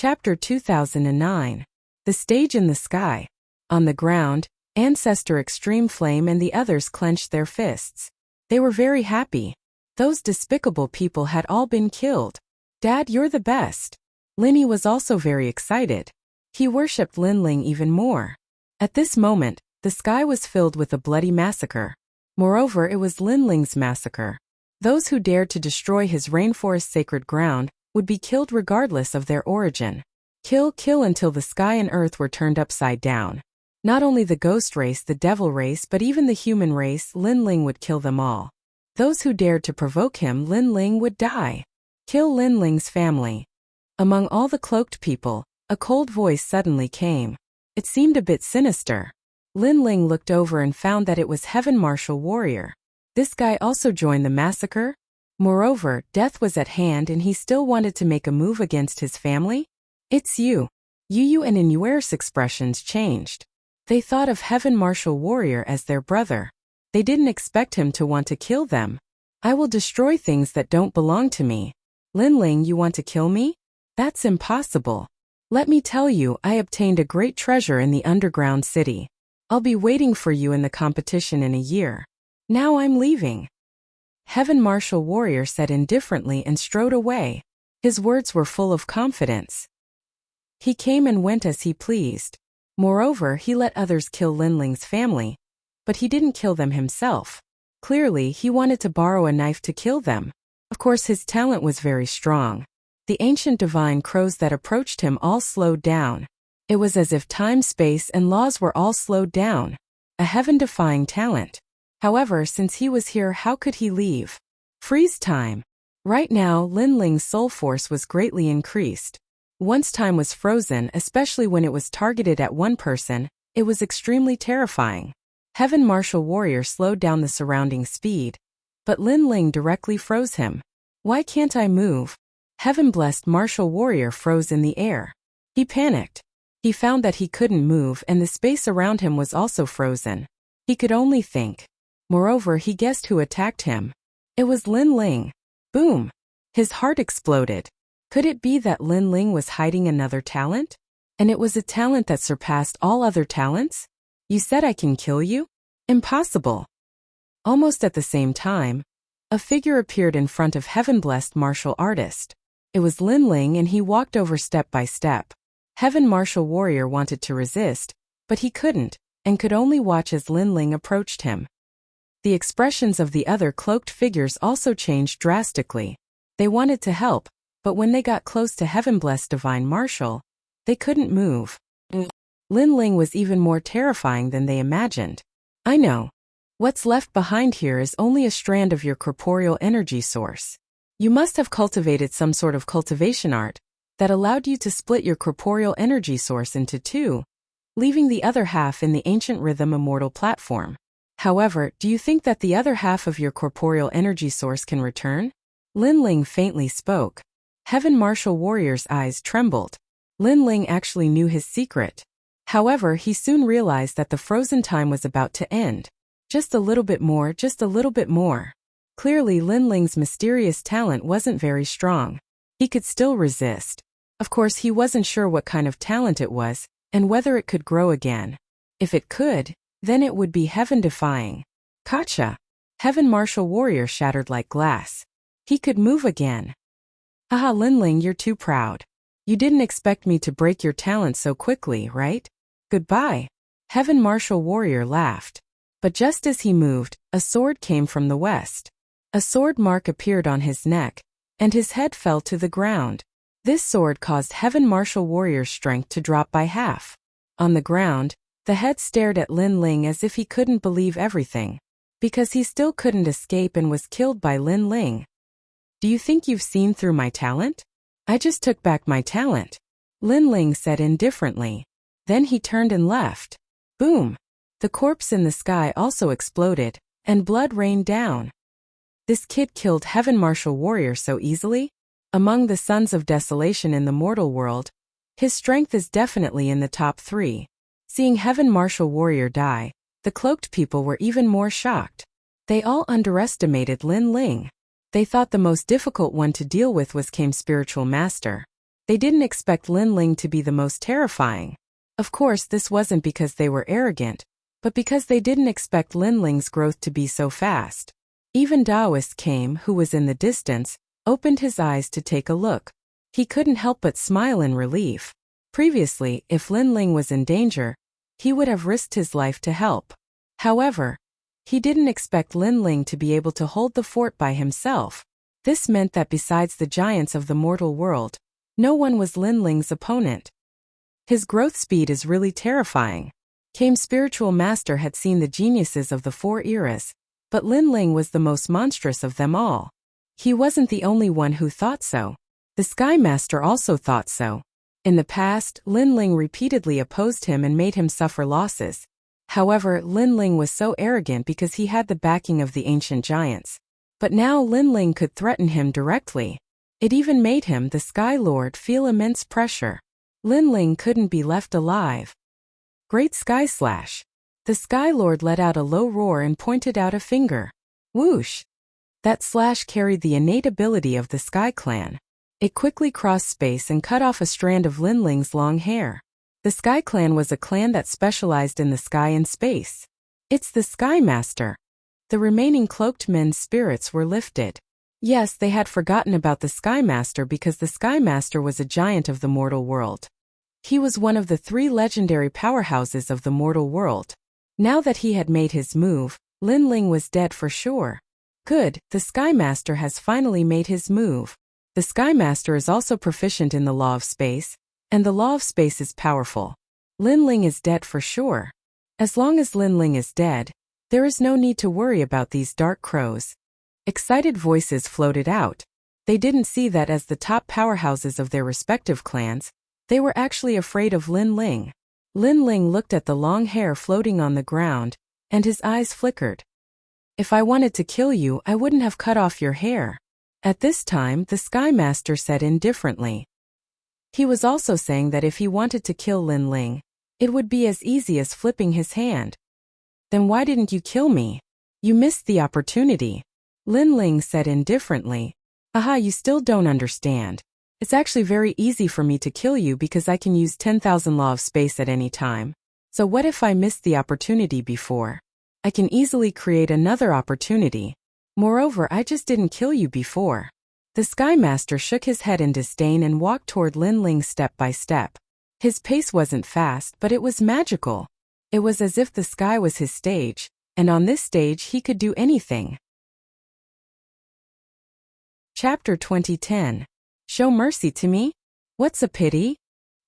Chapter 2009. The Stage in the Sky. On the ground, Ancestor Extreme Flame and the others clenched their fists. They were very happy. Those despicable people had all been killed. Dad, you're the best. Linny was also very excited. He worshipped Linling even more. At this moment, the sky was filled with a bloody massacre. Moreover, it was Linling's massacre. Those who dared to destroy his rainforest sacred ground would be killed regardless of their origin. Kill until the sky and earth were turned upside down. Not only the ghost race, the devil race, but even the human race, Linling would kill them all. Those who dared to provoke him, Linling would die. Kill Linling's family. Among all the cloaked people, a cold voice suddenly came. It seemed a bit sinister. Linling looked over and found that it was Heaven Martial Warrior. This guy also joined the massacre? Moreover, death was at hand and he still wanted to make a move against his family? It's you. Yu and Inuer's expressions changed. They thought of Heaven Martial Warrior as their brother. They didn't expect him to want to kill them. I will destroy things that don't belong to me. Linling, you want to kill me? That's impossible. Let me tell you, I obtained a great treasure in the underground city. I'll be waiting for you in the competition in a year. Now I'm leaving. Heaven Martial Warrior said indifferently and strode away. His words were full of confidence. He came and went as he pleased. Moreover, he let others kill Linling's family. But he didn't kill them himself. Clearly, he wanted to borrow a knife to kill them. Of course, his talent was very strong. The ancient divine crows that approached him all slowed down. It was as if time, space, and laws were all slowed down. A heaven-defying talent. However, since he was here, how could he leave? Freeze time. Right now, Linling's soul force was greatly increased. Once time was frozen, especially when it was targeted at one person, it was extremely terrifying. Heaven Martial Warrior slowed down the surrounding speed. But Linling directly froze him. Why can't I move? Heaven Blessed Martial Warrior froze in the air. He panicked. He found that he couldn't move and the space around him was also frozen. He could only think. Moreover, he guessed who attacked him. It was Linling. Boom! His heart exploded. Could it be that Linling was hiding another talent? And it was a talent that surpassed all other talents? You said I can kill you? Impossible. Almost at the same time, a figure appeared in front of Heaven Blessed Martial Artist. It was Linling and he walked over step by step. Heaven Martial Warrior wanted to resist, but he couldn't, and could only watch as Linling approached him. The expressions of the other cloaked figures also changed drastically. They wanted to help, but when they got close to Heaven Blessed Divine Martial, they couldn't move. Linling was even more terrifying than they imagined. I know. What's left behind here is only a strand of your corporeal energy source. You must have cultivated some sort of cultivation art that allowed you to split your corporeal energy source into two, leaving the other half in the ancient rhythm immortal platform. However, do you think that the other half of your corporeal energy source can return? Linling faintly spoke. Heaven Martial Warrior's eyes trembled. Linling actually knew his secret. However, he soon realized that the frozen time was about to end. Just a little bit more, just a little bit more. Clearly, Linling's mysterious talent wasn't very strong. He could still resist. Of course, he wasn't sure what kind of talent it was, and whether it could grow again. If it could, then it would be heaven-defying. Gotcha! Heaven Martial Warrior shattered like glass. He could move again. Haha, Linling, you're too proud. You didn't expect me to break your talent so quickly, right? Goodbye. Heaven Martial Warrior laughed. But just as he moved, a sword came from the west. A sword mark appeared on his neck, and his head fell to the ground. This sword caused Heaven Martial Warrior's strength to drop by half. On the ground, the head stared at Linling as if he couldn't believe everything. Because he still couldn't escape and was killed by Linling. Do you think you've seen through my talent? I just took back my talent. Linling said indifferently. Then he turned and left. Boom! The corpse in the sky also exploded, and blood rained down. This kid killed Heaven Martial Warrior so easily? Among the sons of desolation in the mortal world, his strength is definitely in the top 3. Seeing Heaven Martial Warrior die, the cloaked people were even more shocked. They all underestimated Linling. They thought the most difficult one to deal with was Kame Spiritual Master. They didn't expect Lin Ling to be the most terrifying. Of course, this wasn't because they were arrogant, but because they didn't expect Lin Ling's growth to be so fast. Even Daoist came, who was in the distance, opened his eyes to take a look. He couldn't help but smile in relief. Previously, if Lin Ling was in danger, he would have risked his life to help. However, he didn't expect Lin Ling to be able to hold the fort by himself. This meant that besides the giants of the mortal world, no one was Lin Ling's opponent. His growth speed is really terrifying. Kame Spiritual Master had seen the geniuses of the 4 eras, but Lin Ling was the most monstrous of them all. He wasn't the only one who thought so. The Sky Master also thought so. In the past, Lin Ling repeatedly opposed him and made him suffer losses. However, Lin Ling was so arrogant because he had the backing of the ancient giants. But now Lin Ling could threaten him directly. It even made him, the Sky Lord, feel immense pressure. Lin Ling couldn't be left alive. Great Sky Slash. The Sky Lord let out a low roar and pointed out a finger. Whoosh! That slash carried the innate ability of the Sky Clan. It quickly crossed space and cut off a strand of Lin Ling's long hair. The Sky Clan was a clan that specialized in the sky and space. It's the Sky Master. The remaining cloaked men's spirits were lifted. Yes, they had forgotten about the Sky Master because the Sky Master was a giant of the mortal world. He was one of the 3 legendary powerhouses of the mortal world. Now that he had made his move, Lin Ling was dead for sure. Good, the Sky Master has finally made his move. The Sky Master is also proficient in the law of space, and the law of space is powerful. Lin Ling is dead for sure. As long as Lin Ling is dead, there is no need to worry about these dark crows. Excited voices floated out. They didn't see that as the top powerhouses of their respective clans, they were actually afraid of Lin Ling. Lin Ling looked at the long hair floating on the ground, and his eyes flickered. If I wanted to kill you, I wouldn't have cut off your hair. At this time, the Sky Master said indifferently. He was also saying that if he wanted to kill Lin Ling, it would be as easy as flipping his hand. Then why didn't you kill me? You missed the opportunity. Lin Ling said indifferently. Aha, you still don't understand. It's actually very easy for me to kill you because I can use 10,000 law of space at any time. So what if I missed the opportunity before? I can easily create another opportunity. Moreover, I just didn't kill you before. The Sky Master shook his head in disdain and walked toward Lin Ling step by step. His pace wasn't fast, but it was magical. It was as if the sky was his stage, and on this stage he could do anything. Chapter 2010. Show mercy to me? What's a pity?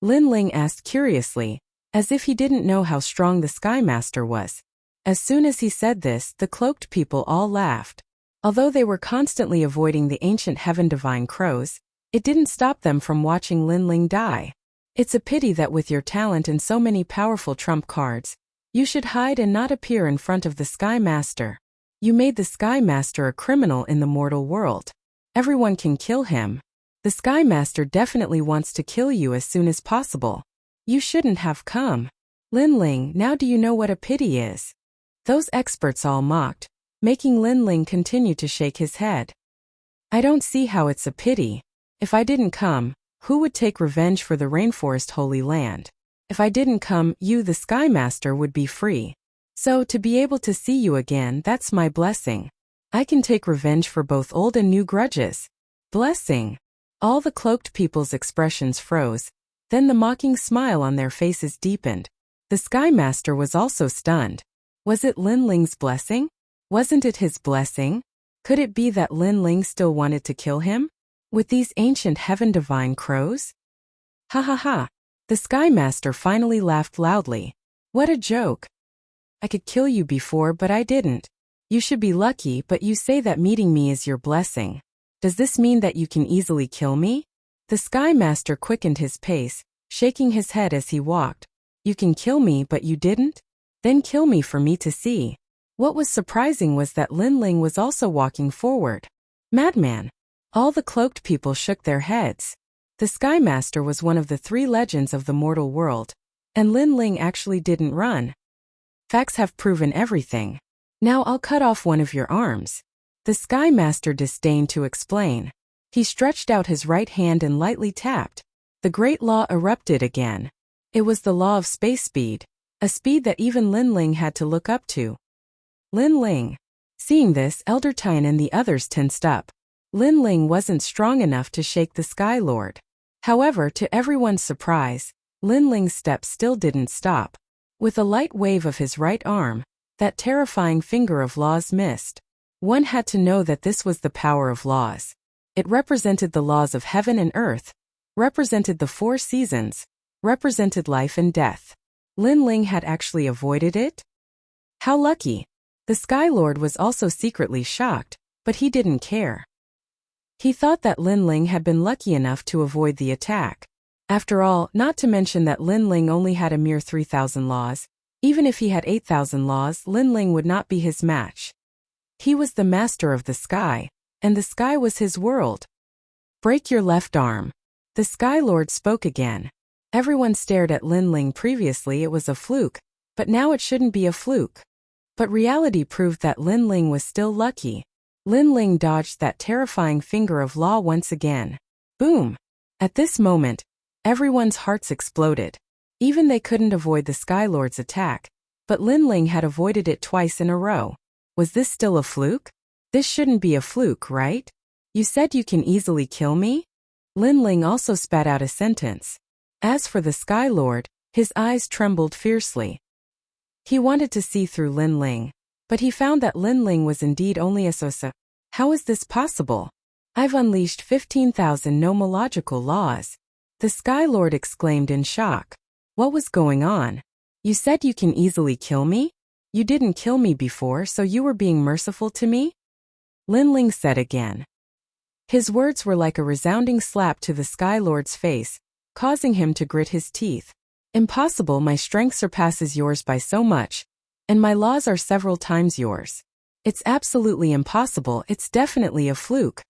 Lin Ling asked curiously, as if he didn't know how strong the Sky Master was. As soon as he said this, the cloaked people all laughed. Although they were constantly avoiding the ancient heaven divine crows, it didn't stop them from watching Lin Ling die. It's a pity that with your talent and so many powerful trump cards, you should hide and not appear in front of the Sky Master. You made the Sky Master a criminal in the mortal world. Everyone can kill him. The Sky Master definitely wants to kill you as soon as possible. You shouldn't have come. Lin Ling, now do you know what a pity is? Those experts all mocked, making Lin Ling continue to shake his head. I don't see how it's a pity. If I didn't come, who would take revenge for the Rainforest Holy Land? If I didn't come, you, the Sky Master, would be free. So, to be able to see you again, that's my blessing. I can take revenge for both old and new grudges. Blessing. All the cloaked people's expressions froze, then the mocking smile on their faces deepened. The Sky Master was also stunned. Was it Lin Ling's blessing? Wasn't it his blessing? Could it be that Lin Ling still wanted to kill him? With these ancient heaven divine crows? Ha ha ha. The Sky Master finally laughed loudly. What a joke. I could kill you before, but I didn't. You should be lucky, but you say that meeting me is your blessing. Does this mean that you can easily kill me? The Sky Master quickened his pace, shaking his head as he walked. You can kill me, but you didn't? Then kill me for me to see. What was surprising was that Lin Ling was also walking forward. Madman. All the cloaked people shook their heads. The Sky Master was one of the 3 legends of the mortal world, and Lin Ling actually didn't run. Facts have proven everything. Now I'll cut off one of your arms. The Sky Master disdained to explain. He stretched out his right hand and lightly tapped. The great law erupted again. It was the law of space speed, a speed that even Lin Ling had to look up to. Lin Ling. Seeing this, Elder Tian and the others tensed up. Lin Ling wasn't strong enough to shake the Sky Lord. However, to everyone's surprise, Lin Ling's steps still didn't stop. With a light wave of his right arm, that terrifying finger of laws missed. One had to know that this was the power of laws. It represented the laws of heaven and earth, represented the 4 seasons, represented life and death. Lin Ling had actually avoided it? How lucky! The Sky Lord was also secretly shocked, but he didn't care. He thought that Lin Ling had been lucky enough to avoid the attack. After all, not to mention that Lin Ling only had a mere 3,000 laws. Even if he had 8,000 laws, Lin Ling would not be his match. He was the master of the sky, and the sky was his world. Break your left arm. The Sky Lord spoke again. Everyone stared at Lin Ling. Previously it was a fluke, but now it shouldn't be a fluke. But reality proved that Lin Ling was still lucky. Lin Ling dodged that terrifying finger of law once again. Boom! At this moment, everyone's hearts exploded. Even they couldn't avoid the Sky Lord's attack, but Lin Ling had avoided it twice in a row. Was this still a fluke? This shouldn't be a fluke, right? You said you can easily kill me? Lin Ling also spat out a sentence. As for the Sky Lord, his eyes trembled fiercely. He wanted to see through Lin Ling, but he found that Lin Ling was indeed only a sosa. How is this possible? I've unleashed 15,000 nomological laws. The Sky Lord exclaimed in shock. What was going on? You said you can easily kill me? You didn't kill me before, so you were being merciful to me? Lin Ling said again. His words were like a resounding slap to the Sky Lord's face, causing him to grit his teeth. Impossible, my strength surpasses yours by so much, and my laws are several times yours. It's absolutely impossible, it's definitely a fluke.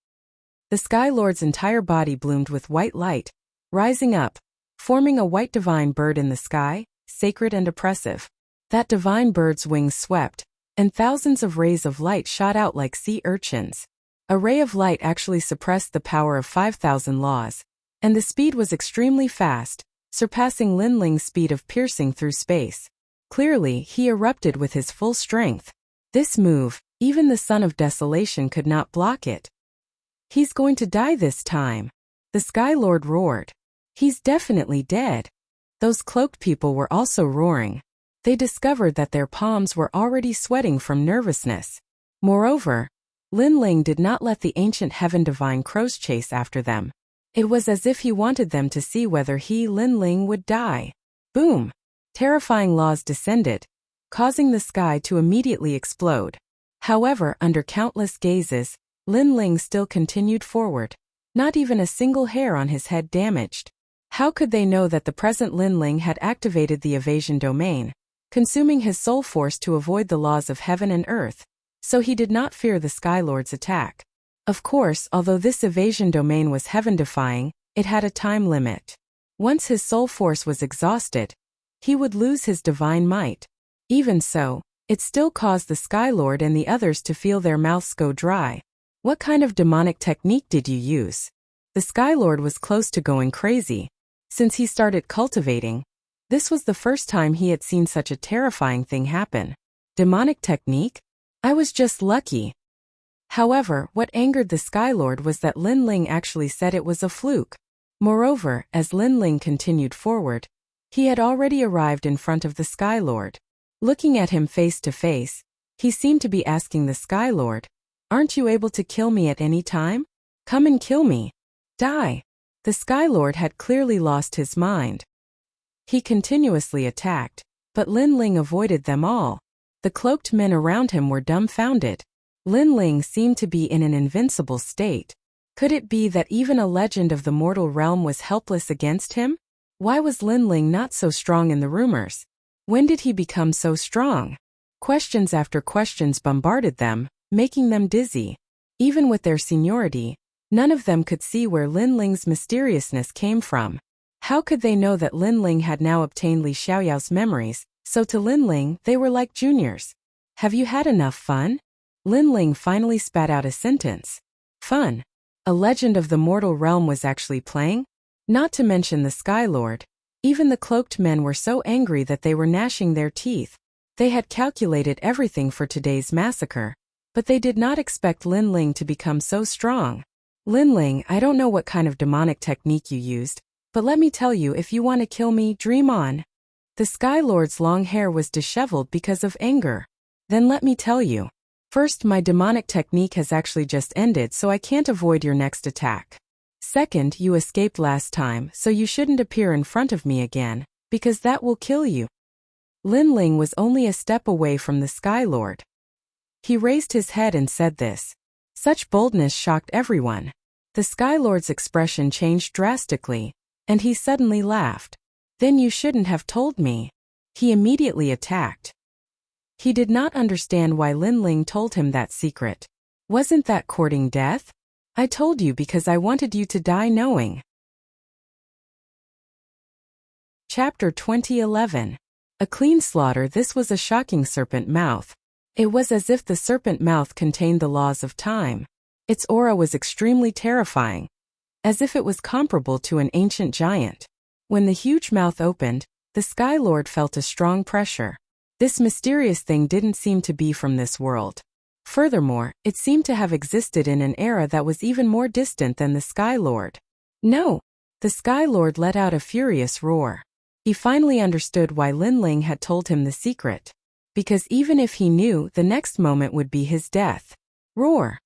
The Sky Lord's entire body bloomed with white light, rising up, forming a white divine bird in the sky, sacred and oppressive. That divine bird's wings swept, and thousands of rays of light shot out like sea urchins. A ray of light actually suppressed the power of 5,000 laws, and the speed was extremely fast, surpassing Lin Ling's speed of piercing through space. Clearly, he erupted with his full strength. This move, even the Son of Desolation could not block it. He's going to die this time. The Sky Lord roared. He's definitely dead. Those cloaked people were also roaring. They discovered that their palms were already sweating from nervousness. Moreover, Lin Ling did not let the ancient heaven divine crows chase after them. It was as if he wanted them to see whether he, Lin Ling, would die. Boom! Terrifying laws descended, causing the sky to immediately explode. However, under countless gazes, Lin Ling still continued forward. Not even a single hair on his head damaged. How could they know that the present Lin Ling had activated the evasion domain, consuming his soul force to avoid the laws of heaven and earth, so he did not fear the Sky Lord's attack. Of course, although this evasion domain was heaven-defying, it had a time limit. Once his soul force was exhausted, he would lose his divine might. Even so, it still caused the Sky Lord and the others to feel their mouths go dry. What kind of demonic technique did you use? The Sky Lord was close to going crazy. Since he started cultivating, this was the first time he had seen such a terrifying thing happen. Demonic technique? I was just lucky. However, what angered the Sky Lord was that Lin Ling actually said it was a fluke. Moreover, as Lin Ling continued forward, he had already arrived in front of the Sky Lord. Looking at him face to face, he seemed to be asking the Sky Lord, "Aren't you able to kill me at any time? Come and kill me. Die." The Sky Lord had clearly lost his mind. He continuously attacked, but Lin Ling avoided them all. The cloaked men around him were dumbfounded. Lin Ling seemed to be in an invincible state. Could it be that even a legend of the mortal realm was helpless against him? Why was Lin Ling not so strong in the rumors? When did he become so strong? Questions after questions bombarded them, making them dizzy. Even with their seniority, none of them could see where Lin Ling's mysteriousness came from. How could they know that Lin Ling had now obtained Li Xiaoyao's memories, so to Lin Ling they were like juniors? Have you had enough fun? Lin Ling finally spat out a sentence. Fun. A legend of the mortal realm was actually playing? Not to mention the Sky Lord. Even the cloaked men were so angry that they were gnashing their teeth. They had calculated everything for today's massacre, but they did not expect Lin Ling to become so strong. Lin Ling, I don't know what kind of demonic technique you used, but let me tell you, if you want to kill me, dream on. The Sky Lord's long hair was disheveled because of anger. Then let me tell you. First, my demonic technique has actually just ended, so I can't avoid your next attack. Second, you escaped last time, so you shouldn't appear in front of me again, because that will kill you. Lin Ling was only a step away from the Sky Lord. He raised his head and said this. Such boldness shocked everyone. The Sky Lord's expression changed drastically, and he suddenly laughed. Then you shouldn't have told me. He immediately attacked. He did not understand why Lin Ling told him that secret. Wasn't that courting death? I told you because I wanted you to die knowing. Chapter 2011. A clean slaughter. This was a shocking serpent mouth. It was as if the serpent mouth contained the laws of time. Its aura was extremely terrifying, as if it was comparable to an ancient giant. When the huge mouth opened, the Sky Lord felt a strong pressure. This mysterious thing didn't seem to be from this world. Furthermore, it seemed to have existed in an era that was even more distant than the Sky Lord. No! The Sky Lord let out a furious roar. He finally understood why Lin Ling had told him the secret. Because even if he knew, the next moment would be his death. Roar!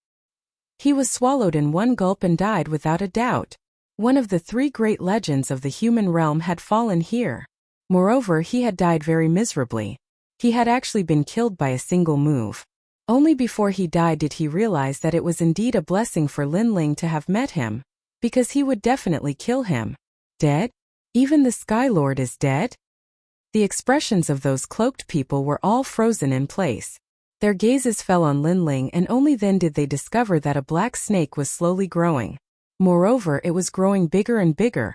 He was swallowed in one gulp and died without a doubt. One of the three great legends of the human realm had fallen here. Moreover, he had died very miserably. He had actually been killed by a single move. Only before he died did he realize that it was indeed a blessing for Lin Ling to have met him, because he would definitely kill him. Dead? Even the Sky Lord is dead? The expressions of those cloaked people were all frozen in place. Their gazes fell on Lin Ling, and only then did they discover that a black snake was slowly growing. Moreover, it was growing bigger and bigger,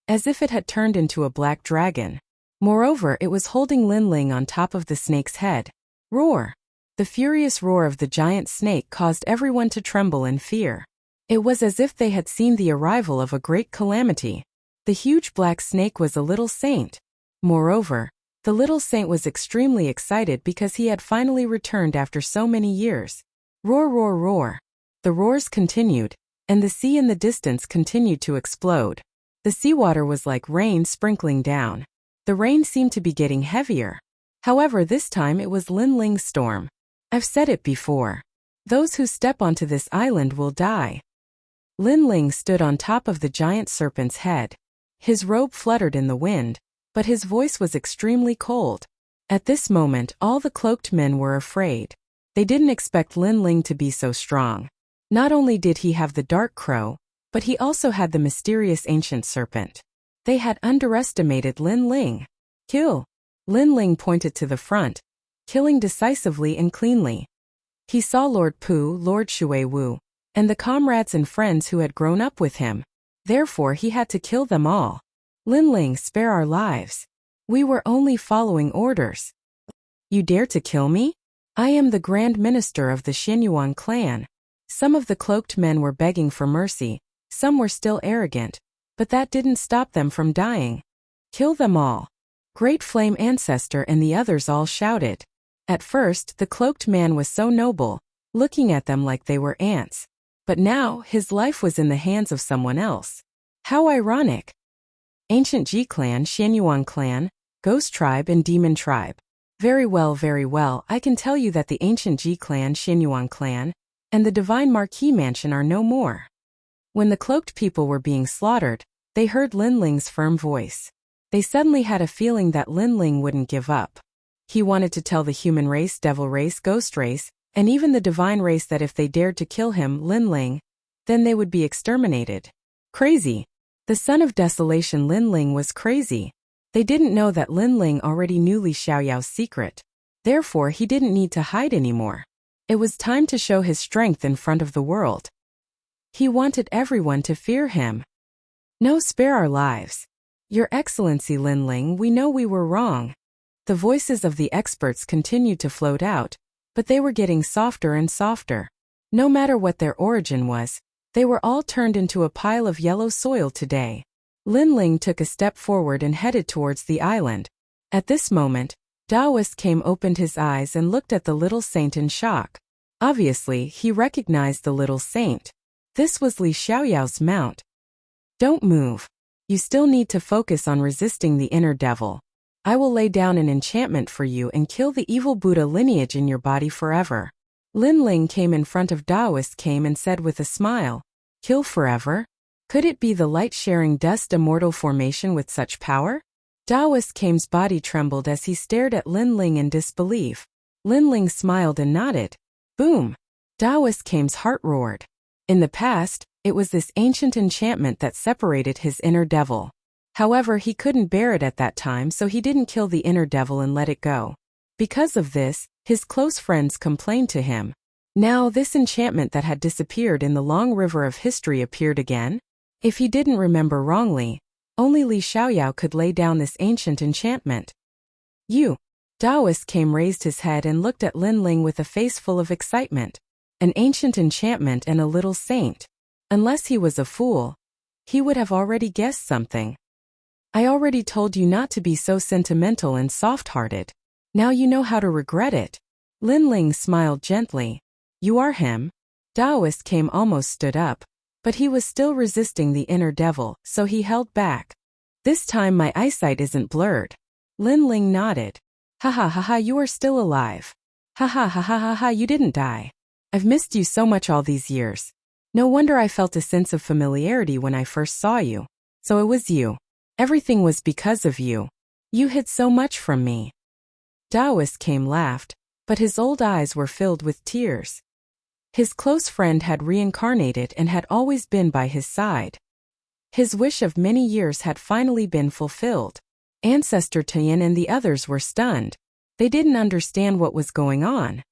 as if it had turned into a black dragon. Moreover, it was holding Lin Ling on top of the snake's head. Roar! The furious roar of the giant snake caused everyone to tremble in fear. It was as if they had seen the arrival of a great calamity. The huge black snake was a little saint. Moreover, the little saint was extremely excited because he had finally returned after so many years. Roar, roar, roar. The roars continued, and the sea in the distance continued to explode. The seawater was like rain sprinkling down. The rain seemed to be getting heavier. However, this time it was Lin Ling's storm. I've said it before. Those who step onto this island will die. Lin Ling stood on top of the giant serpent's head. His robe fluttered in the wind, but his voice was extremely cold. At this moment, all the cloaked men were afraid. They didn't expect Lin Ling to be so strong. Not only did he have the dark crow, but he also had the mysterious ancient serpent. They had underestimated Lin Ling. Kill! Lin Ling pointed to the front, killing decisively and cleanly. He saw Lord Pu, Lord Shui Wu, and the comrades and friends who had grown up with him. Therefore he had to kill them all. Lin Ling, spare our lives. We were only following orders. You dare to kill me? I am the Grand Minister of the Xianyuan clan. Some of the cloaked men were begging for mercy, some were still arrogant, but that didn't stop them from dying. Kill them all. Great Flame Ancestor and the others all shouted. At first, the cloaked man was so noble, looking at them like they were ants. But now, his life was in the hands of someone else. How ironic. Ancient Ji clan, Xianyuan clan, Ghost tribe and Demon tribe. Very well, I can tell you that the ancient Ji clan, Xianyuan clan, and the Divine Marquis mansion are no more. When the cloaked people were being slaughtered, they heard Lin Ling's firm voice. They suddenly had a feeling that Lin Ling wouldn't give up. He wanted to tell the human race, devil race, ghost race, and even the divine race that if they dared to kill him, Lin Ling, then they would be exterminated. Crazy. The son of desolation Lin Ling was crazy. They didn't know that Lin Ling already knew Li Xiaoyao's secret. Therefore, he didn't need to hide anymore. It was time to show his strength in front of the world. He wanted everyone to fear him. No, spare our lives. Your Excellency Lin Ling, we know we were wrong. The voices of the experts continued to float out, but they were getting softer and softer. No matter what their origin was, they were all turned into a pile of yellow soil today. Lin Ling took a step forward and headed towards the island. At this moment, Daoist came opened his eyes and looked at the little saint in shock. Obviously, he recognized the little saint. This was Li Xiaoyao's mount. Don't move. You still need to focus on resisting the inner devil. I will lay down an enchantment for you and kill the evil Buddha lineage in your body forever. Lin Ling came in front of Daoist came and said with a smile, kill forever? Could it be the light-sharing dust immortal formation with such power? Daoist Kame's body trembled as he stared at Lin Ling in disbelief. Lin Ling smiled and nodded. Boom! Daoist Kame's heart roared. In the past, it was this ancient enchantment that separated his inner devil. However, he couldn't bear it at that time, so he didn't kill the inner devil and let it go. Because of this, his close friends complained to him. Now this enchantment that had disappeared in the long river of history appeared again? If he didn't remember wrongly, only Li Xiaoyao could lay down this ancient enchantment. You. Daoist Kame raised his head and looked at Lin Ling with a face full of excitement. An ancient enchantment and a little saint. Unless he was a fool, he would have already guessed something. I already told you not to be so sentimental and soft-hearted. Now you know how to regret it. Lin Ling smiled gently. You are him? Daoist Kame almost stood up. But he was still resisting the inner devil, so he held back. This time my eyesight isn't blurred. Lin Ling nodded. Ha ha ha ha, you are still alive. Ha ha ha ha ha ha, you didn't die. I've missed you so much all these years. No wonder I felt a sense of familiarity when I first saw you. So it was you. Everything was because of you. You hid so much from me. Daoist Kame laughed, but his old eyes were filled with tears. His close friend had reincarnated and had always been by his side. His wish of many years had finally been fulfilled. Ancestor Tian and the others were stunned. They didn't understand what was going on.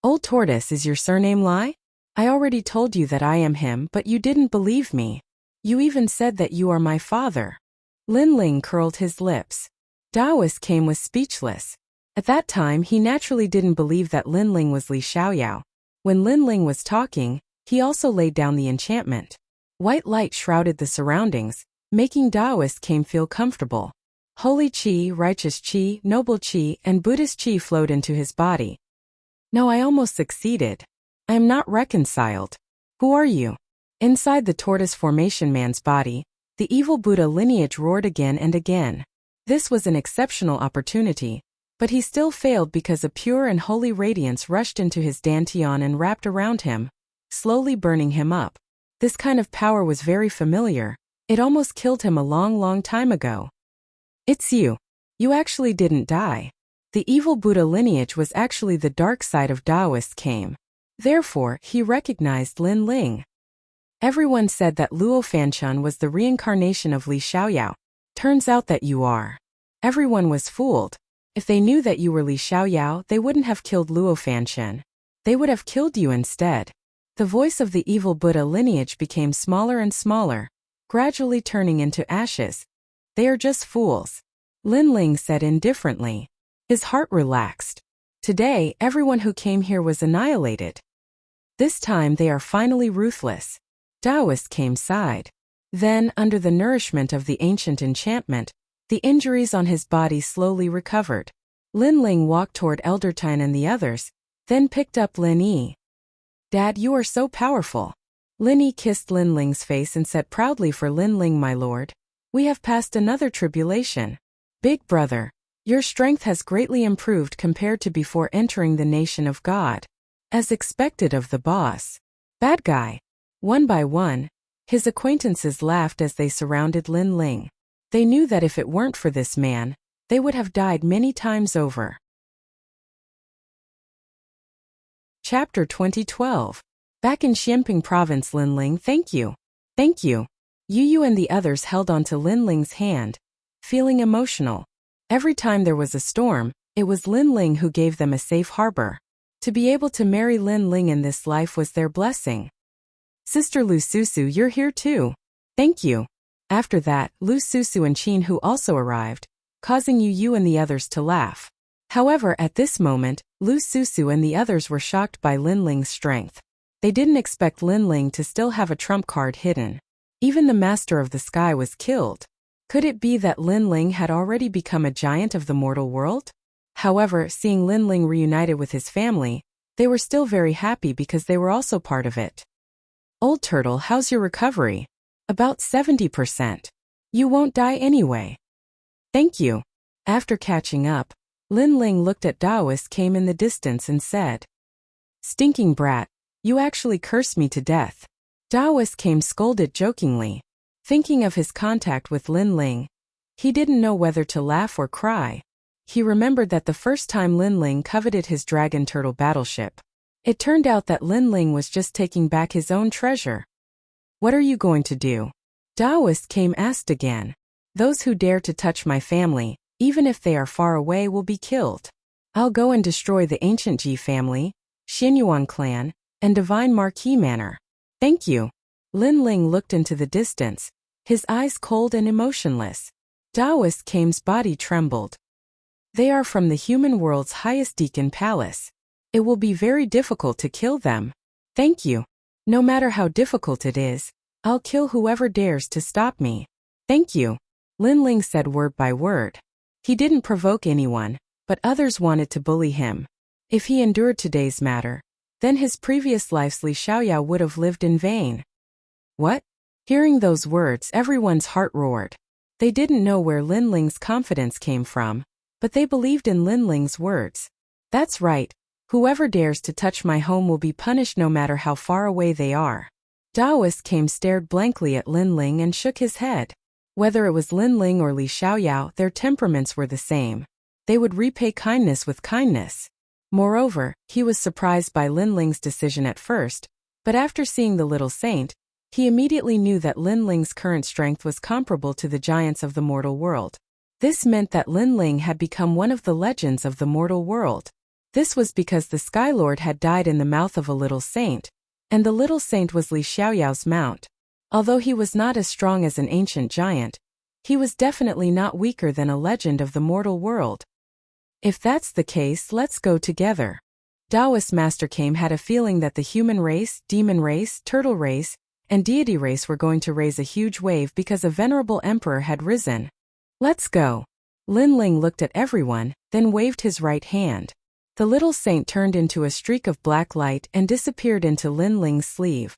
Old Tortoise, is your surname Lai? I already told you that I am him, but you didn't believe me. You even said that you are my father. Lin Ling curled his lips. Daoist Kame was speechless. At that time he naturally didn't believe that Lin Ling was Li Xiaoyao. When Lin Ling was talking, he also laid down the enchantment. White light shrouded the surroundings, making Daoist Kame feel comfortable. Holy Qi, righteous Qi, noble Qi, and Buddhist Qi flowed into his body. No, I almost succeeded. I am not reconciled. Who are you? Inside the tortoise formation man's body, the evil Buddha lineage roared again and again. This was an exceptional opportunity, but he still failed because a pure and holy radiance rushed into his dantian and wrapped around him, slowly burning him up. This kind of power was very familiar. It almost killed him a long time ago. It's you. You actually didn't die. The evil Buddha lineage was actually the dark side of Daoist Kame. Therefore, he recognized Lin Ling. Everyone said that Luo Fanchun was the reincarnation of Li Xiaoyao. Turns out that you are. Everyone was fooled. If they knew that you were Li Xiaoyao, they wouldn't have killed Luo Fanchun. They would have killed you instead. The voice of the evil Buddha lineage became smaller and smaller, gradually turning into ashes. They are just fools. Lin Ling said indifferently. His heart relaxed. Today, everyone who came here was annihilated. This time they are finally ruthless. Daoist Kame sighed. Then, under the nourishment of the ancient enchantment, the injuries on his body slowly recovered. Lin Ling walked toward Elder Tine and the others, then picked up Lin Yi. Dad, you are so powerful. Lin Yi kissed Lin Ling's face and said proudly, for Lin Ling, my lord, we have passed another tribulation. Big brother, your strength has greatly improved compared to before entering the nation of God. As expected of the boss. Bad guy. One by one, his acquaintances laughed as they surrounded Lin Ling. They knew that if it weren't for this man, they would have died many times over. Chapter 2012. Back in Xianping Province, Lin Ling, thank you. Thank you. Yu and the others held onto Lin Ling's hand, feeling emotional. Every time there was a storm, it was Lin Ling who gave them a safe harbor. To be able to marry Lin Ling in this life was their blessing. Sister Lu Susu, you're here too. Thank you. After that, Lu Susu and Qin Hu also arrived, causing Yu and the others to laugh. However, at this moment, Lu Susu and the others were shocked by Lin Ling's strength. They didn't expect Lin Ling to still have a trump card hidden. Even the master of the sky was killed. Could it be that Lin Ling had already become a giant of the mortal world? However, seeing Lin Ling reunited with his family, they were still very happy because they were also part of it. Old Turtle, how's your recovery? About 70%. You won't die anyway. Thank you. After catching up, Lin Ling looked at Daoist came in the distance and said, Stinking brat, you actually cursed me to death. Daoist came scolded jokingly. Thinking of his contact with Lin Ling, he didn't know whether to laugh or cry. He remembered that the first time Lin Ling coveted his dragon turtle battleship, it turned out that Lin Ling was just taking back his own treasure. What are you going to do? Daoist came asked again. Those who dare to touch my family, even if they are far away, will be killed. I'll go and destroy the ancient Ji family, Xinyuan clan, and Divine Marquis Manor. Thank you. Lin Ling looked into the distance, his eyes cold and emotionless. Daoist Kame's body trembled. They are from the human world's highest deacon palace. It will be very difficult to kill them. Thank you. No matter how difficult it is, I'll kill whoever dares to stop me. Thank you. Lin Ling said word by word. He didn't provoke anyone, but others wanted to bully him. If he endured today's matter, then his previous life's Li Xiaoyao would have lived in vain. What? Hearing those words, everyone's heart roared. They didn't know where Lin Ling's confidence came from, but they believed in Lin Ling's words. That's right. Whoever dares to touch my home will be punished no matter how far away they are. Daoist Kame stared blankly at Lin Ling and shook his head. Whether it was Lin Ling or Li Xiaoyao, their temperaments were the same. They would repay kindness with kindness. Moreover, he was surprised by Lin Ling's decision at first, but after seeing the little saint, he immediately knew that Lin Ling's current strength was comparable to the giants of the mortal world. This meant that Lin Ling had become one of the legends of the mortal world. This was because the Sky Lord had died in the mouth of a little saint, and the little saint was Li Xiaoyao's mount. Although he was not as strong as an ancient giant, he was definitely not weaker than a legend of the mortal world. If that's the case, let's go together. Daoist Master Kame had a feeling that the human race, demon race, turtle race, and deity race were going to raise a huge wave because a venerable emperor had risen. Let's go. Lin Ling looked at everyone, then waved his right hand. The little saint turned into a streak of black light and disappeared into Lin Ling's sleeve.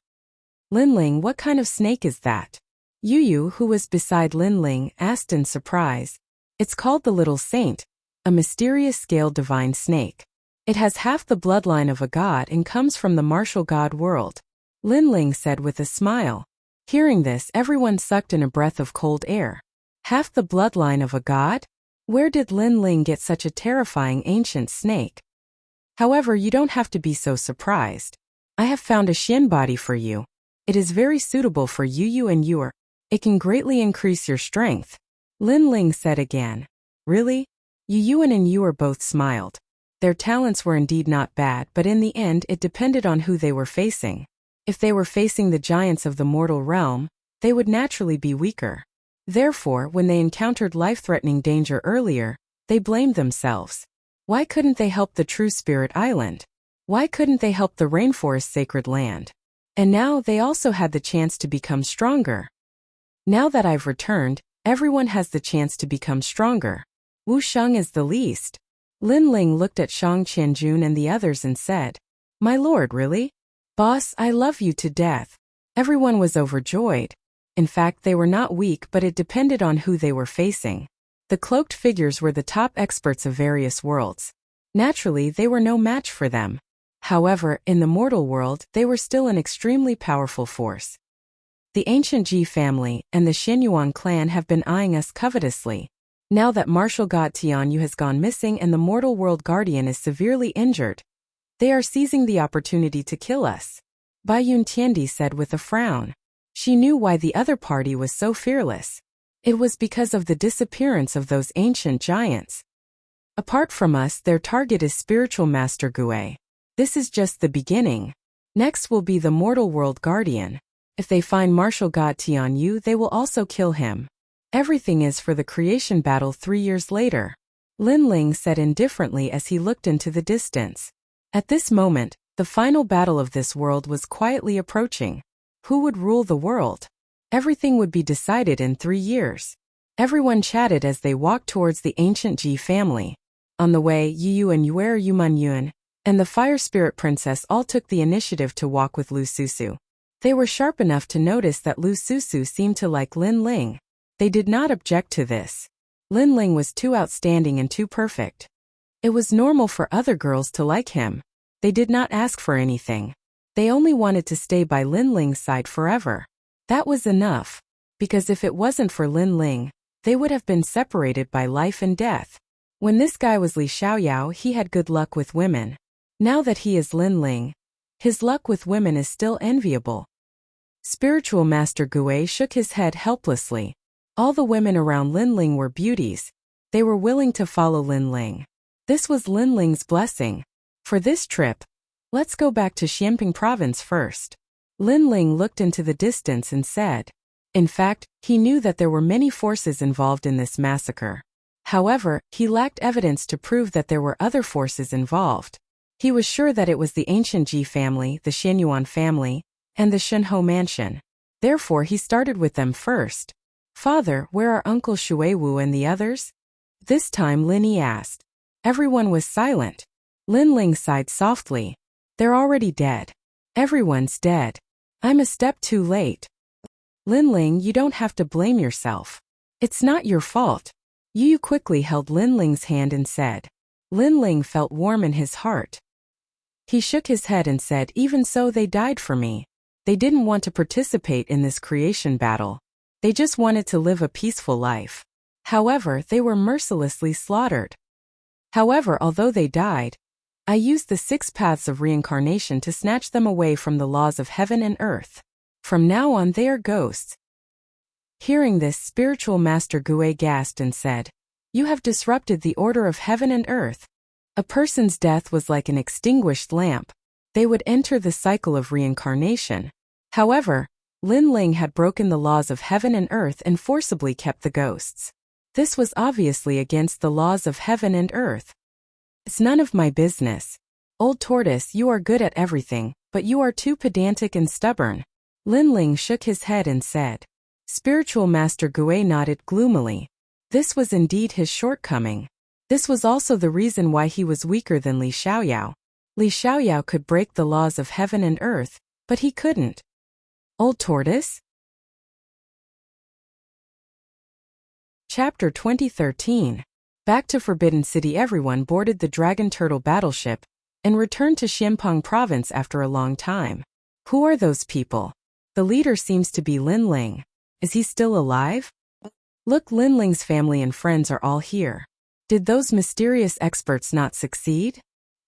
Lin Ling, what kind of snake is that? Yu Yu, who was beside Lin Ling, asked in surprise. It's called the Little Saint, a mysterious scaled divine snake. It has half the bloodline of a god and comes from the martial god world. Lin Ling said with a smile. Hearing this, everyone sucked in a breath of cold air. Half the bloodline of a god? Where did Lin Ling get such a terrifying ancient snake? However, you don't have to be so surprised. I have found a Xian body for you. It is very suitable for Yu and Yuer. It can greatly increase your strength. Lin Ling said again. Really? Yuan and Yuer both smiled. Their talents were indeed not bad, but in the end it depended on who they were facing. If they were facing the giants of the mortal realm, they would naturally be weaker. Therefore, when they encountered life-threatening danger earlier, they blamed themselves. Why couldn't they help the True Spirit Island? Why couldn't they help the rainforest sacred land? And now they also had the chance to become stronger. Now that I've returned, everyone has the chance to become stronger. Wu Sheng is the least. Lin Ling looked at Shang Qianjun and the others and said, My lord, really? Boss, I love you to death. Everyone was overjoyed. In fact, they were not weak, but it depended on who they were facing. The cloaked figures were the top experts of various worlds. Naturally, they were no match for them. However, in the mortal world, they were still an extremely powerful force. The ancient Ji family and the Xinyuan clan have been eyeing us covetously. Now that martial god Tianyu has gone missing and the mortal world guardian is severely injured, they are seizing the opportunity to kill us. Bai Yun Tiandi said with a frown. She knew why the other party was so fearless. It was because of the disappearance of those ancient giants. Apart from us, their target is spiritual master Gue. This is just the beginning. Next will be the mortal world guardian. If they find martial god Tianyu, they will also kill him. Everything is for the creation battle 3 years later. Lin Ling said indifferently as he looked into the distance. At this moment, the final battle of this world was quietly approaching. Who would rule the world? Everything would be decided in 3 years. Everyone chatted as they walked towards the ancient Ji family. On the way, Yu and Yuer Yuman Yun and the Fire Spirit Princess all took the initiative to walk with Lu Susu. They were sharp enough to notice that Lu Susu seemed to like Lin Ling. They did not object to this. Lin Ling was too outstanding and too perfect. It was normal for other girls to like him. They did not ask for anything. They only wanted to stay by Lin Ling's side forever. That was enough. Because if it wasn't for Lin Ling, they would have been separated by life and death. When this guy was Li Xiaoyao, he had good luck with women. Now that he is Lin Ling, his luck with women is still enviable. Spiritual Master Gui shook his head helplessly. All the women around Lin Ling were beauties. They were willing to follow Lin Ling. This was Lin Ling's blessing. For this trip, let's go back to Xianping province first. Lin Ling looked into the distance and said. In fact, he knew that there were many forces involved in this massacre. However, he lacked evidence to prove that there were other forces involved. He was sure that it was the ancient Ji family, the Xianyuan family, and the Shunhou mansion. Therefore, he started with them first. Father, where are Uncle Shuiwu and the others? This time Lin Yi asked. Everyone was silent. Lin Ling sighed softly. They're already dead. Everyone's dead. I'm a step too late. Lin Ling, you don't have to blame yourself. It's not your fault. Yu quickly held Lin Ling's hand and said. Lin Ling felt warm in his heart. He shook his head and said, even so they died for me. They didn't want to participate in this creation battle. They just wanted to live a peaceful life. However, they were mercilessly slaughtered. However, although they died, I used the 6 paths of reincarnation to snatch them away from the laws of heaven and earth. From now on they are ghosts. Hearing this, Spiritual Master Gui gasped and said, You have disrupted the order of heaven and earth. A person's death was like an extinguished lamp. They would enter the cycle of reincarnation. However, Lin Ling had broken the laws of heaven and earth and forcibly kept the ghosts. This was obviously against the laws of heaven and earth. It's none of my business. Old tortoise, you are good at everything, but you are too pedantic and stubborn. Lin Ling shook his head and said. Spiritual Master Gui nodded gloomily. This was indeed his shortcoming. This was also the reason why he was weaker than Li Xiaoyao. Li Xiaoyao could break the laws of heaven and earth, but he couldn't. Old tortoise? Chapter 2013. Back to Forbidden City. Everyone boarded the Dragon Turtle battleship and returned to Xianpeng province after a long time. Who are those people? The leader seems to be Lin Ling. Is he still alive? Look, Lin Ling's family and friends are all here. Did those mysterious experts not succeed?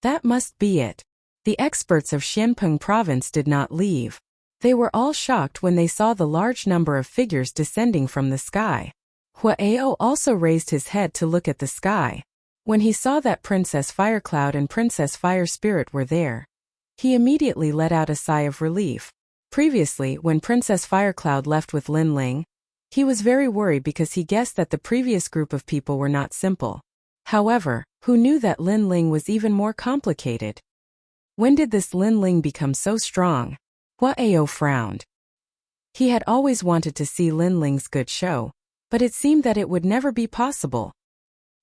That must be it. The experts of Xianpeng province did not leave. They were all shocked when they saw the large number of figures descending from the sky. Huaao also raised his head to look at the sky. When he saw that Princess Firecloud and Princess Fire Spirit were there, he immediately let out a sigh of relief. Previously, when Princess Firecloud left with Lin Ling, he was very worried because he guessed that the previous group of people were not simple. However, who knew that Lin Ling was even more complicated? When did this Lin Ling become so strong? Huaao frowned. He had always wanted to see Lin Ling's good show, but it seemed that it would never be possible.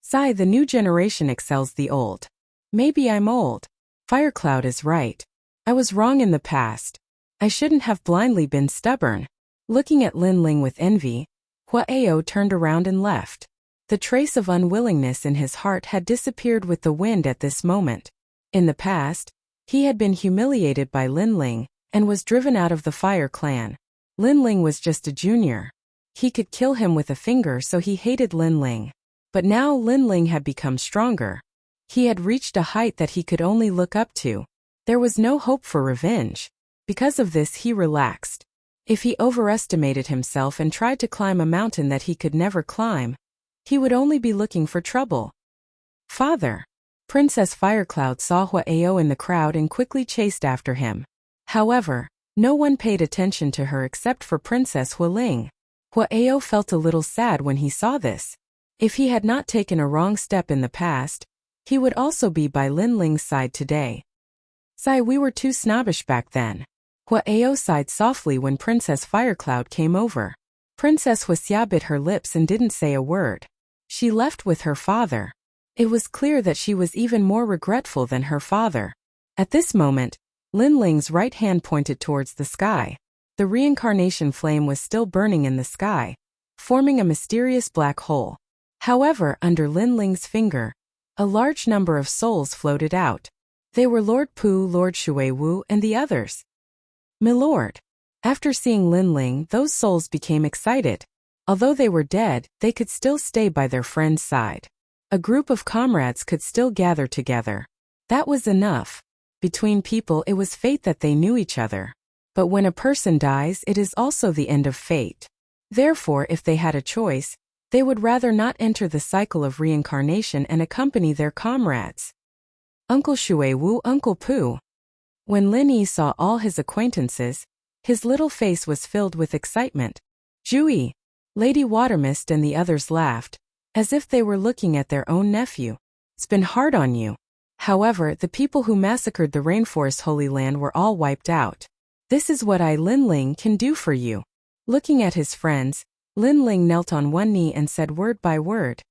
Sigh, the new generation excels the old. Maybe I'm old. Firecloud is right. I was wrong in the past. I shouldn't have blindly been stubborn. Looking at Lin Ling with envy, Huaao turned around and left. The trace of unwillingness in his heart had disappeared with the wind at this moment. In the past, he had been humiliated by Lin Ling and was driven out of the Fire Clan. Lin Ling was just a junior. He could kill him with a finger, so he hated Lin Ling. But now Lin Ling had become stronger. He had reached a height that he could only look up to. There was no hope for revenge. Because of this, he relaxed. If he overestimated himself and tried to climb a mountain that he could never climb, he would only be looking for trouble. Father! Princess Firecloud saw Huaao in the crowd and quickly chased after him. However, no one paid attention to her except for Princess Hualing. Huaao felt a little sad when he saw this. If he had not taken a wrong step in the past, he would also be by Lin Ling's side today. Sigh, we were too snobbish back then. Huaao sighed softly when Princess Firecloud came over. Princess Huixia bit her lips and didn't say a word. She left with her father. It was clear that she was even more regretful than her father. At this moment, Lin Ling's right hand pointed towards the sky. The reincarnation flame was still burning in the sky, forming a mysterious black hole. However, under Lin Ling's finger, a large number of souls floated out. They were Lord Pu, Lord Shuiwu, and the others. "Milord." After seeing Lin Ling, those souls became excited. Although they were dead, they could still stay by their friend's side. A group of comrades could still gather together. That was enough. Between people, it was fate that they knew each other. But when a person dies, it is also the end of fate. Therefore, if they had a choice, they would rather not enter the cycle of reincarnation and accompany their comrades. Uncle Shuiwu, Uncle Pu. When Lin Yi saw all his acquaintances, his little face was filled with excitement. Jui, Lady Watermist and the others laughed, as if they were looking at their own nephew. It's been hard on you. However, the people who massacred the Rainforest Holy Land were all wiped out. This is what I, Lin Ling, can do for you. Looking at his friends, Lin Ling knelt on one knee and said word by word.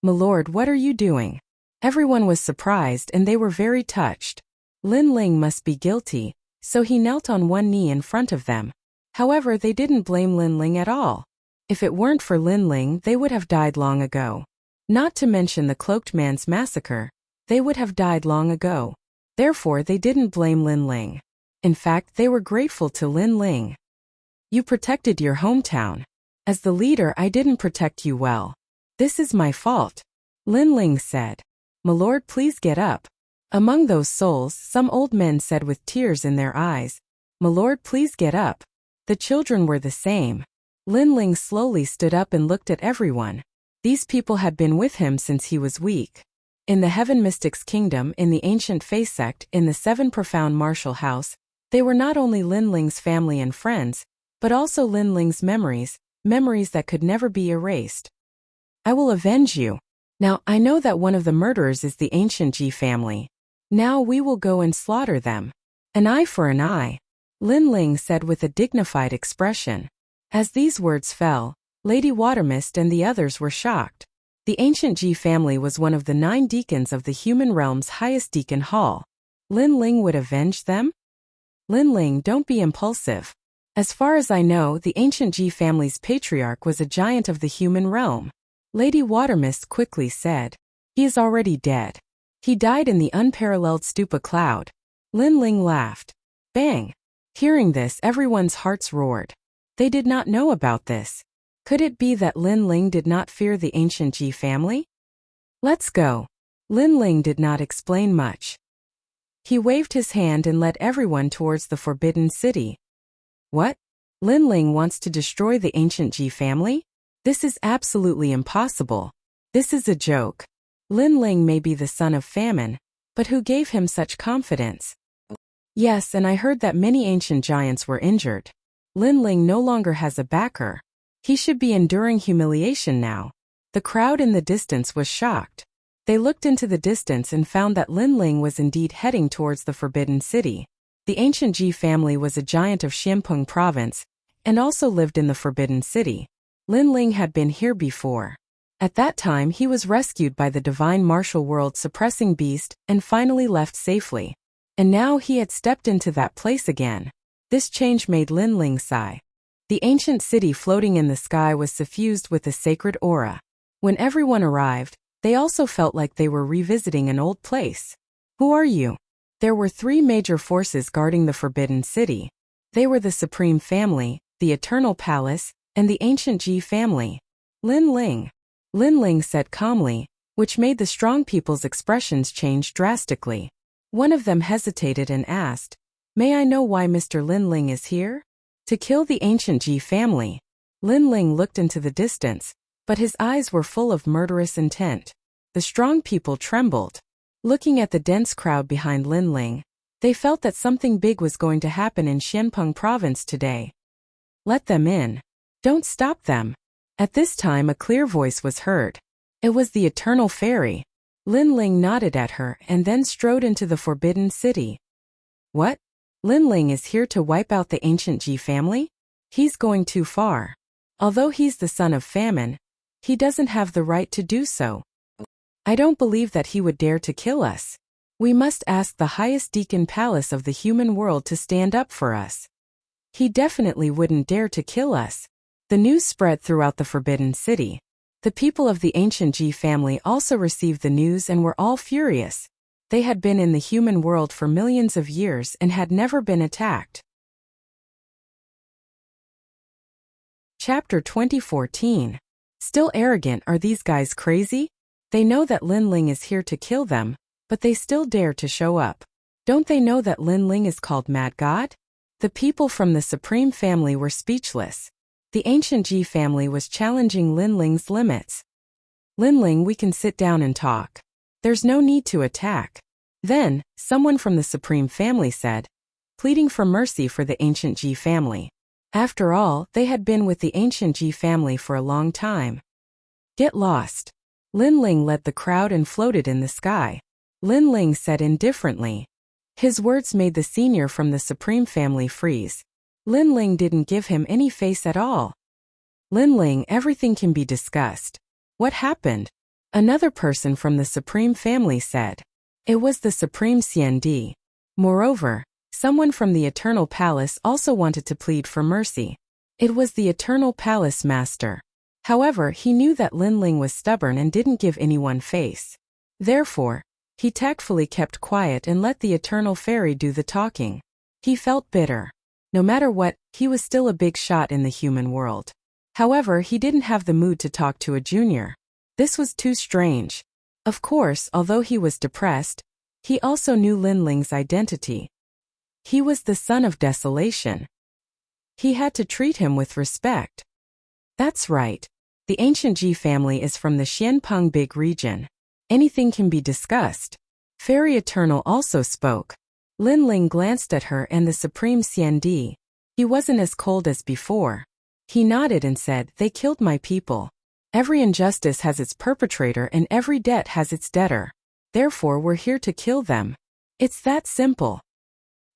"Milord, what are you doing?" Everyone was surprised and they were very touched. Lin Ling must be guilty, so he knelt on one knee in front of them. However, they didn't blame Lin Ling at all. If it weren't for Lin Ling, they would have died long ago. Not to mention the cloaked man's massacre, they would have died long ago. Therefore, they didn't blame Lin Ling. In fact, they were grateful to Lin Ling. "You protected your hometown. As the leader, I didn't protect you well. This is my fault," Lin Ling said. "Milord, please get up." Among those souls, some old men said with tears in their eyes, "Milord, please get up." The children were the same. Lin Ling slowly stood up and looked at everyone. These people had been with him since he was weak. In the Heaven Mystics Kingdom, in the ancient Fae sect, in the Seven Profound Martial House, they were not only Lin Ling's family and friends, but also Lin Ling's memories that could never be erased. "I will avenge you. Now, I know that one of the murderers is the ancient Ji family. Now we will go and slaughter them. An eye for an eye," Lin Ling said with a dignified expression. As these words fell, Lady Watermist and the others were shocked. The ancient Ji family was one of the 9 deacons of the human realm's highest deacon hall. Lin Ling would avenge them? Lin Ling, don't be impulsive. As far as I know, the ancient Ji family's patriarch was a giant of the human realm. Lady Watermist quickly said. He is already dead. He died in the unparalleled stupa cloud. Lin Ling laughed. Bang! Hearing this, everyone's hearts roared. They did not know about this. Could it be that Lin Ling did not fear the ancient Ji family? Let's go. Lin Ling did not explain much. He waved his hand and led everyone towards the Forbidden City. What? Lin Ling wants to destroy the ancient Ji family? This is absolutely impossible. This is a joke. Lin Ling may be the son of famine, but who gave him such confidence? Yes, and I heard that many ancient giants were injured. Lin Ling no longer has a backer. He should be enduring humiliation now. The crowd in the distance was shocked. They looked into the distance and found that Lin Ling was indeed heading towards the Forbidden City. The ancient Ji family was a giant of Xianpeng province, and also lived in the Forbidden City. Lin Ling had been here before. At that time he was rescued by the divine martial world suppressing beast and finally left safely. And now he had stepped into that place again. This change made Lin Ling sigh. The ancient city floating in the sky was suffused with a sacred aura. When everyone arrived, they also felt like they were revisiting an old place. Who are you? There were 3 major forces guarding the Forbidden City. They were the Supreme Family, the Eternal Palace, and the ancient Ji family. Lin Ling. Lin Ling said calmly, which made the strong people's expressions change drastically. One of them hesitated and asked, May I know why Mr. Lin Ling is here? To kill the ancient Ji family. Lin Ling looked into the distance, but his eyes were full of murderous intent. The strong people trembled. Looking at the dense crowd behind Lin Ling, they felt that something big was going to happen in Xianpeng province today. Let them in. Don't stop them. At this time a clear voice was heard. It was the Eternal Fairy. Lin Ling nodded at her and then strode into the Forbidden City. What? Lin Ling is here to wipe out the ancient Ji family? He's going too far. Although he's the son of famine, he doesn't have the right to do so. I don't believe that he would dare to kill us. We must ask the highest deacon palace of the human world to stand up for us. He definitely wouldn't dare to kill us. The news spread throughout the Forbidden City. The people of the ancient Ji family also received the news and were all furious. They had been in the human world for millions of years and had never been attacked. Chapter 2014. Still arrogant. Are these guys crazy? They know that Lin Ling is here to kill them, but they still dare to show up. Don't they know that Lin Ling is called Mad God? The people from the Supreme family were speechless. The ancient Ji family was challenging Lin Ling's limits. Lin Ling, we can sit down and talk. There's no need to attack. Then, someone from the Supreme family said, pleading for mercy for the ancient Ji family. After all, they had been with the ancient Ji family for a long time. Get lost. Lin Ling led the crowd and floated in the sky. Lin Ling said indifferently. His words made the senior from the Supreme family freeze. Lin Ling didn't give him any face at all. Lin Ling, everything can be discussed. What happened? Another person from the Supreme family said. It was the Supreme CND. Moreover, someone from the Eternal Palace also wanted to plead for mercy. It was the Eternal Palace Master. However, he knew that Lin Ling was stubborn and didn't give anyone face. Therefore, he tactfully kept quiet and let the Eternal Fairy do the talking. He felt bitter. No matter what, he was still a big shot in the human world. However, he didn't have the mood to talk to a junior. This was too strange. Of course, although he was depressed, he also knew Lin Ling's identity. He was the son of desolation. He had to treat him with respect. That's right. The ancient Ji family is from the Xianpeng Big region. Anything can be discussed. Fairy Eternal also spoke. Lin Ling glanced at her and the Supreme CND. He wasn't as cold as before. He nodded and said, they killed my people. Every injustice has its perpetrator and every debt has its debtor. Therefore, we're here to kill them. It's that simple.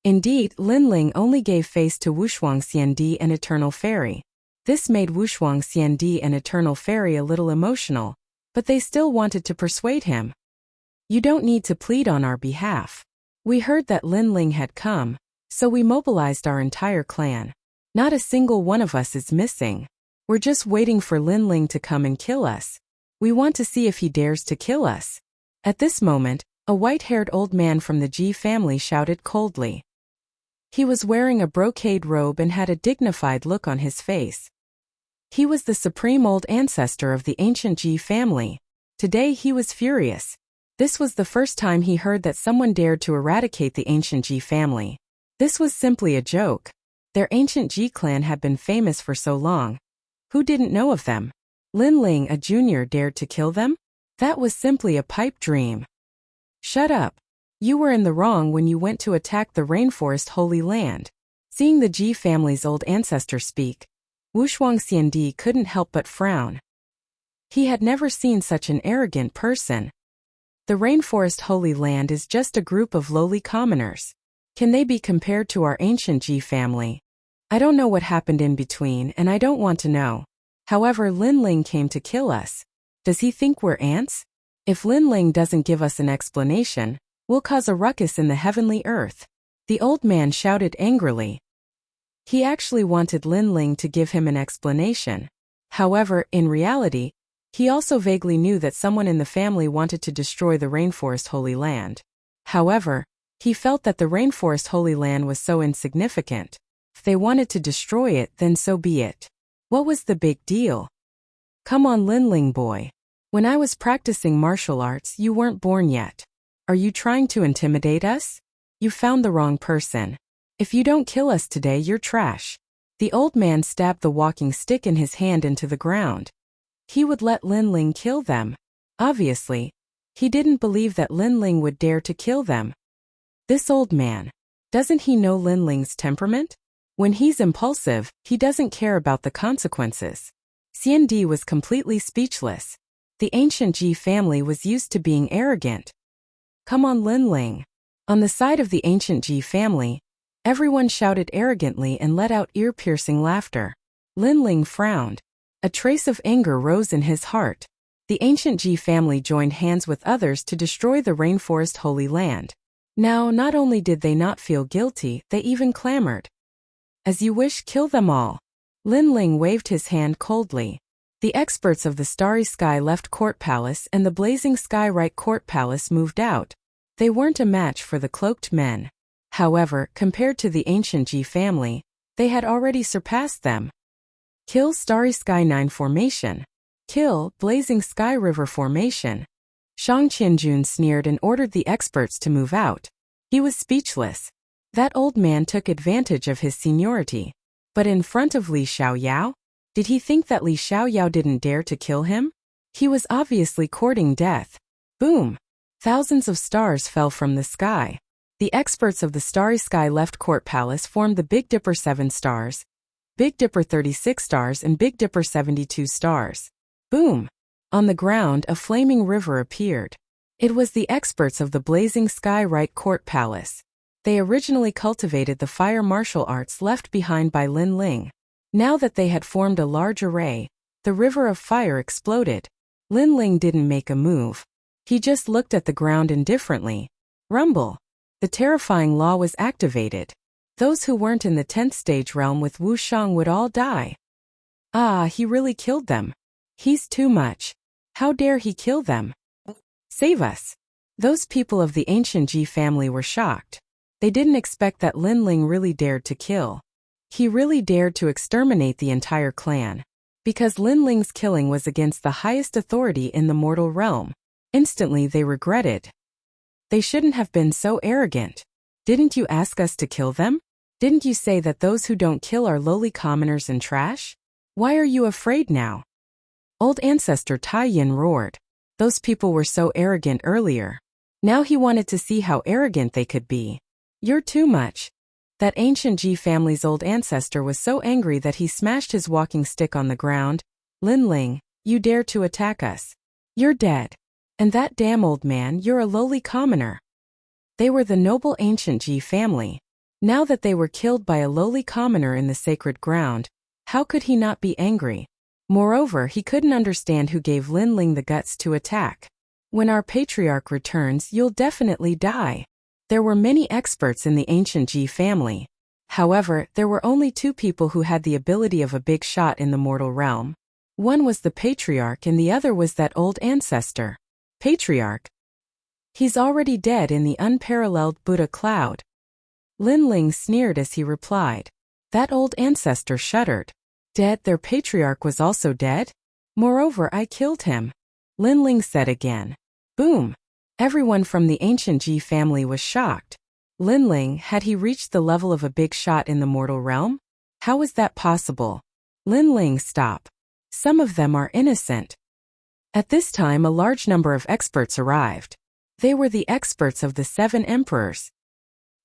Indeed, Lin Ling only gave face to Wushuang CND and Eternal Fairy. This made Wushuang CND and Eternal Fairy a little emotional, but they still wanted to persuade him. You don't need to plead on our behalf. We heard that Lin Ling had come, so we mobilized our entire clan. Not a single one of us is missing. We're just waiting for Lin Ling to come and kill us. We want to see if he dares to kill us. At this moment, a white-haired old man from the Ji family shouted coldly. He was wearing a brocade robe and had a dignified look on his face. He was the supreme old ancestor of the ancient Ji family. Today he was furious. This was the first time he heard that someone dared to eradicate the ancient Ji family. This was simply a joke. Their ancient Ji clan had been famous for so long. Who didn't know of them? Lin Ling, a junior, dared to kill them? That was simply a pipe dream. Shut up. You were in the wrong when you went to attack the rainforest holy land. Seeing the Ji family's old ancestor speak, Wushuang Xiandi couldn't help but frown. He had never seen such an arrogant person. The rainforest holy land is just a group of lowly commoners. Can they be compared to our ancient Ji family? I don't know what happened in between and I don't want to know. However, Lin Ling came to kill us. Does he think we're ants? If Lin Ling doesn't give us an explanation, we'll cause a ruckus in the heavenly earth. The old man shouted angrily. He actually wanted Lin Ling to give him an explanation. However, in reality, he also vaguely knew that someone in the family wanted to destroy the rainforest holy land. However, he felt that the rainforest holy land was so insignificant. If they wanted to destroy it, then so be it. What was the big deal? Come on, Lin Ling boy. When I was practicing martial arts, you weren't born yet. Are you trying to intimidate us? You found the wrong person. If you don't kill us today, you're trash. The old man stabbed the walking stick in his hand into the ground. He would let Lin Ling kill them. Obviously, he didn't believe that Lin Ling would dare to kill them. This old man. Doesn't he know Lin Ling's temperament? When he's impulsive, he doesn't care about the consequences. Xiandi was completely speechless. The ancient Ji family was used to being arrogant. Come on, Lin Ling. On the side of the ancient Ji family, everyone shouted arrogantly and let out ear-piercing laughter. Lin Ling frowned. A trace of anger rose in his heart. The ancient Ji family joined hands with others to destroy the rainforest Holy Land. Now, not only did they not feel guilty, they even clamored. As you wish, kill them all. Lin Ling waved his hand coldly. The experts of the Starry Sky left Court Palace and the Blazing Sky Right Court Palace moved out. They weren't a match for the cloaked men. However, compared to the ancient Ji family, they had already surpassed them. Kill Starry Sky 9 Formation. Kill Blazing Sky River Formation. Shang Qianjun sneered and ordered the experts to move out. He was speechless. That old man took advantage of his seniority. But in front of Li Xiaoyao? Did he think that Li Xiaoyao didn't dare to kill him? He was obviously courting death. Boom! Thousands of stars fell from the sky. The experts of the Starry Sky left Court Palace formed the Big Dipper 7 stars, Big Dipper 36 stars and Big Dipper 72 stars. Boom! On the ground, a flaming river appeared. It was the experts of the Blazing Sky Right Court Palace. They originally cultivated the fire martial arts left behind by Lin Ling. Now that they had formed a large array, the river of fire exploded. Lin Ling didn't make a move. He just looked at the ground indifferently. Rumble. The terrifying law was activated. Those who weren't in the 10th stage realm with Wu Shang would all die. Ah, he really killed them. He's too much. How dare he kill them? Save us. Those people of the ancient Ji family were shocked. They didn't expect that Lin Ling really dared to kill. He really dared to exterminate the entire clan. Because Lin Ling's killing was against the highest authority in the mortal realm. Instantly they regretted. They shouldn't have been so arrogant. Didn't you ask us to kill them? Didn't you say that those who don't kill are lowly commoners and trash? Why are you afraid now? Old ancestor Tai Yin roared. Those people were so arrogant earlier. Now he wanted to see how arrogant they could be. You're too much. That ancient Ji family's old ancestor was so angry that he smashed his walking stick on the ground. Lin Ling, you dare to attack us. You're dead. And that damn old man, you're a lowly commoner. They were the noble ancient Ji family. Now that they were killed by a lowly commoner in the sacred ground, how could he not be angry? Moreover, he couldn't understand who gave Lin Ling the guts to attack. When our patriarch returns, you'll definitely die. There were many experts in the ancient Ji family. However, there were only 2 people who had the ability of a big shot in the mortal realm. One was the patriarch and the other was that old ancestor. Patriarch? He's already dead in the unparalleled Buddha cloud. Lin Ling sneered as he replied. That old ancestor shuddered. Dead, their patriarch was also dead? Moreover, I killed him. Lin Ling said again. Boom! Everyone from the ancient Ji family was shocked. Lin Ling, had he reached the level of a big shot in the mortal realm? How was that possible? Lin Ling, stop. Some of them are innocent. At this time a large number of experts arrived. They were the experts of the 7 emperors.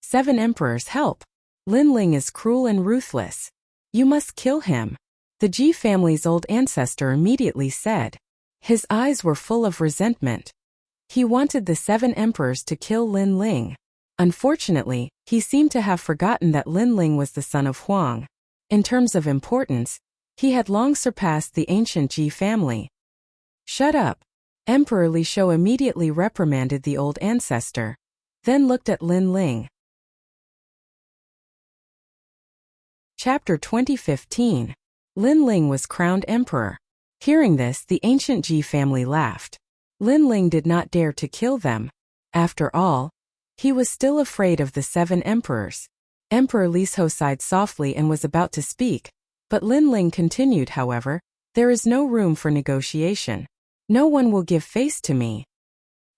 7 emperors, help! Lin Ling is cruel and ruthless. You must kill him. The Ji family's old ancestor immediately said. His eyes were full of resentment. He wanted the 7 emperors to kill Lin Ling. Unfortunately, he seemed to have forgotten that Lin Ling was the son of Huang. In terms of importance, he had long surpassed the ancient Ji family. Shut up. Emperor Li Shou immediately reprimanded the old ancestor, then looked at Lin Ling. Chapter 2015. Lin Ling was crowned emperor. Hearing this, the ancient Ji family laughed. Lin Ling did not dare to kill them. After all, he was still afraid of the 7 emperors. Emperor Li Shou sighed softly and was about to speak, but Lin Ling continued, however, there is no room for negotiation. No one will give face to me.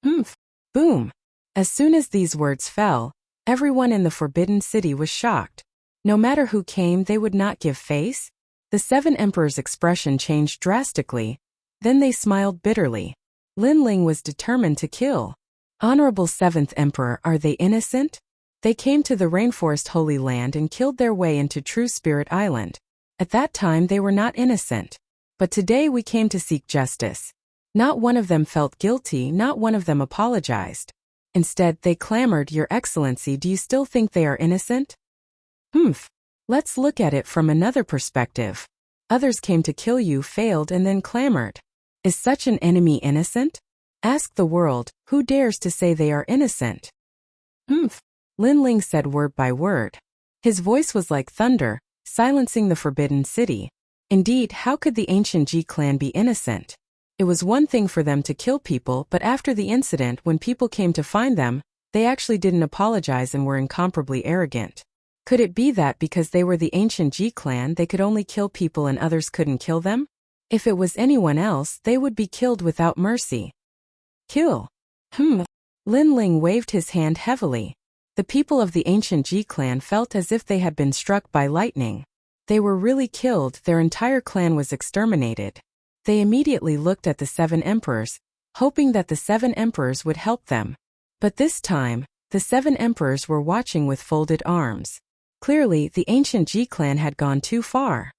Humph! Boom! As soon as these words fell, everyone in the Forbidden City was shocked. No matter who came, they would not give face? The 7 emperors' expression changed drastically. Then they smiled bitterly. Lin Ling was determined to kill. Honorable 7th Emperor, are they innocent? They came to the Rainforest Holy Land and killed their way into True Spirit Island. At that time they were not innocent. But today we came to seek justice. Not one of them felt guilty, not one of them apologized. Instead, they clamored, Your Excellency, do you still think they are innocent? Humph. Let's look at it from another perspective. Others came to kill you, failed, and then clamored. Is such an enemy innocent? Ask the world, who dares to say they are innocent? Humph. Lin Ling said word by word. His voice was like thunder, silencing the Forbidden City. Indeed, how could the ancient Ji clan be innocent? It was one thing for them to kill people, but after the incident, when people came to find them, they actually didn't apologize and were incomparably arrogant. Could it be that because they were the ancient Ji clan they could only kill people and others couldn't kill them? If it was anyone else, they would be killed without mercy. Kill. Lin Ling waved his hand heavily. The people of the ancient Ji clan felt as if they had been struck by lightning. They were really killed, their entire clan was exterminated. They immediately looked at the 7 emperors, hoping that the 7 emperors would help them. But this time, the 7 emperors were watching with folded arms. Clearly, the ancient Ji clan had gone too far.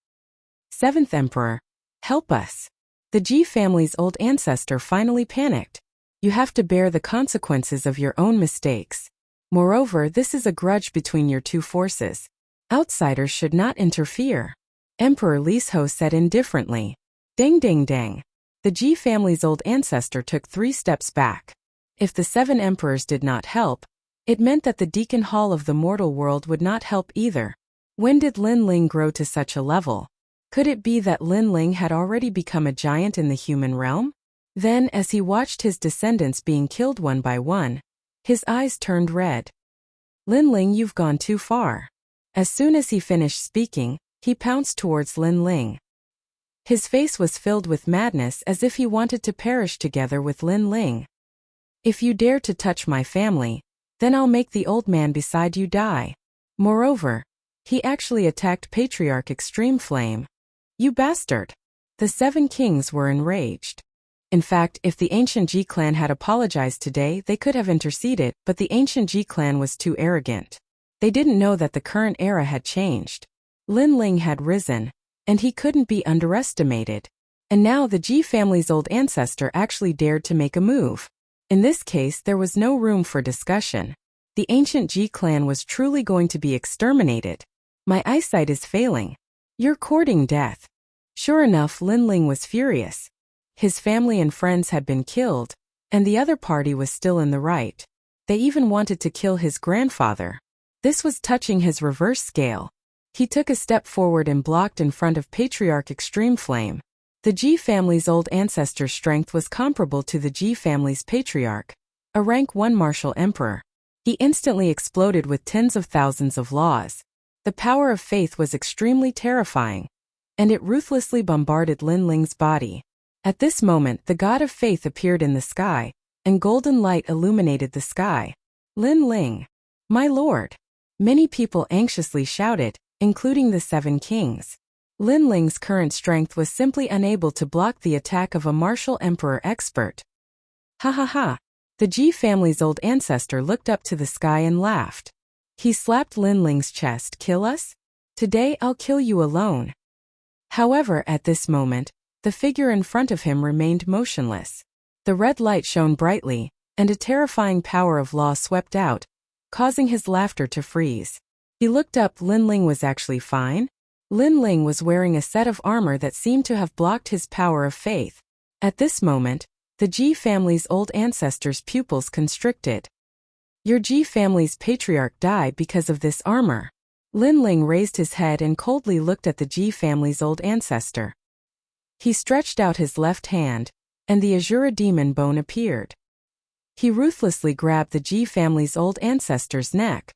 7th Emperor, help us. The Ji family's old ancestor finally panicked. You have to bear the consequences of your own mistakes. Moreover, this is a grudge between your two forces. Outsiders should not interfere. Emperor Li's said indifferently. Ding ding dang. The Ji family's old ancestor took 3 steps back. If the 7 emperors did not help, it meant that the Deacon Hall of the mortal world would not help either. When did Lin Ling grow to such a level? Could it be that Lin Ling had already become a giant in the human realm? Then, as he watched his descendants being killed one by one, his eyes turned red. Lin Ling, you've gone too far. As soon as he finished speaking, he pounced towards Lin Ling. His face was filled with madness as if he wanted to perish together with Lin Ling. If you dare to touch my family, then I'll make the old man beside you die. Moreover, he actually attacked Patriarch Extreme Flame. You bastard! The 7 kings were enraged. In fact, if the ancient Ji clan had apologized today, they could have interceded, but the ancient Ji clan was too arrogant. They didn't know that the current era had changed. Lin Ling had risen, and he couldn't be underestimated. And now the Ji family's old ancestor actually dared to make a move. In this case, there was no room for discussion. The ancient Ji clan was truly going to be exterminated. My eyesight is failing. You're courting death. Sure enough, Lin Ling was furious. His family and friends had been killed, and the other party was still in the right. They even wanted to kill his grandfather. This was touching his reverse scale. He took a step forward and blocked in front of Patriarch Extreme Flame. The Ji family's old ancestor's strength was comparable to the Ji family's patriarch, a rank 1 martial emperor. He instantly exploded with tens of thousands of laws. The power of faith was extremely terrifying, and it ruthlessly bombarded Lin Ling's body. At this moment, the god of faith appeared in the sky, and golden light illuminated the sky. Lin Ling, my lord! Many people anxiously shouted, including the 7 kings. Lin Ling's current strength was simply unable to block the attack of a martial emperor expert. Ha ha ha! The Ji family's old ancestor looked up to the sky and laughed. He slapped Lin Ling's chest. Kill us? Today I'll kill you alone. However, at this moment, the figure in front of him remained motionless. The red light shone brightly, and a terrifying power of law swept out, causing his laughter to freeze. He looked up. Lin Ling was actually fine. Lin Ling was wearing a set of armor that seemed to have blocked his power of faith. At this moment, the Ji family's old ancestor's pupils constricted. Your Ji family's patriarch died because of this armor. Lin Ling raised his head and coldly looked at the Ji family's old ancestor. He stretched out his left hand, and the Azura demon bone appeared. He ruthlessly grabbed the Ji family's old ancestor's neck.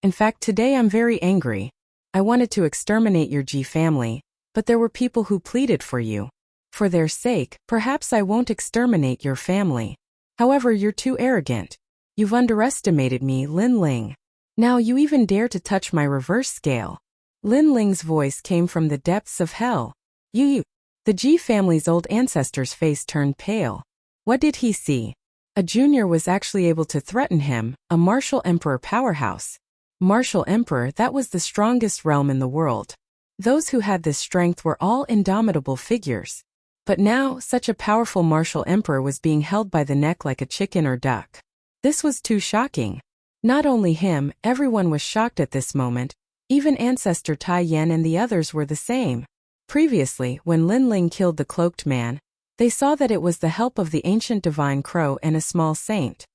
In fact, today I'm very angry. I wanted to exterminate your Ji family, but there were people who pleaded for you. For their sake, perhaps I won't exterminate your family. However, you're too arrogant. You've underestimated me, Lin Ling. Now you even dare to touch my reverse scale. Lin Ling's voice came from the depths of hell. You. The Ji family's old ancestor's face turned pale. What did he see? A junior was actually able to threaten him, a martial emperor powerhouse. Martial emperor, that was the strongest realm in the world. Those who had this strength were all indomitable figures. But now, such a powerful martial emperor was being held by the neck like a chicken or duck. This was too shocking. Not only him, everyone was shocked at this moment. Even Ancestor Tai Yan and the others were the same. Previously, when Lin Ling killed the cloaked man, they saw that it was the help of the ancient divine crow and a small saint.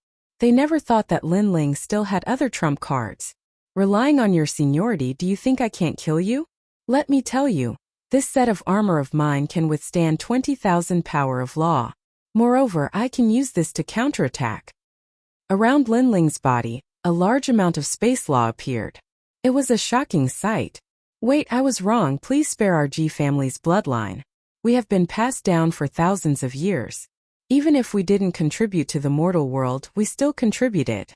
They never thought that Lin Ling still had other trump cards. Relying on your seniority, do you think I can't kill you? Let me tell you, this set of armor of mine can withstand 20,000 power of law. Moreover, I can use this to counterattack. Around Lin Ling's body, a large amount of space law appeared. It was a shocking sight. Wait, I was wrong. Please spare our Ji family's bloodline. We have been passed down for thousands of years. Even if we didn't contribute to the mortal world, we still contributed.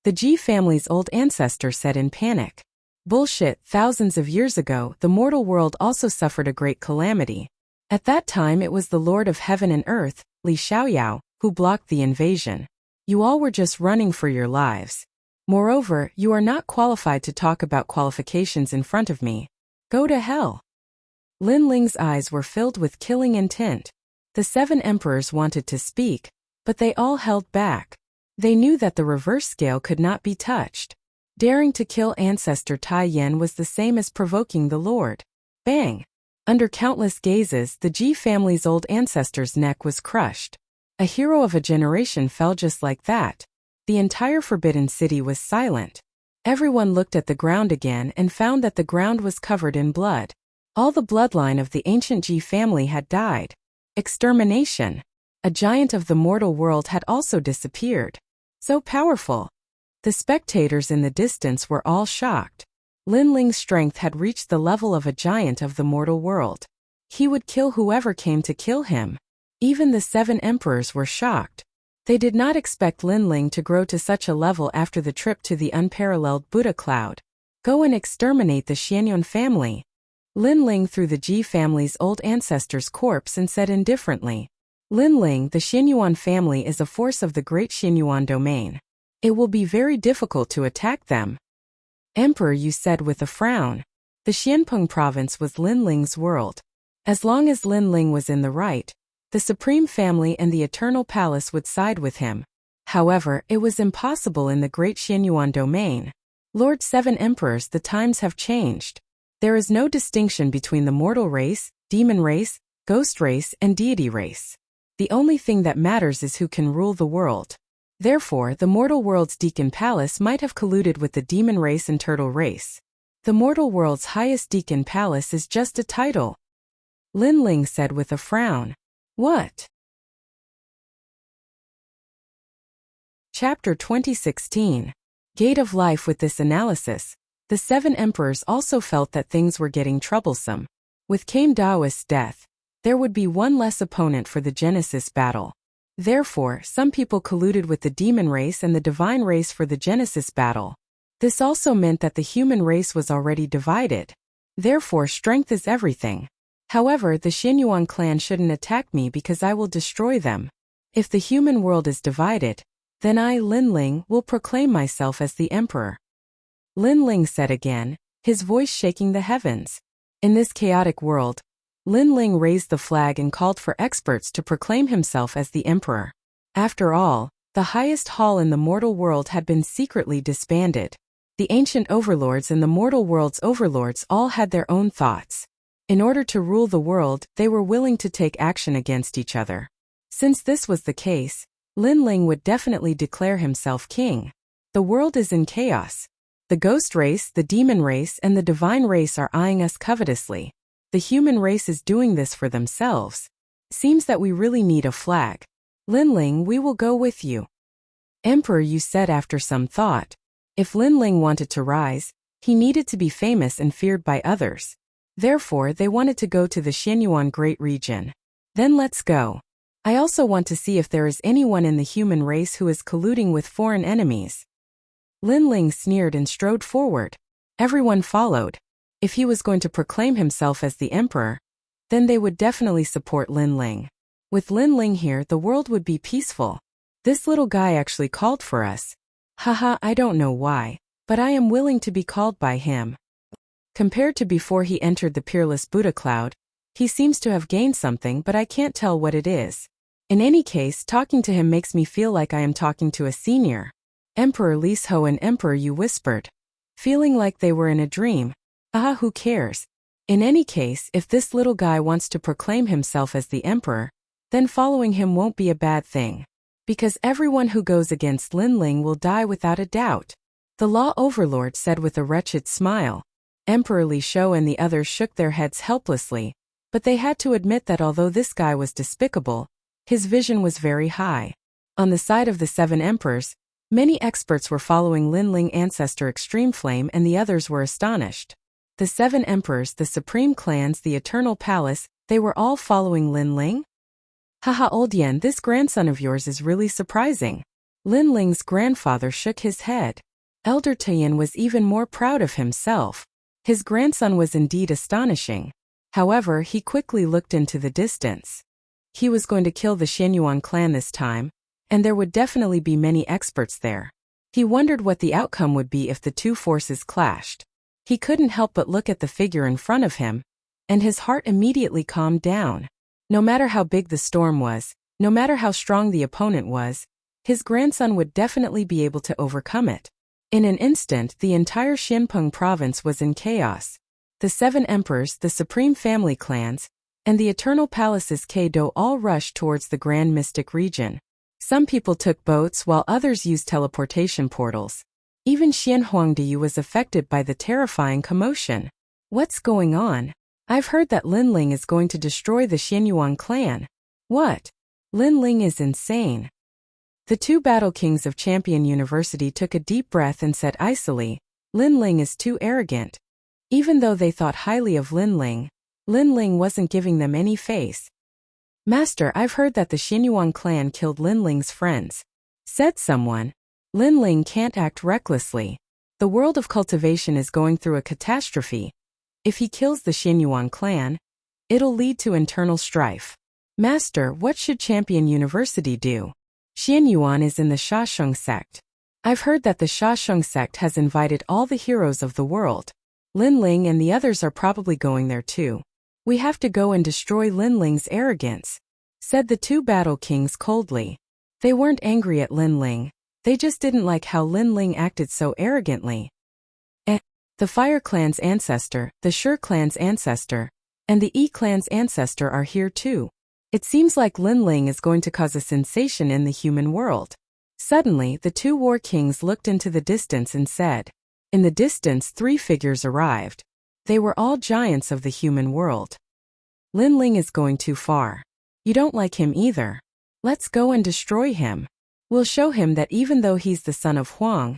The Ji family's old ancestor said in panic. Bullshit, thousands of years ago, the mortal world also suffered a great calamity. At that time it was the Lord of Heaven and Earth, Li Xiaoyao, who blocked the invasion. You all were just running for your lives. Moreover, you are not qualified to talk about qualifications in front of me. Go to hell. Lin Ling's eyes were filled with killing intent. The 7 emperors wanted to speak, but they all held back. They knew that the reverse scale could not be touched. Daring to kill ancestor Tai Yan was the same as provoking the Lord. Bang! Under countless gazes, the Ji family's old ancestor's neck was crushed. A hero of a generation fell just like that. The entire Forbidden City was silent. Everyone looked at the ground again and found that the ground was covered in blood. All the bloodline of the ancient Ji family had died. Extermination. A giant of the mortal world had also disappeared. So powerful. The spectators in the distance were all shocked. Lin Ling's strength had reached the level of a giant of the mortal world. He would kill whoever came to kill him. Even the 7 emperors were shocked. They did not expect Lin Ling to grow to such a level after the trip to the unparalleled Buddha cloud. Go and exterminate the Xianyuan family. Lin Ling threw the Ji family's old ancestor's corpse and said indifferently. Lin Ling, the Xianyuan family is a force of the great Xianyuan domain. It will be very difficult to attack them. Emperor, you said with a frown. The Xianpeng province was Lin Ling's world. As long as Lin Ling was in the right, the Supreme Family and the Eternal Palace would side with him. However, it was impossible in the great Xianyuan domain. Lord 7 Emperors, the times have changed. There is no distinction between the mortal race, demon race, ghost race, and deity race. The only thing that matters is who can rule the world. Therefore, the mortal world's Deacon Palace might have colluded with the demon race and turtle race. The mortal world's highest Deacon Palace is just a title. Lin Ling said with a frown. What? Chapter 2016. Gate of Life. With this analysis, the 7 emperors also felt that things were getting troublesome. With Kame Daoist's death, there would be one less opponent for the Genesis battle. Therefore, some people colluded with the demon race and the divine race for the Genesis battle. This also meant that the human race was already divided. Therefore, strength is everything. However, the Xianyuan clan shouldn't attack me because I will destroy them. If the human world is divided, then I, Lin Ling, will proclaim myself as the emperor. Lin Ling said again, his voice shaking the heavens. In this chaotic world, Lin Ling raised the flag and called for experts to proclaim himself as the emperor. After all, the highest hall in the mortal world had been secretly disbanded. The ancient overlords and the mortal world's overlords all had their own thoughts. In order to rule the world, they were willing to take action against each other. Since this was the case, Lin Ling would definitely declare himself king. The world is in chaos. The ghost race, the demon race, and the divine race are eyeing us covetously. The human race is doing this for themselves. Seems that we really need a flag. Lin Ling, we will go with you. Emperor, you said after some thought. If Lin Ling wanted to rise, he needed to be famous and feared by others. Therefore, they wanted to go to the Xianyuan Great Region. Then let's go. I also want to see if there is anyone in the human race who is colluding with foreign enemies. Lin Ling sneered and strode forward. Everyone followed. If he was going to proclaim himself as the emperor, then they would definitely support Lin Ling. With Lin Ling here, the world would be peaceful. This little guy actually called for us. Haha, I don't know why, but I am willing to be called by him. Compared to before he entered the peerless Buddha cloud, he seems to have gained something, but I can't tell what it is. In any case, talking to him makes me feel like I am talking to a senior. Emperor Lis Ho and Emperor Yu whispered, feeling like they were in a dream. Ah, who cares? In any case, if this little guy wants to proclaim himself as the emperor, then following him won't be a bad thing. Because everyone who goes against Lin Ling will die without a doubt. The law overlord said with a wretched smile. Emperor Li Shou and the others shook their heads helplessly, but they had to admit that although this guy was despicable, his vision was very high. On the side of the 7 emperors, many experts were following Lin Ling ancestor Extreme Flame and the others were astonished. The 7 emperors, the supreme clans, the eternal palace, they were all following Lin Ling? Haha, old Yan, this grandson of yours is really surprising. Lin Ling's grandfather shook his head. Elder Tian was even more proud of himself. His grandson was indeed astonishing. However, he quickly looked into the distance. He was going to kill the Xianyuan clan this time, and there would definitely be many experts there. He wondered what the outcome would be if the two forces clashed. He couldn't help but look at the figure in front of him, and his heart immediately calmed down. No matter how big the storm was, no matter how strong the opponent was, his grandson would definitely be able to overcome it. In an instant, the entire Xinpeng province was in chaos. The 7 emperors, the supreme family clans, and the eternal palaces Kado all rushed towards the grand mystic region. Some people took boats while others used teleportation portals. Even Xian Huangdiyu was affected by the terrifying commotion. What's going on? I've heard that Lin Ling is going to destroy the Xianyuan clan. What? Lin Ling is insane. The 2 battle kings of Champion University took a deep breath and said icily, Lin Ling is too arrogant. Even though they thought highly of Lin Ling wasn't giving them any face. Master, I've heard that the Xianyuan clan killed Lin Ling's friends. Said someone. Lin Ling can't act recklessly. The world of cultivation is going through a catastrophe. If he kills the Xianyuan clan, it'll lead to internal strife. Master, what should Champion University do? Xianyuan is in the Shasheng sect. I've heard that the Shasheng sect has invited all the heroes of the world. Lin Ling and the others are probably going there too. We have to go and destroy Lin Ling's arrogance, said the 2 battle kings coldly. They weren't angry at Lin Ling. They just didn't like how Lin Ling acted so arrogantly. The Fire Clan's ancestor, the Sure Clan's ancestor, and the E Clan's ancestor are here too. It seems like Lin Ling is going to cause a sensation in the human world. Suddenly, the 2 war kings looked into the distance and said. In the distance, 3 figures arrived. They were all giants of the human world. Lin Ling is going too far. You don't like him either. Let's go and destroy him. We'll show him that even though he's the son of Huang,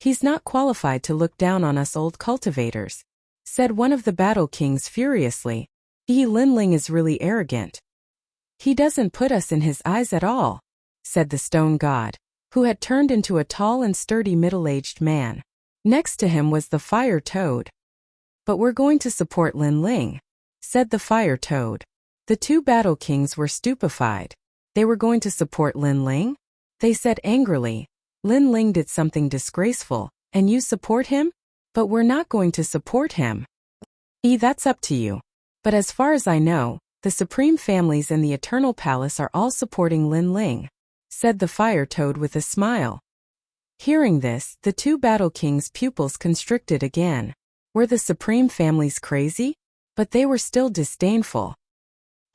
he's not qualified to look down on us old cultivators, said one of the battle kings furiously. Lin Ling is really arrogant. He doesn't put us in his eyes at all, said the stone god, who had turned into a tall and sturdy middle-aged man. Next to him was the fire toad. But we're going to support Lin Ling, said the fire toad. The 2 battle kings were stupefied. They were going to support Lin Ling? They said angrily. Lin Ling did something disgraceful, and you support him? But we're not going to support him. That's up to you. But as far as I know, the supreme families and the eternal palace are all supporting Lin Ling, said the fire toad with a smile. Hearing this, the 2 battle kings' pupils constricted again. Were the supreme families crazy? But they were still disdainful.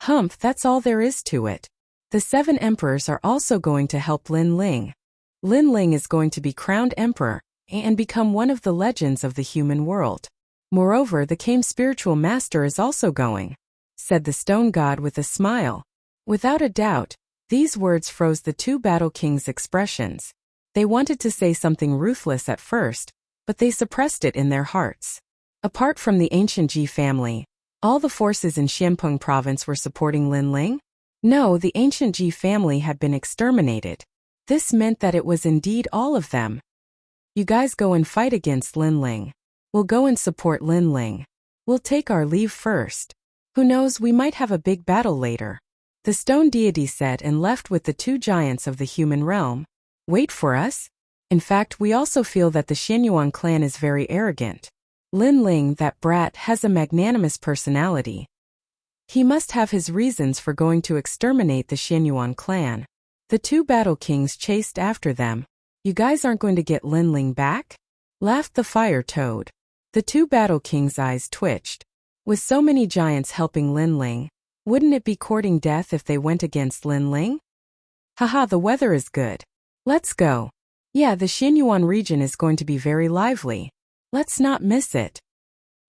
Humph, that's all there is to it. The 7 emperors are also going to help Lin Ling. Lin Ling is going to be crowned emperor and become one of the legends of the human world. Moreover, the Kame spiritual master is also going, said the stone god with a smile. Without a doubt, these words froze the 2 battle kings' expressions. They wanted to say something ruthless at first, but they suppressed it in their hearts. Apart from the ancient Ji family, all the forces in Xinpeng province were supporting Lin Ling? No, the ancient Ji family had been exterminated. This meant that it was indeed all of them. You guys go and fight against Lin Ling. We'll go and support Lin Ling. We'll take our leave first. Who knows, we might have a big battle later. The stone deity said and left with the 2 giants of the human realm. Wait for us? In fact, we also feel that the Xianyuan clan is very arrogant. Lin Ling, that brat, has a magnanimous personality. He must have his reasons for going to exterminate the Xianyuan clan. The 2 battle kings chased after them. You guys aren't going to get Lin Ling back? Laughed the fire toad. The 2 battle kings' eyes twitched. With so many giants helping Lin Ling, wouldn't it be courting death if they went against Lin Ling? Haha, the weather is good. Let's go. Yeah, the Xianyuan region is going to be very lively. Let's not miss it.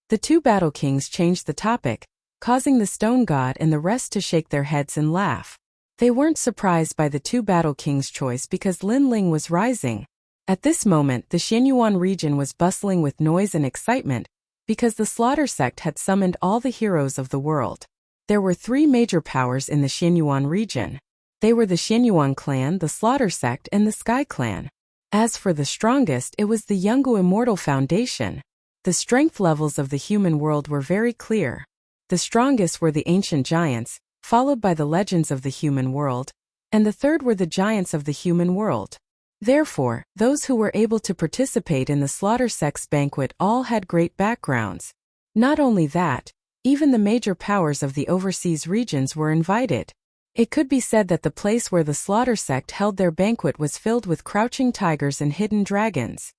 The two battle kings changed the topic, causing the stone god and the rest to shake their heads and laugh. They weren't surprised by the two battle kings' choice because Lin Ling was rising. At this moment, the Xianyuan region was bustling with noise and excitement because the Slaughter sect had summoned all the heroes of the world. There were three major powers in the Xianyuan region. They were the Xianyuan clan, the Slaughter sect, and the Sky clan. As for the strongest, it was the Yungu Immortal Foundation. The strength levels of the human world were very clear. The strongest were the ancient giants, followed by the legends of the human world, and the third were the giants of the human world. Therefore, those who were able to participate in the Slaughter sect's banquet all had great backgrounds. Not only that, even the major powers of the overseas regions were invited. It could be said that the place where the Slaughter sect held their banquet was filled with crouching tigers and hidden dragons.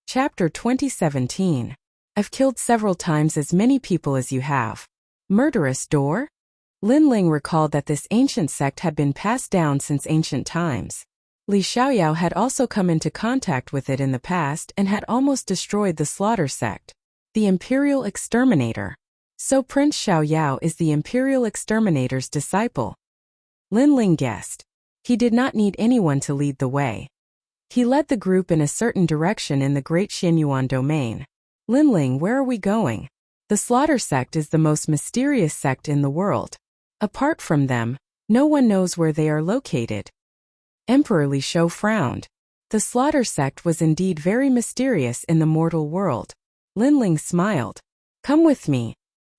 Chapter 2017. I've killed several times as many people as you have. Murderous door? Lin Ling recalled that this ancient sect had been passed down since ancient times. Li Xiaoyao had also come into contact with it in the past and had almost destroyed the Slaughter sect. The Imperial Exterminator. So Prince Xiaoyao is the Imperial Exterminator's disciple. Lin Ling guessed. He did not need anyone to lead the way. He led the group in a certain direction in the Great Xianyuan domain. Lin Ling, where are we going? The Slaughter sect is the most mysterious sect in the world. Apart from them, no one knows where they are located. Emperor Li Shou frowned. The Slaughter sect was indeed very mysterious in the mortal world. Lin Ling smiled. Come with me.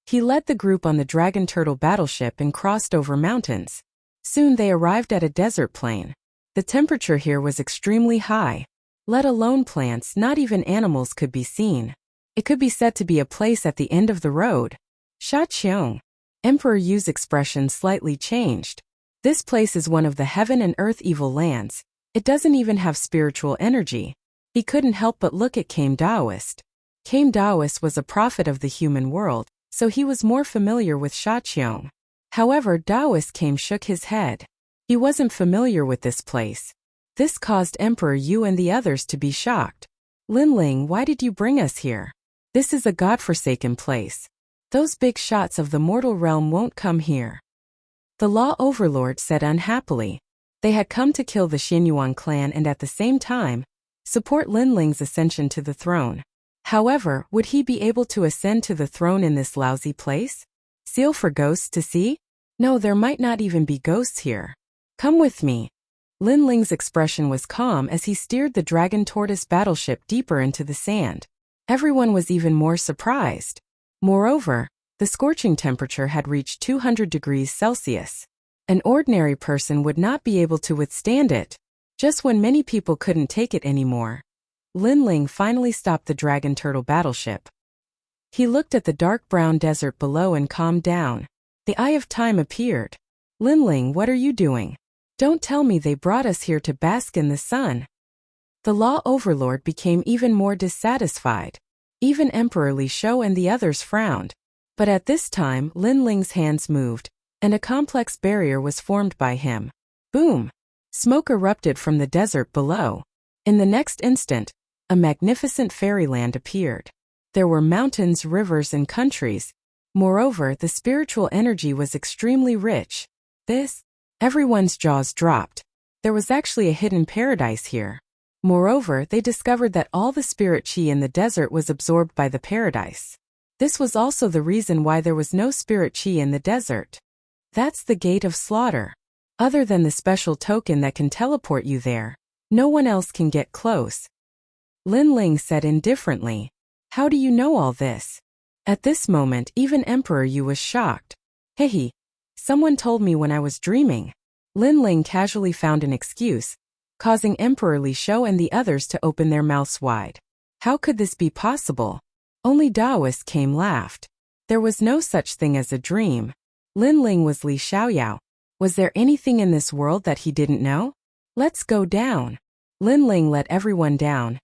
He led the group on the Dragon Turtle battleship and crossed over mountains. Soon they arrived at a desert plain. The temperature here was extremely high. Let alone plants, not even animals could be seen. It could be said to be a place at the end of the road. Sha Qiong. Emperor Yu's expression slightly changed. This place is one of the heaven and earth evil lands. It doesn't even have spiritual energy. He couldn't help but look at Kame Daoist. Kame Daoist was a prophet of the human world, so he was more familiar with Sha Qiong. However, Daoist Kame shook his head. He wasn't familiar with this place. This caused Emperor Yu and the others to be shocked. Lin Ling, why did you bring us here? This is a godforsaken place. Those big shots of the mortal realm won't come here. The Law Overlord said unhappily. They had come to kill the Xianyuan clan and at the same time, support Lin Ling's ascension to the throne. However, would he be able to ascend to the throne in this lousy place? Seal for ghosts to see? No, there might not even be ghosts here. Come with me. Lin Ling's expression was calm as he steered the Dragon Tortoise battleship deeper into the sand. Everyone was even more surprised. Moreover, the scorching temperature had reached 200 degrees Celsius. An ordinary person would not be able to withstand it. Just when many people couldn't take it anymore, Lin Ling finally stopped the Dragon Turtle battleship. He looked at the dark brown desert below and calmed down. The Eye of Time appeared. Lin Ling, what are you doing? Don't tell me they brought us here to bask in the sun. The Law Overlord became even more dissatisfied. Even Emperor Li Shou and the others frowned. But at this time, Lin Ling's hands moved, and a complex barrier was formed by him. Boom! Smoke erupted from the desert below. In the next instant, a magnificent fairyland appeared. There were mountains, rivers, and countries. Moreover, the spiritual energy was extremely rich. Everyone's jaws dropped. There was actually a hidden paradise here. Moreover, they discovered that all the spirit chi in the desert was absorbed by the paradise. This was also the reason why there was no spirit chi in the desert. That's the Gate of Slaughter. Other than the special token that can teleport you there, no one else can get close. Lin Ling said indifferently. How do you know all this? At this moment, even Emperor Yu was shocked. Hehe. Someone told me when I was dreaming. Lin Ling casually found an excuse, causing Emperor Li Shou and the others to open their mouths wide. How could this be possible? Only Daoist Kame laughed. There was no such thing as a dream. Lin Ling was Li Xiaoyao. Was there anything in this world that he didn't know? Let's go down. Lin Ling let everyone down.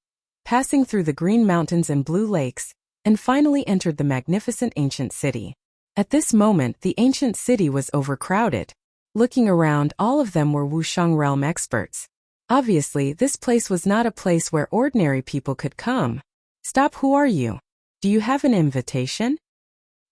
passing through the green mountains and blue lakes, and finally entered the magnificent ancient city. At this moment, the ancient city was overcrowded. Looking around, all of them were Wushang realm experts. Obviously, this place was not a place where ordinary people could come. Stop, who are you? Do you have an invitation?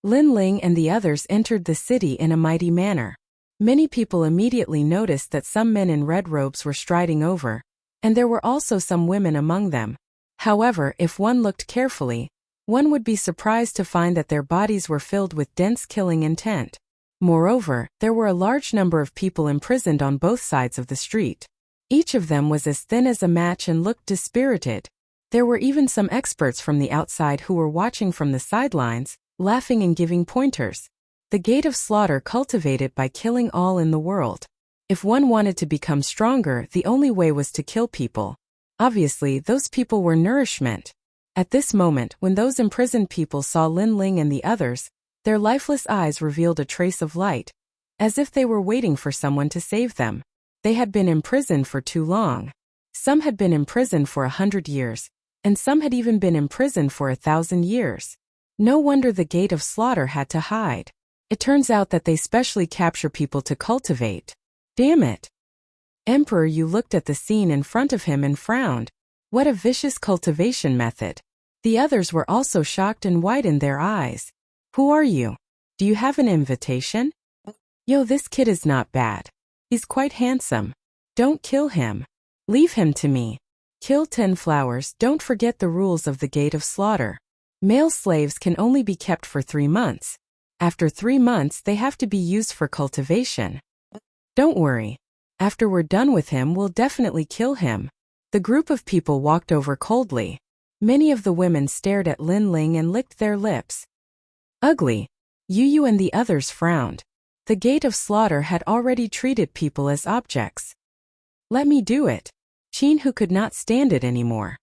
Lin Ling and the others entered the city in a mighty manner. Many people immediately noticed that some men in red robes were striding over, and there were also some women among them. However, if one looked carefully, one would be surprised to find that their bodies were filled with dense killing intent. Moreover, there were a large number of people imprisoned on both sides of the street. Each of them was as thin as a match and looked dispirited. There were even some experts from the outside who were watching from the sidelines, laughing and giving pointers. The gate of slaughter cultivated by killing all in the world. If one wanted to become stronger, the only way was to kill people. Obviously, those people were nourishment. At this moment, when those imprisoned people saw Lin Ling and the others, their lifeless eyes revealed a trace of light, as if they were waiting for someone to save them. They had been imprisoned for too long. Some had been imprisoned for 100 years, and some had even been imprisoned for 1,000 years. No wonder the gate of slaughter had to hide. It turns out that they specially capture people to cultivate. Damn it! Emperor Yu looked at the scene in front of him and frowned. What a vicious cultivation method. The others were also shocked and widened their eyes. Who are you? Do you have an invitation? Yo, this kid is not bad. He's quite handsome. Don't kill him. Leave him to me. Kill 10 flowers. Don't forget the rules of the gate of slaughter. Male slaves can only be kept for 3 months. After 3 months, they have to be used for cultivation. Don't worry. After we're done with him, we'll definitely kill him. The group of people walked over coldly. Many of the women stared at Lin Ling and licked their lips. Ugly. Yu and the others frowned. The gate of slaughter had already treated people as objects. Let me do it. Qin, who could not stand it anymore.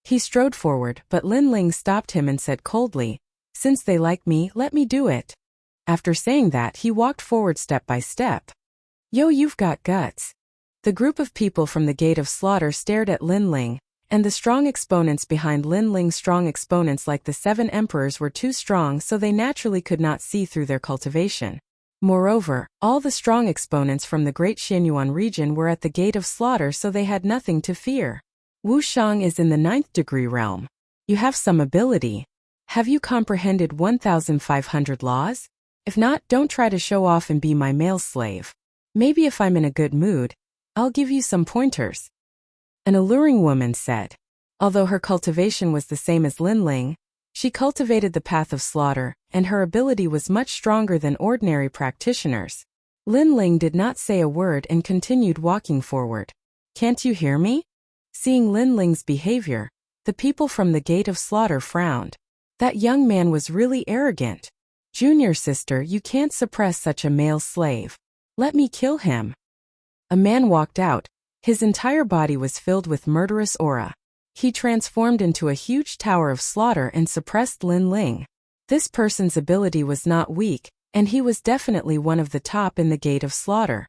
He strode forward, but Lin Ling stopped him and said coldly, since they like me, let me do it. After saying that, he walked forward step by step. Yo, you've got guts. The group of people from the gate of slaughter stared at Lin Ling, and the strong exponents behind Lin Ling's strong exponents like the 7 emperors were too strong, so they naturally could not see through their cultivation. Moreover, all the strong exponents from the Great Xianyuan region were at the gate of slaughter, so they had nothing to fear. Wu Shang is in the 9th degree realm. You have some ability. Have you comprehended 1,500 laws? If not, don't try to show off and be my male slave. Maybe if I'm in a good mood, I'll give you some pointers. An alluring woman said. Although her cultivation was the same as Lin Ling, she cultivated the path of slaughter, and her ability was much stronger than ordinary practitioners. Lin Ling did not say a word and continued walking forward. Can't you hear me? Seeing Lin Ling's behavior, the people from the gate of slaughter frowned. That young man was really arrogant. Junior sister, you can't suppress such a male slave. Let me kill him. A man walked out. His entire body was filled with murderous aura. He transformed into a huge tower of slaughter and suppressed Lin Ling. This person's ability was not weak, and he was definitely one of the top in the gate of slaughter.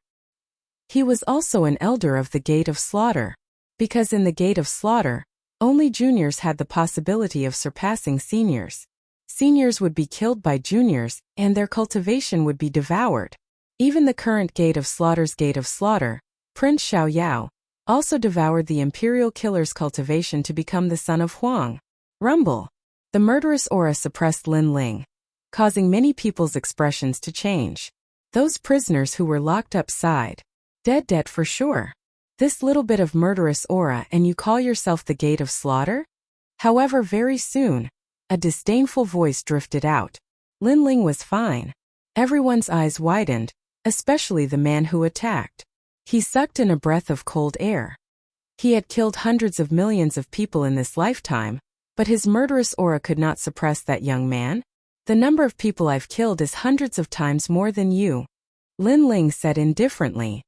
He was also an elder of the gate of slaughter. Because in the gate of slaughter, only juniors had the possibility of surpassing seniors. Seniors would be killed by juniors, and their cultivation would be devoured. Even the current gate of slaughter's gate of slaughter, Prince Xiao Yao, also devoured the imperial killer's cultivation to become the son of Huang. Rumble. The murderous aura suppressed Lin Ling, causing many people's expressions to change. Those prisoners who were locked up sighed. Dead for sure. This little bit of murderous aura and you call yourself the gate of slaughter? However, very soon, a disdainful voice drifted out. Lin Ling was fine. Everyone's eyes widened, especially the man who attacked. He sucked in a breath of cold air. He had killed hundreds of millions of people in this lifetime, but his murderous aura could not suppress that young man. The number of people I've killed is hundreds of times more than you, Lin Ling said indifferently.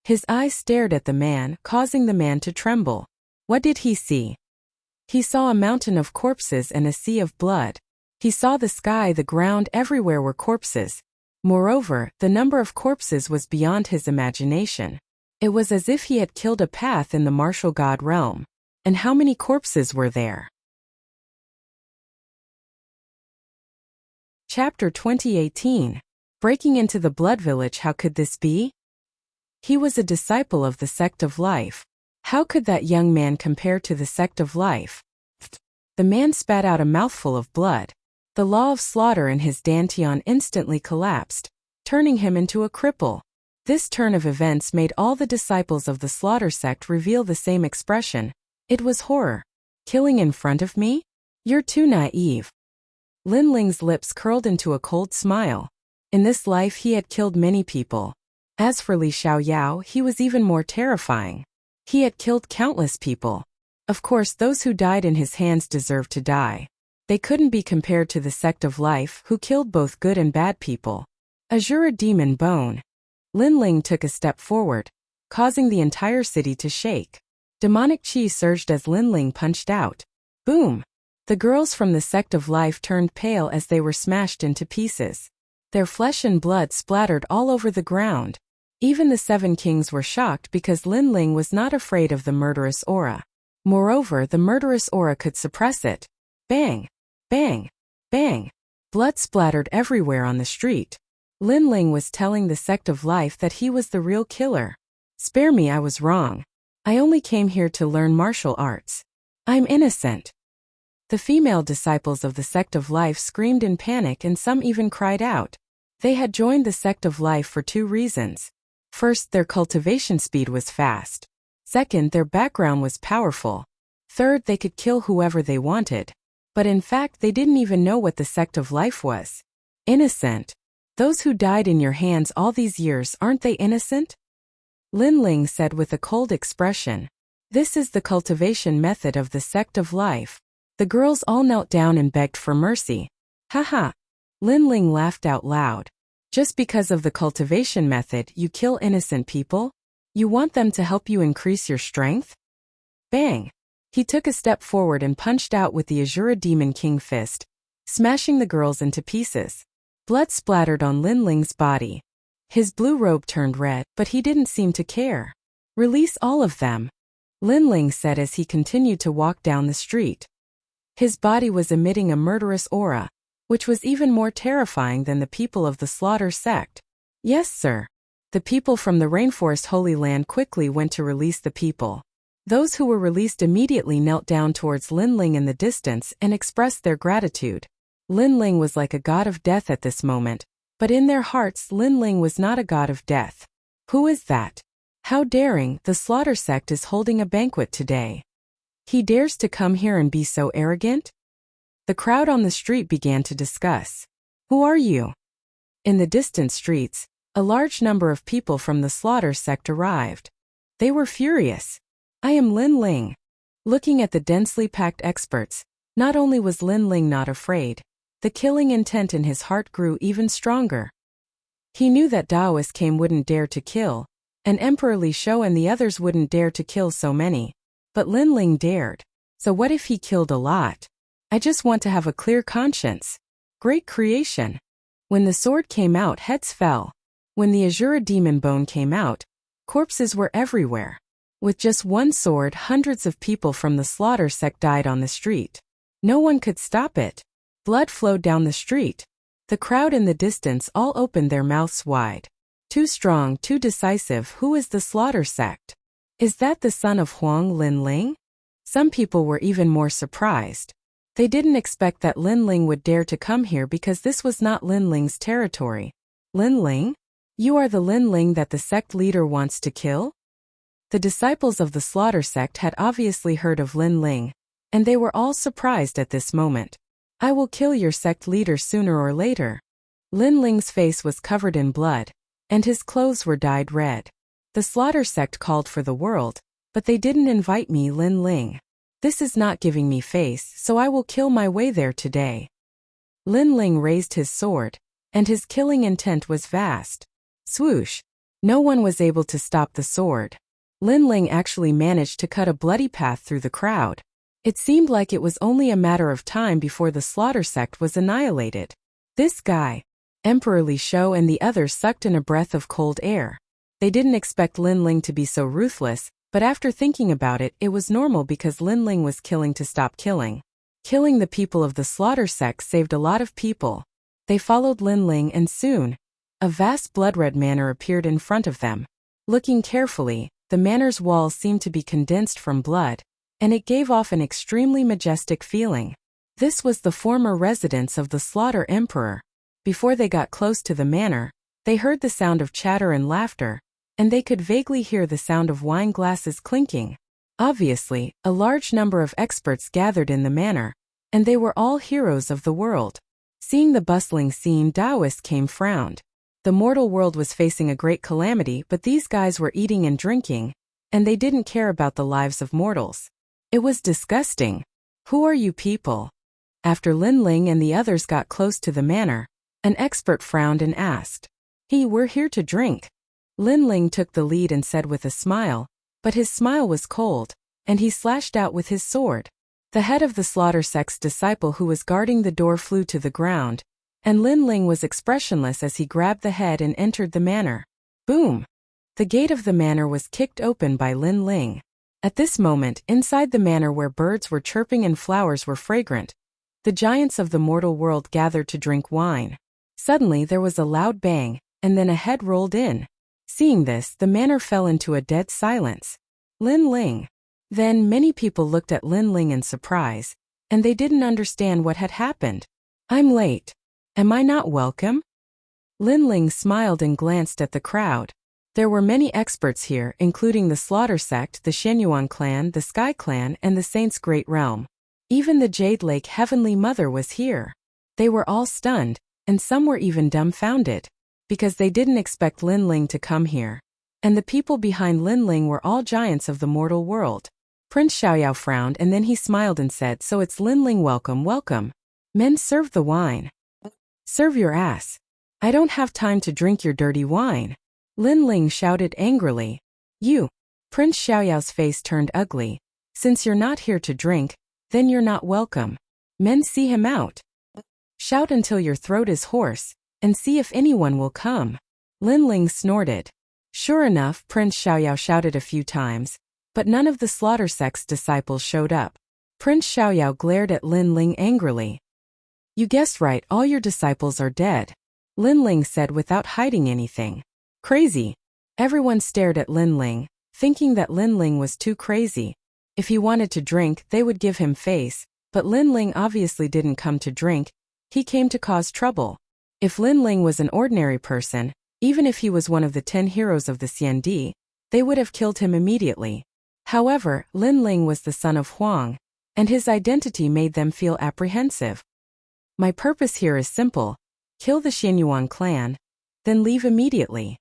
His eyes stared at the man, causing the man to tremble. What did he see? He saw a mountain of corpses and a sea of blood. He saw the sky, the ground, everywhere were corpses. Moreover, the number of corpses was beyond his imagination. It was as if he had killed a path in the martial god realm. And how many corpses were there? Chapter 2018. Breaking into the Blood Village. How could this be? He was a disciple of the sect of life. How could that young man compare to the sect of life? The man spat out a mouthful of blood. The law of slaughter in his dantian instantly collapsed, turning him into a cripple. This turn of events made all the disciples of the slaughter sect reveal the same expression. It was horror. Killing in front of me? You're too naive. Lin Ling's lips curled into a cold smile. In this life he had killed many people. As for Li Xiaoyao, he was even more terrifying. He had killed countless people. Of course, those who died in his hands deserved to die. They couldn't be compared to the sect of life, who killed both good and bad people. Azura Demon Bone. Lin Ling took a step forward, causing the entire city to shake. Demonic chi surged as Lin Ling punched out. Boom! The girls from the sect of life turned pale as they were smashed into pieces. Their flesh and blood splattered all over the ground. Even the 7 kings were shocked because Lin Ling was not afraid of the murderous aura. Moreover, the murderous aura could suppress it. Bang! Bang! Bang! Blood splattered everywhere on the street. Lin Ling was telling the sect of life that he was the real killer. Spare me, I was wrong. I only came here to learn martial arts. I'm innocent. The female disciples of the sect of life screamed in panic and some even cried out. They had joined the sect of life for 2 reasons. First, their cultivation speed was fast. Second, their background was powerful. Third, they could kill whoever they wanted. But in fact, they didn't even know what the sect of life was. Innocent. Those who died in your hands all these years, aren't they innocent? Lin Ling said with a cold expression. This is the cultivation method of the sect of life. The girls all knelt down and begged for mercy. Haha. Lin Ling laughed out loud. Just because of the cultivation method, you kill innocent people? You want them to help you increase your strength? Bang! He took a step forward and punched out with the Azura Demon King fist, smashing the girls into pieces. Blood splattered on Lin Ling's body. His blue robe turned red, but he didn't seem to care. Release all of them, Lin Ling said as he continued to walk down the street. His body was emitting a murderous aura, which was even more terrifying than the people of the slaughter sect. Yes, sir. The people from the Rainforest Holy Land quickly went to release the people. Those who were released immediately knelt down towards Lin Ling in the distance and expressed their gratitude. Lin Ling was like a god of death at this moment, but in their hearts Lin Ling was not a god of death. Who is that? How daring, the slaughter sect is holding a banquet today. He dares to come here and be so arrogant? The crowd on the street began to discuss. Who are you? In the distant streets, a large number of people from the slaughter sect arrived. They were furious. I am Lin Ling. Looking at the densely packed experts, not only was Lin Ling not afraid, the killing intent in his heart grew even stronger. He knew that Daoist Kame wouldn't dare to kill, and Emperor Li Shou and the others wouldn't dare to kill so many. But Lin Ling dared. So what if he killed a lot? I just want to have a clear conscience. Great creation. When the sword came out, heads fell. When the Azura Demon Bone came out, corpses were everywhere. With just one sword, hundreds of people from the slaughter sect died on the street. No one could stop it. Blood flowed down the street. The crowd in the distance all opened their mouths wide. Too strong, too decisive. Who is the slaughter sect? Is that the son of Huang Lin Ling? Some people were even more surprised. They didn't expect that Lin Ling would dare to come here because this was not Lin Ling's territory. Lin Ling? You are the Lin Ling that the sect leader wants to kill? The disciples of the slaughter sect had obviously heard of Lin Ling, and they were all surprised at this moment. I will kill your sect leader sooner or later. Lin Ling's face was covered in blood, and his clothes were dyed red. The slaughter sect called for the world, but they didn't invite me, Lin Ling. This is not giving me face, so I will kill my way there today. Lin Ling raised his sword, and his killing intent was vast. Swoosh! No one was able to stop the sword. Lin Ling actually managed to cut a bloody path through the crowd. It seemed like it was only a matter of time before the slaughter sect was annihilated. This guy, Emperor Li Shou and the others sucked in a breath of cold air. They didn't expect Lin Ling to be so ruthless, But after thinking about it, it was normal because Lin Ling was killing to stop killing. Killing the people of the slaughter sect saved a lot of people. They followed Lin Ling and soon, a vast blood-red manor appeared in front of them. Looking carefully, the manor's walls seemed to be condensed from blood, and it gave off an extremely majestic feeling. This was the former residence of the Slaughter Emperor. Before they got close to the manor, they heard the sound of chatter and laughter, and they could vaguely hear the sound of wine glasses clinking. Obviously, a large number of experts gathered in the manor, and they were all heroes of the world. Seeing the bustling scene, Taoist came frowned. The mortal world was facing a great calamity, but these guys were eating and drinking, and they didn't care about the lives of mortals. It was disgusting. Who are you people? After Lin Ling and the others got close to the manor, an expert frowned and asked, we're here to drink. Lin Ling took the lead and said with a smile, but his smile was cold, and he slashed out with his sword. The head of the slaughter sect's disciple who was guarding the door flew to the ground, and Lin Ling was expressionless as he grabbed the head and entered the manor. Boom! The gate of the manor was kicked open by Lin Ling. At this moment, inside the manor where birds were chirping and flowers were fragrant, the giants of the mortal world gathered to drink wine. Suddenly there was a loud bang, and then a head rolled in. Seeing this, the manor fell into a dead silence. Lin Ling. Then many people looked at Lin Ling in surprise, and they didn't understand what had happened. I'm late. Am I not welcome? Lin Ling smiled and glanced at the crowd. There were many experts here, including the Slaughter Sect, the Shenyuan clan, the Sky clan, and the Saint's Great Realm. Even the Jade Lake Heavenly Mother was here. They were all stunned, and some were even dumbfounded, because they didn't expect Lin Ling to come here. And the people behind Lin Ling were all giants of the mortal world. Prince Xiaoyao frowned and then he smiled and said, so it's Lin Ling, welcome, welcome. Men, serve the wine. Serve your ass. I don't have time to drink your dirty wine. Lin Ling shouted angrily. You. Prince Xiaoyao's face turned ugly. Since you're not here to drink, then you're not welcome. Men, see him out. Shout until your throat is hoarse, and see if anyone will come. Lin Ling snorted. Sure enough, Prince Xiaoyao shouted a few times, but none of the slaughter sect's disciples showed up. Prince Xiaoyao glared at Lin Ling angrily. You guessed right, all your disciples are dead. Lin Ling said without hiding anything. Crazy. Everyone stared at Lin Ling, thinking that Lin Ling was too crazy. If he wanted to drink, they would give him face, but Lin Ling obviously didn't come to drink, he came to cause trouble. If Lin Ling was an ordinary person, even if he was one of the 10 heroes of the CND, they would have killed him immediately. However, Lin Ling was the son of Huang, and his identity made them feel apprehensive. My purpose here is simple. Kill the Shenyuan clan, then leave immediately.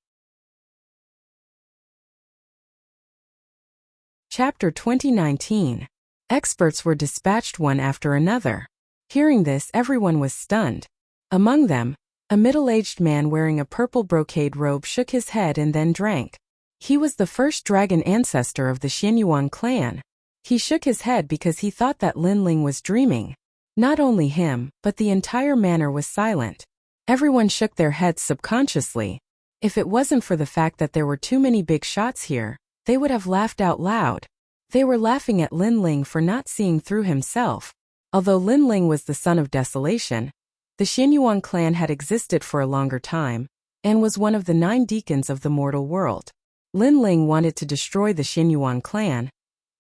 Chapter 2019. Experts were dispatched one after another. Hearing this, everyone was stunned. Among them, a middle-aged man wearing a purple brocade robe shook his head and then drank. He was the first dragon ancestor of the Shenyuan clan. He shook his head because he thought that Lin Ling was dreaming. Not only him, but the entire manor was silent. Everyone shook their heads subconsciously. If it wasn't for the fact that there were too many big shots here, they would have laughed out loud. They were laughing at Lin Ling for not seeing through himself. Although Lin Ling was the son of desolation, the Shenyuan clan had existed for a longer time, and was one of the 9 deacons of the mortal world. Lin Ling wanted to destroy the Shenyuan clan,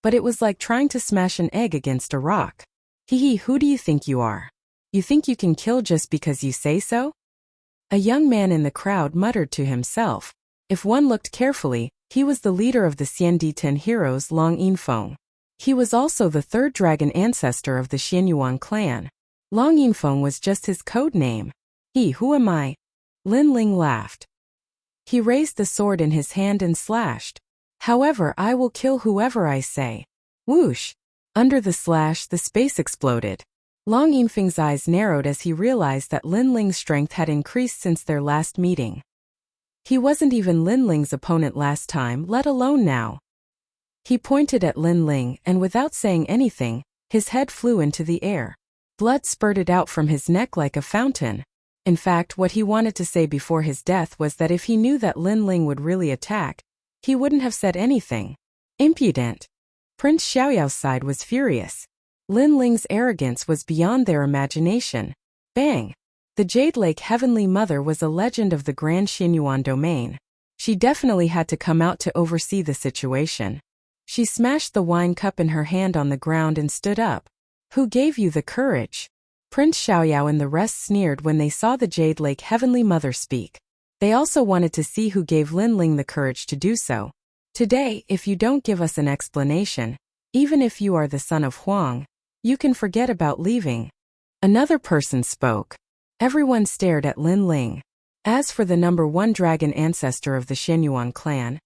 but it was like trying to smash an egg against a rock. Hee, who do you think you are? You think you can kill just because you say so? A young man in the crowd muttered to himself. If one looked carefully, he was the leader of the CND 10 heroes, Long Yinfeng. He was also the 3rd dragon ancestor of the Shenyuan clan. Long Yinfeng was just his code name. Who am I? Lin Ling laughed. He raised the sword in his hand and slashed. However, I will kill whoever I say. Whoosh! Under the slash, the space exploded. Long Yinfeng's eyes narrowed as he realized that Lin Ling's strength had increased since their last meeting. He wasn't even Lin Ling's opponent last time, let alone now. He pointed at Lin Ling, and without saying anything, his head flew into the air. Blood spurted out from his neck like a fountain. In fact, what he wanted to say before his death was that if he knew that Lin Ling would really attack, he wouldn't have said anything. Impudent. Prince Xiaoyao's side was furious. Lin Ling's arrogance was beyond their imagination. Bang! The Jade Lake Heavenly Mother was a legend of the Grand Xinyuan domain. She definitely had to come out to oversee the situation. She smashed the wine cup in her hand on the ground and stood up. Who gave you the courage? Prince Xiaoyao and the rest sneered when they saw the Jade Lake Heavenly Mother speak. They also wanted to see who gave Lin Ling the courage to do so. Today, if you don't give us an explanation, even if you are the son of Huang, you can forget about leaving. Another person spoke. Everyone stared at Lin Ling. As for the number 1 dragon ancestor of the Xinyuan clan,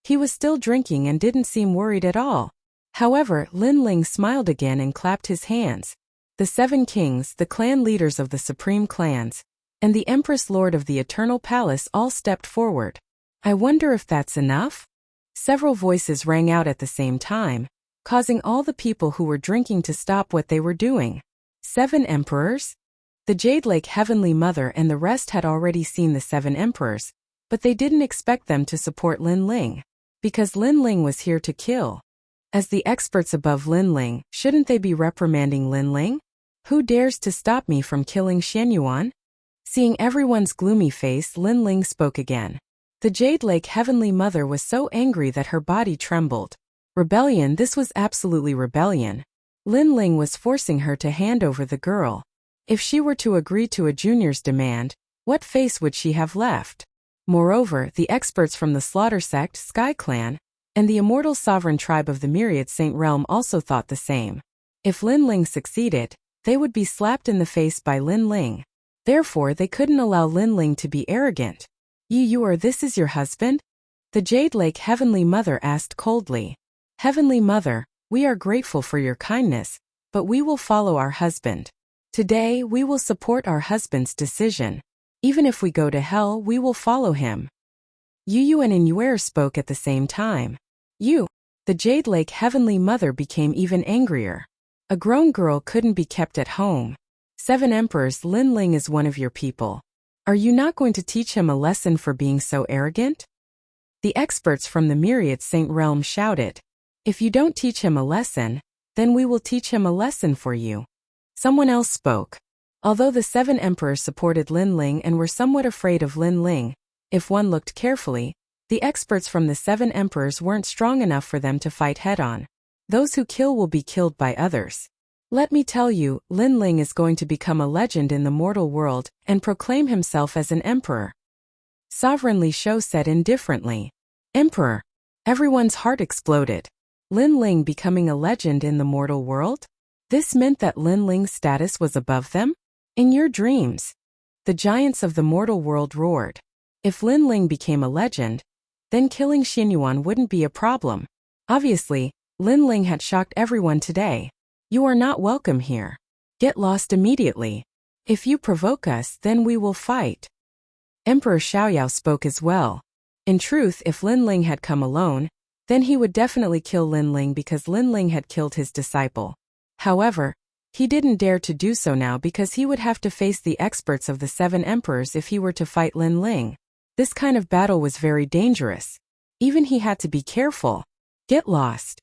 he was still drinking and didn't seem worried at all. However, Lin Ling smiled again and clapped his hands. The 7 kings, the clan leaders of the supreme clans, and the Empress Lord of the Eternal Palace all stepped forward. I wonder if that's enough? Several voices rang out at the same time, causing all the people who were drinking to stop what they were doing. 7 emperors? The Jade Lake Heavenly Mother and the rest had already seen the 7 emperors, but they didn't expect them to support Lin Ling, because Lin Ling was here to kill. As the experts above Lin Ling, shouldn't they be reprimanding Lin Ling? Who dares to stop me from killing Xinyuan? Seeing everyone's gloomy face, Lin Ling spoke again. The Jade Lake Heavenly Mother was so angry that her body trembled. Rebellion, this was absolutely rebellion. Lin Ling was forcing her to hand over the girl. If she were to agree to a junior's demand, what face would she have left? Moreover, the experts from the Slaughter Sect, Sky Clan, and the immortal sovereign tribe of the Myriad Saint Realm also thought the same. If Lin Ling succeeded, they would be slapped in the face by Lin Ling. Therefore, they couldn't allow Lin Ling to be arrogant. You or this is your husband? The Jade Lake Heavenly Mother asked coldly. Heavenly Mother, we are grateful for your kindness, but we will follow our husband. Today, we will support our husband's decision. Even if we go to hell, we will follow him. Yu and Inuer spoke at the same time. The Jade Lake Heavenly Mother became even angrier. A grown girl couldn't be kept at home. 7 emperors, Lin Ling is one of your people. Are you not going to teach him a lesson for being so arrogant? The experts from the Myriad Saint Realm shouted. If you don't teach him a lesson, then we will teach him a lesson for you. Someone else spoke. Although the 7 emperors supported Lin Ling and were somewhat afraid of Lin Ling, if one looked carefully, the experts from the 7 emperors weren't strong enough for them to fight head-on. Those who kill will be killed by others. Let me tell you, Lin Ling is going to become a legend in the mortal world and proclaim himself as an emperor. Sovereign Li Shou said indifferently. Emperor! Everyone's heart exploded. Lin Ling becoming a legend in the mortal world? This meant that Lin Ling's status was above them? In your dreams. The giants of the mortal world roared. If Lin Ling became a legend, then killing Xinyuan wouldn't be a problem. Obviously, Lin Ling had shocked everyone today. You are not welcome here. Get lost immediately. If you provoke us, then we will fight. Emperor Xiaoyao spoke as well. In truth, if Lin Ling had come alone, then he would definitely kill Lin Ling because Lin Ling had killed his disciple. However, he didn't dare to do so now because he would have to face the experts of the 7 emperors if he were to fight Lin Ling. This kind of battle was very dangerous. Even he had to be careful. Get lost.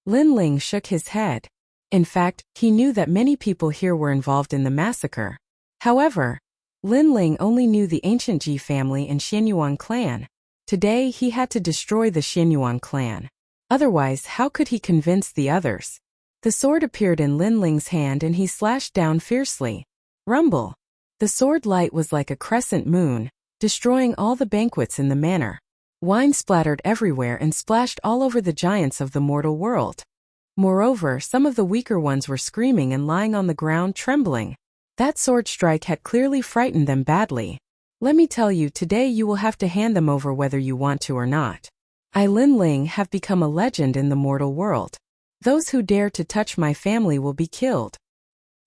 Lin Ling shook his head. In fact, he knew that many people here were involved in the massacre. However, Lin Ling only knew the ancient Ji family and Xinyuan clan. Today, he had to destroy the Xinyuan clan. Otherwise, how could he convince the others? The sword appeared in Lin Ling's hand and he slashed down fiercely. Rumble. The sword light was like a crescent moon, destroying all the banquets in the manor. Wine splattered everywhere and splashed all over the giants of the mortal world. Moreover, some of the weaker ones were screaming and lying on the ground trembling. That sword strike had clearly frightened them badly. Let me tell you, today you will have to hand them over whether you want to or not. I, Lin Ling, have become a legend in the mortal world. Those who dare to touch my family will be killed.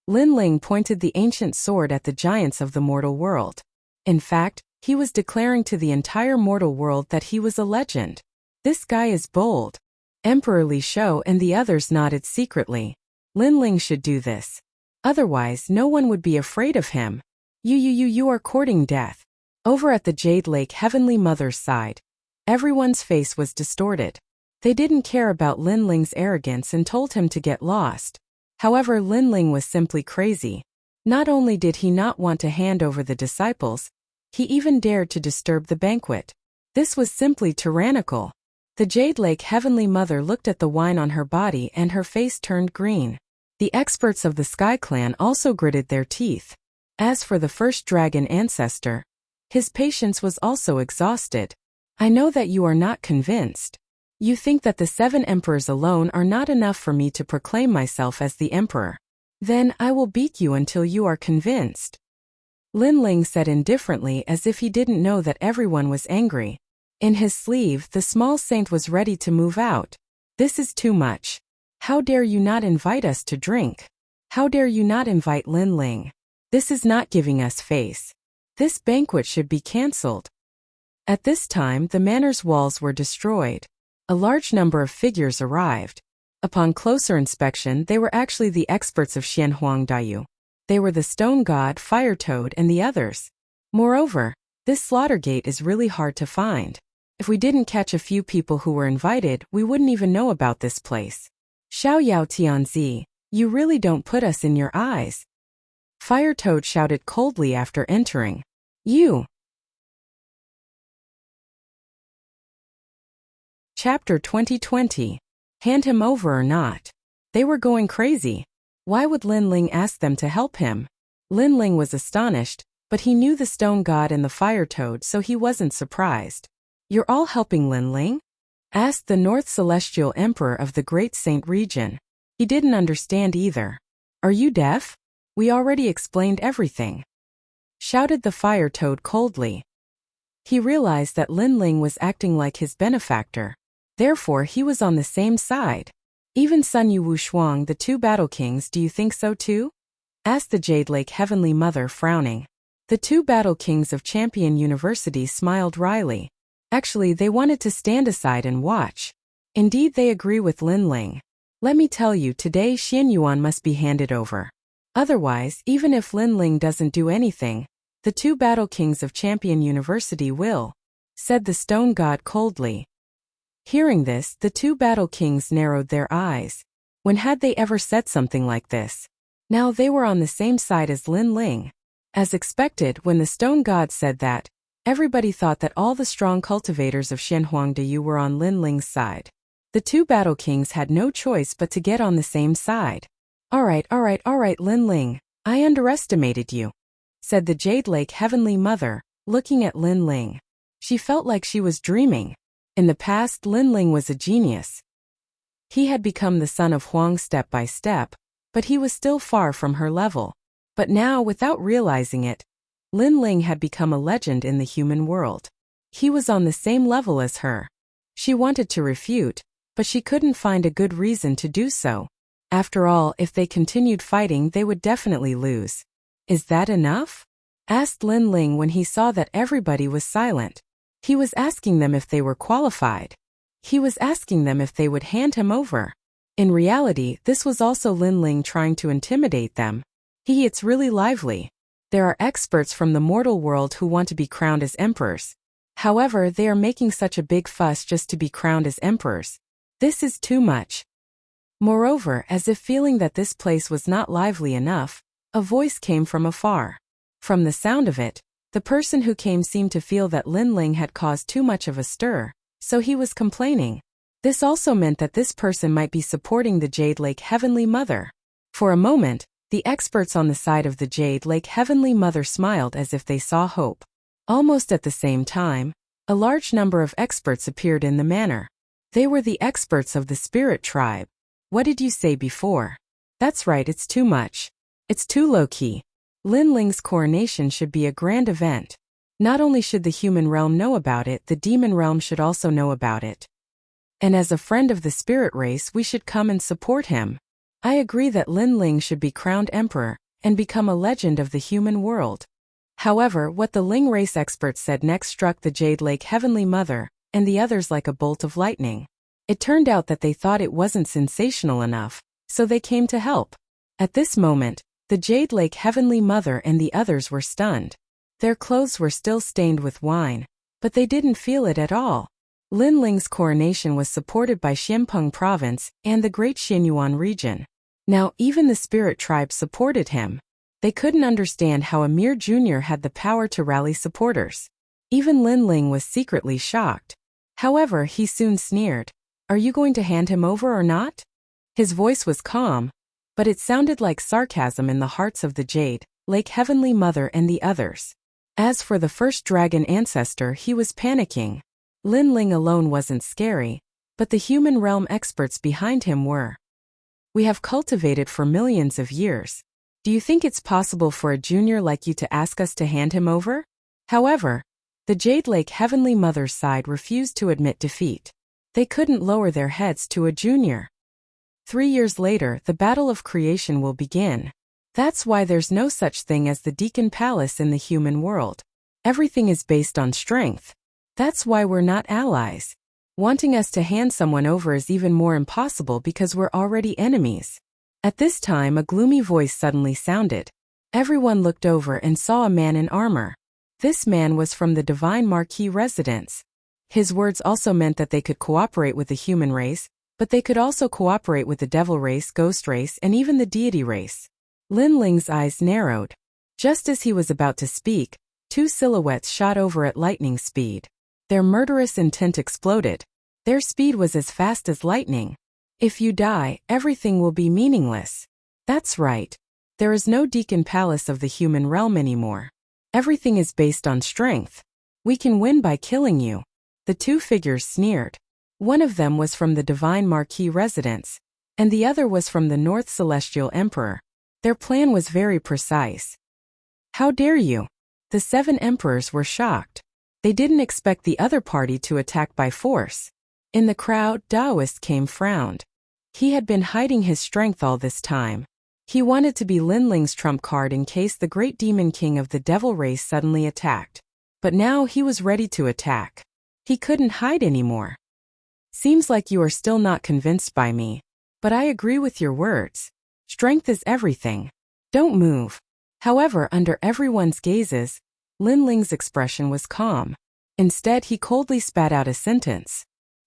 Lin Ling pointed the ancient sword at the giants of the mortal world. In fact, he was declaring to the entire mortal world that he was a legend. This guy is bold. Emperor Li Shou and the others nodded secretly. Lin Ling should do this. Otherwise, no one would be afraid of him. You are courting death. Over at the Jade Lake Heavenly Mother's side, everyone's face was distorted. They didn't care about Linling's arrogance and told him to get lost. However, Linling was simply crazy. Not only did he not want to hand over the disciples, he even dared to disturb the banquet. This was simply tyrannical. The Jade Lake Heavenly Mother looked at the wine on her body and her face turned green. The experts of the Sky Clan also gritted their teeth. As for the first dragon ancestor, his patience was also exhausted. I know that you are not convinced. You think that the 7 emperors alone are not enough for me to proclaim myself as the emperor. Then I will beat you until you are convinced. Linling said indifferently as if he didn't know that everyone was angry. In his sleeve, the small saint was ready to move out. This is too much. How dare you not invite us to drink? How dare you not invite Linling? This is not giving us face. This banquet should be cancelled. At this time, the manor's walls were destroyed. A large number of figures arrived. Upon closer inspection, they were actually the experts of Xianhuangdayu. They were the stone god, fire toad, and the others. Moreover, this slaughter gate is really hard to find. If we didn't catch a few people who were invited, we wouldn't even know about this place. Xiao Yao Tianzi, you really don't put us in your eyes. Fire Toad shouted coldly after entering. You! Chapter 2020. Hand him over or not. They were going crazy. Why would Linling ask them to help him? Linling was astonished, but he knew the stone god and the fire toad, so he wasn't surprised. You're all helping Linling? Asked the North Celestial Emperor of the Great Saint region. He didn't understand either. Are you deaf? We already explained everything. Shouted the fire toad coldly. He realized that Linling was acting like his benefactor. Therefore, he was on the same side. Even Sun Yu Wushuang, the 2 battle kings, do you think so too? Asked the Jade Lake Heavenly Mother, frowning. The 2 battle kings of Champion University smiled wryly. Actually, they wanted to stand aside and watch. Indeed, they agree with Linling. Let me tell you, today Xianyuan must be handed over. Otherwise, even if Linling doesn't do anything, the 2 battle kings of Champion University will, said the stone god coldly. Hearing this, the 2 battle kings narrowed their eyes. When had they ever said something like this? Now they were on the same side as Linling. As expected, when the stone god said that, everybody thought that all the strong cultivators of Xianhuangdayu were on Linling's side. The 2 battle kings had no choice but to get on the same side. All right, Linling, I underestimated you, said the Jade Lake Heavenly Mother, looking at Linling. She felt like she was dreaming. In the past, Linling was a genius. He had become the son of Huang step by step, but he was still far from her level. But now, without realizing it, Linling had become a legend in the human world. He was on the same level as her. She wanted to refute, but she couldn't find a good reason to do so. After all, if they continued fighting, they would definitely lose. Is that enough? Asked Linling when he saw that everybody was silent. He was asking them if they were qualified. He was asking them if they would hand him over. In reality, this was also Linling trying to intimidate them. It's really lively. There are experts from the mortal world who want to be crowned as emperors. However, they are making such a big fuss just to be crowned as emperors. This is too much. Moreover, as if feeling that this place was not lively enough, a voice came from afar. From the sound of it, the person who came seemed to feel that Linling had caused too much of a stir, so he was complaining. This also meant that this person might be supporting the Jade Lake Heavenly Mother. For a moment, the experts on the side of the Jade Lake Heavenly Mother smiled as if they saw hope. Almost at the same time, a large number of experts appeared in the manor. They were the experts of the Spirit Tribe. What did you say before? That's right, it's too much. It's too low-key. Linling's coronation should be a grand event. Not only should the human realm know about it, the demon realm should also know about it. And as a friend of the spirit race, we should come and support him. I agree that Linling should be crowned emperor and become a legend of the human world. However, what the Ling race experts said next struck the Jade Lake Heavenly Mother and the others like a bolt of lightning. It turned out that they thought it wasn't sensational enough, so they came to help. At this moment, the Jade Lake Heavenly Mother and the others were stunned. Their clothes were still stained with wine, but they didn't feel it at all. Lin Ling's coronation was supported by Xianpeng province and the Great Xianyuan region. Now even the spirit tribe supported him. They couldn't understand how a mere junior had the power to rally supporters. Even Lin Ling was secretly shocked. However, he soon sneered. Are you going to hand him over or not? His voice was calm, but it sounded like sarcasm in the hearts of the Jade, Lake Heavenly Mother and the others. As for the first dragon ancestor, he was panicking. Lin Ling alone wasn't scary, but the human realm experts behind him were. We have cultivated for millions of years. Do you think it's possible for a junior like you to ask us to hand him over? However, the Jade Lake Heavenly Mother's side refused to admit defeat. They couldn't lower their heads to a junior. 3 years later, the battle of creation will begin. That's why there's no such thing as the Deacon Palace in the human world. Everything is based on strength. That's why we're not allies. Wanting us to hand someone over is even more impossible because we're already enemies. At this time, a gloomy voice suddenly sounded. Everyone looked over and saw a man in armor. This man was from the Divine Marquis residence. His words also meant that they could cooperate with the human race, but they could also cooperate with the devil race, ghost race, and even the deity race. Lin Ling's eyes narrowed. Just as he was about to speak, 2 silhouettes shot over at lightning speed. Their murderous intent exploded. Their speed was as fast as lightning. If you die, everything will be meaningless. That's right. There is no Deacon Palace of the human realm anymore. Everything is based on strength. We can win by killing you. The 2 figures sneered. One of them was from the Divine Marquis residence, and the other was from the North Celestial Emperor. Their plan was very precise. How dare you? The 7 emperors were shocked. They didn't expect the other party to attack by force. In the crowd, Daoist came frowned. He had been hiding his strength all this time. He wanted to be Lin Ling's trump card in case the great demon king of the devil race suddenly attacked. But now he was ready to attack. He couldn't hide anymore. Seems like you are still not convinced by me. But I agree with your words. Strength is everything. Don't move. However, under everyone's gazes, Lin Ling's expression was calm. Instead, he coldly spat out a sentence.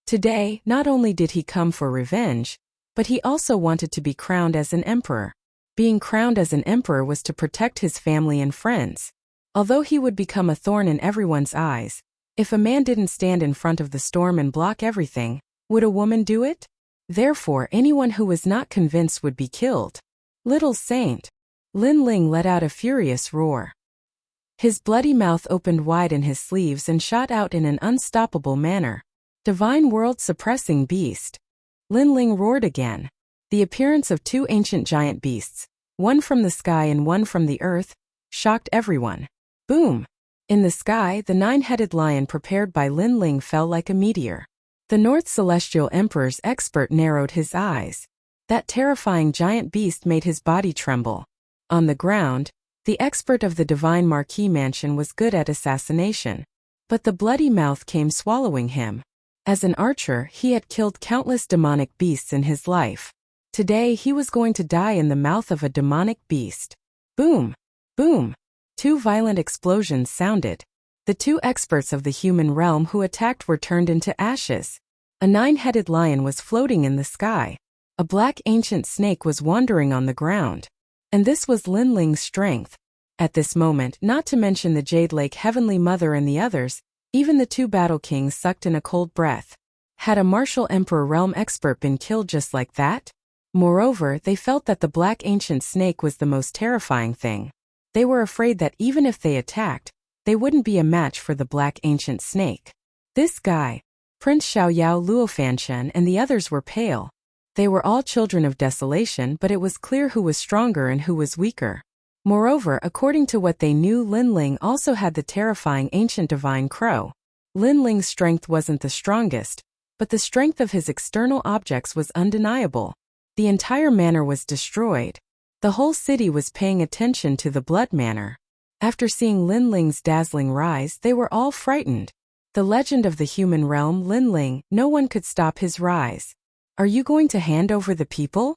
Today, not only did he come for revenge, but he also wanted to be crowned as an emperor. Being crowned as an emperor was to protect his family and friends. Although he would become a thorn in everyone's eyes, if a man didn't stand in front of the storm and block everything, would a woman do it? Therefore, anyone who was not convinced would be killed. Little saint. Lin Ling let out a furious roar. His bloody mouth opened wide in his sleeves and shot out in an unstoppable manner. Divine world-suppressing beast. Lin Ling roared again. The appearance of 2 ancient giant beasts, one from the sky and one from the earth, shocked everyone. Boom! In the sky, the 9-headed lion prepared by Lin Ling fell like a meteor. The North Celestial Emperor's expert narrowed his eyes. That terrifying giant beast made his body tremble. On the ground, the expert of the Divine Marquis mansion was good at assassination. But the bloody mouth came swallowing him. As an archer, he had killed countless demonic beasts in his life. Today he was going to die in the mouth of a demonic beast. Boom! Boom! 2 violent explosions sounded. The 2 experts of the human realm who attacked were turned into ashes. A 9-headed lion was floating in the sky. A black ancient snake was wandering on the ground. And this was Lin Ling's strength. At this moment, not to mention the Jade Lake Heavenly Mother and the others, even the 2 battle kings sucked in a cold breath. Had a martial emperor realm expert been killed just like that? Moreover, they felt that the black ancient snake was the most terrifying thing. They were afraid that even if they attacked, they wouldn't be a match for the black ancient snake. This guy, Prince Xiaoyao Luofanshen and the others were pale. They were all children of desolation, but it was clear who was stronger and who was weaker. Moreover, according to what they knew, Lin Ling also had the terrifying ancient divine crow. Lin Ling's strength wasn't the strongest, but the strength of his external objects was undeniable. The entire manor was destroyed. The whole city was paying attention to the blood manor. After seeing Lin Ling's dazzling rise, they were all frightened. The legend of the human realm, Lin Ling, no one could stop his rise. Are you going to hand over the people?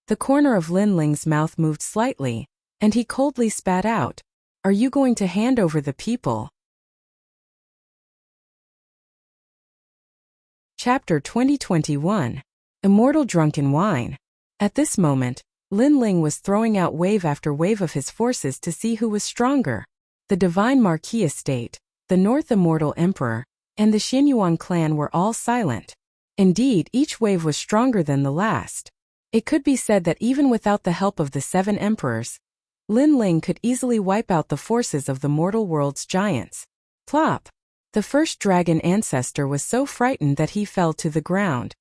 The corner of Lin Ling's mouth moved slightly, and he coldly spat out. Are you going to hand over the people? Chapter 2021. Immortal Drunken Wine. At this moment, Lin Ling was throwing out wave after wave of his forces to see who was stronger. The Divine Marquis Estate, the North Immortal Emperor, and the Xinyuan clan were all silent. Indeed, each wave was stronger than the last. It could be said that even without the help of the 7 emperors, Lin Ling could easily wipe out the forces of the mortal world's giants. Plop! The first dragon ancestor was so frightened that he fell to the ground.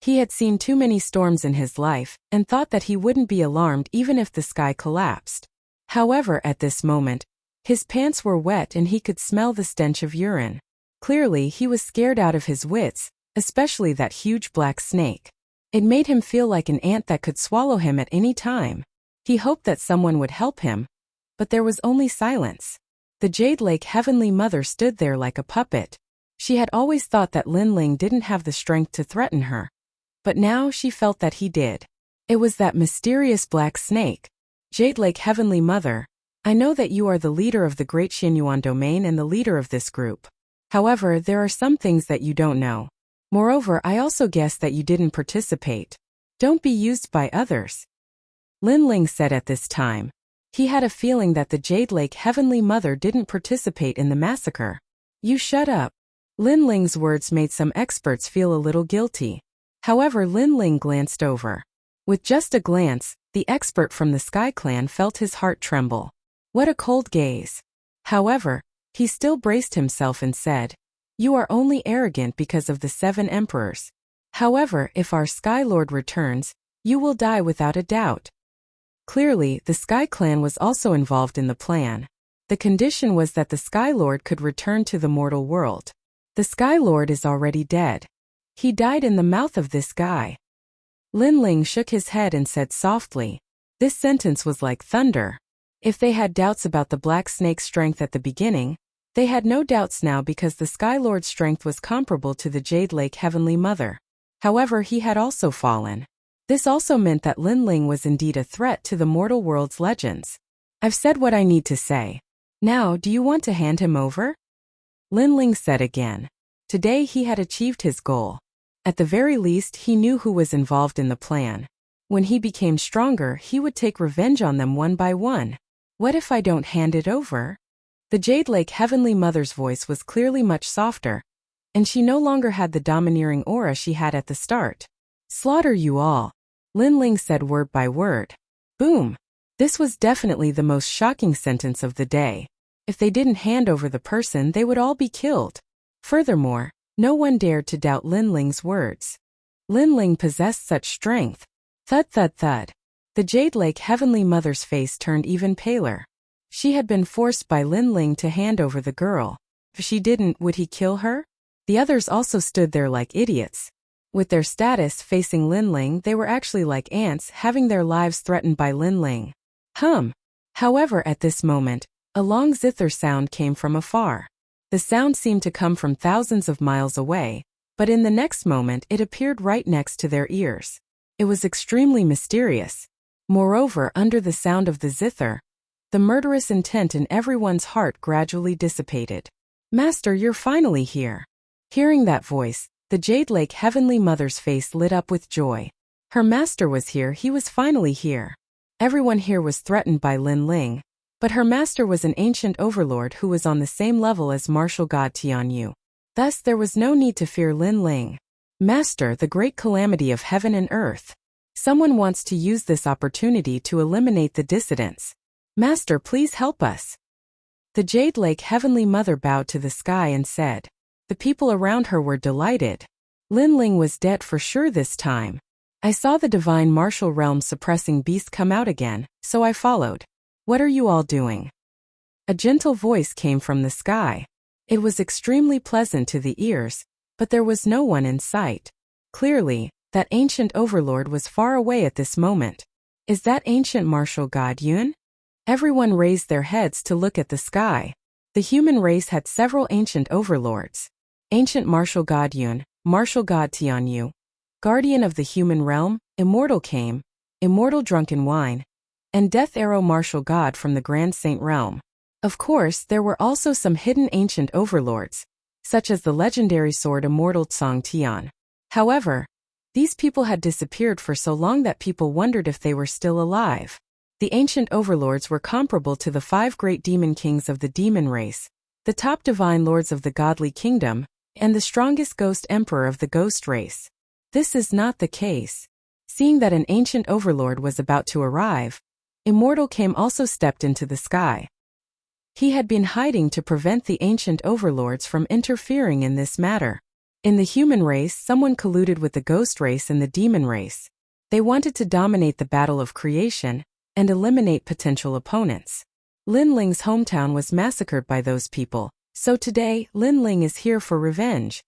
He had seen too many storms in his life, and thought that he wouldn't be alarmed even if the sky collapsed. However, at this moment, his pants were wet and he could smell the stench of urine. Clearly, he was scared out of his wits, especially that huge black snake. It made him feel like an ant that could swallow him at any time. He hoped that someone would help him, but there was only silence. The Jade Lake Heavenly Mother stood there like a puppet. She had always thought that Lin Ling didn't have the strength to threaten her, but now she felt that he did. It was that mysterious black snake. Jade Lake Heavenly Mother, I know that you are the leader of the Great Xinyuan domain and the leader of this group. However, there are some things that you don't know. Moreover, I also guess that you didn't participate. Don't be used by others. Lin Ling said at this time. He had a feeling that the Jade Lake Heavenly Mother didn't participate in the massacre. You shut up. Lin Ling's words made some experts feel a little guilty. However, Lin Ling glanced over. With just a glance, the expert from the Sky Clan felt his heart tremble. What a cold gaze. However, he still braced himself and said, "You are only arrogant because of the 7 emperors. However, if our Sky Lord returns, you will die without a doubt." Clearly, the Sky Clan was also involved in the plan. The condition was that the Sky Lord could return to the mortal world. The Sky Lord is already dead. He died in the mouth of this guy. Lin Ling shook his head and said softly. This sentence was like thunder. If they had doubts about the Black Snake's strength at the beginning, they had no doubts now because the Sky Lord's strength was comparable to the Jade Lake Heavenly Mother. However, he had also fallen. This also meant that Lin Ling was indeed a threat to the mortal world's legends. I've said what I need to say. Now, do you want to hand him over? Lin Ling said again. Today he had achieved his goal. At the very least, he knew who was involved in the plan. When he became stronger, he would take revenge on them one by one. What if I don't hand it over? The Jade Lake Heavenly Mother's voice was clearly much softer, and she no longer had the domineering aura she had at the start. Slaughter you all, Lin Ling said word by word. Boom! This was definitely the most shocking sentence of the day. If they didn't hand over the person, they would all be killed. Furthermore, no one dared to doubt Lin Ling's words. Lin Ling possessed such strength. Thud thud thud. The Jade Lake Heavenly Mother's face turned even paler. She had been forced by Lin Ling to hand over the girl. If she didn't, would he kill her? The others also stood there like idiots. With their status facing Lin Ling, they were actually like ants having their lives threatened by Lin Ling. However, at this moment, a long zither sound came from afar. The sound seemed to come from thousands of miles away, but in the next moment it appeared right next to their ears. It was extremely mysterious. Moreover, under the sound of the zither, the murderous intent in everyone's heart gradually dissipated. Master, you're finally here. Hearing that voice, the Jade Lake Heavenly Mother's face lit up with joy. Her master was here, he was finally here. Everyone here was threatened by Lin Ling, but her master was an ancient overlord who was on the same level as martial god Tianyu. Thus there was no need to fear Lin Ling. Master, the great calamity of heaven and earth. Someone wants to use this opportunity to eliminate the dissidents. Master, please help us. The Jade Lake Heavenly Mother bowed to the sky and said. The people around her were delighted. Lin Ling was dead for sure this time. I saw the divine martial realm suppressing beast come out again, so I followed. What are you all doing? A gentle voice came from the sky. It was extremely pleasant to the ears, but there was no one in sight. Clearly, that ancient overlord was far away at this moment. Is that ancient martial god Yun? Everyone raised their heads to look at the sky. The human race had several ancient overlords. Ancient martial god Yun, martial god Tianyu, guardian of the human realm, immortal came, immortal drunken wine, and death arrow martial god from the Grand Saint realm. Of course, there were also some hidden ancient overlords. such as the legendary sword Immortal Tsang Tian. However, these people had disappeared for so long that people wondered if they were still alive. The ancient overlords were comparable to the 5 great demon kings of the demon race, the top divine lords of the godly kingdom, and the strongest ghost emperor of the ghost race. This is not the case. Seeing that an ancient overlord was about to arrive, Immortal Came also stepped into the sky. He had been hiding to prevent the ancient overlords from interfering in this matter. In the human race, someone colluded with the ghost race and the demon race. They wanted to dominate the battle of creation and eliminate potential opponents. Lin Ling's hometown was massacred by those people, so today, Lin Ling is here for revenge.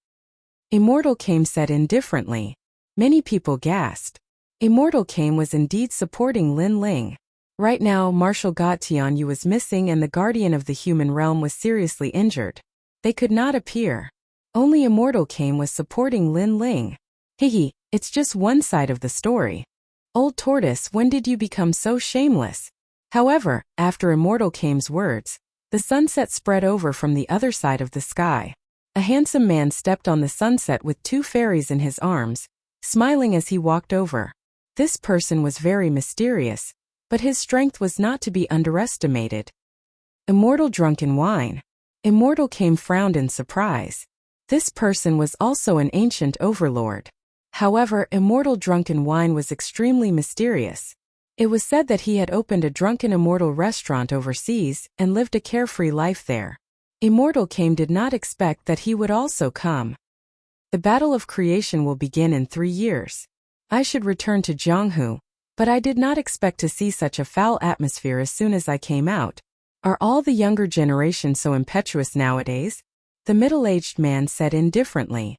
Immortal Came said indifferently. Many people gasped. Immortal Came was indeed supporting Lin Ling. Right now, Marshal God Tianyu was missing and the guardian of the human realm was seriously injured. They could not appear. Only Immortal Came was supporting Lin Ling. Hehe, it's just one side of the story. Old tortoise, when did you become so shameless? However, after Immortal Came's words, the sunset spread over from the other side of the sky. A handsome man stepped on the sunset with 2 fairies in his arms, smiling as he walked over. This person was very mysterious, but his strength was not to be underestimated. Immortal Drunken Wine. Immortal Came frowned in surprise. This person was also an ancient overlord. However, Immortal Drunken Wine was extremely mysterious. It was said that he had opened a drunken immortal restaurant overseas and lived a carefree life there. Immortal Came did not expect that he would also come. The battle of creation will begin in 3 years. I should return to Jianghu, but I did not expect to see such a foul atmosphere as soon as I came out. Are all the younger generation so impetuous nowadays? The middle-aged man said indifferently.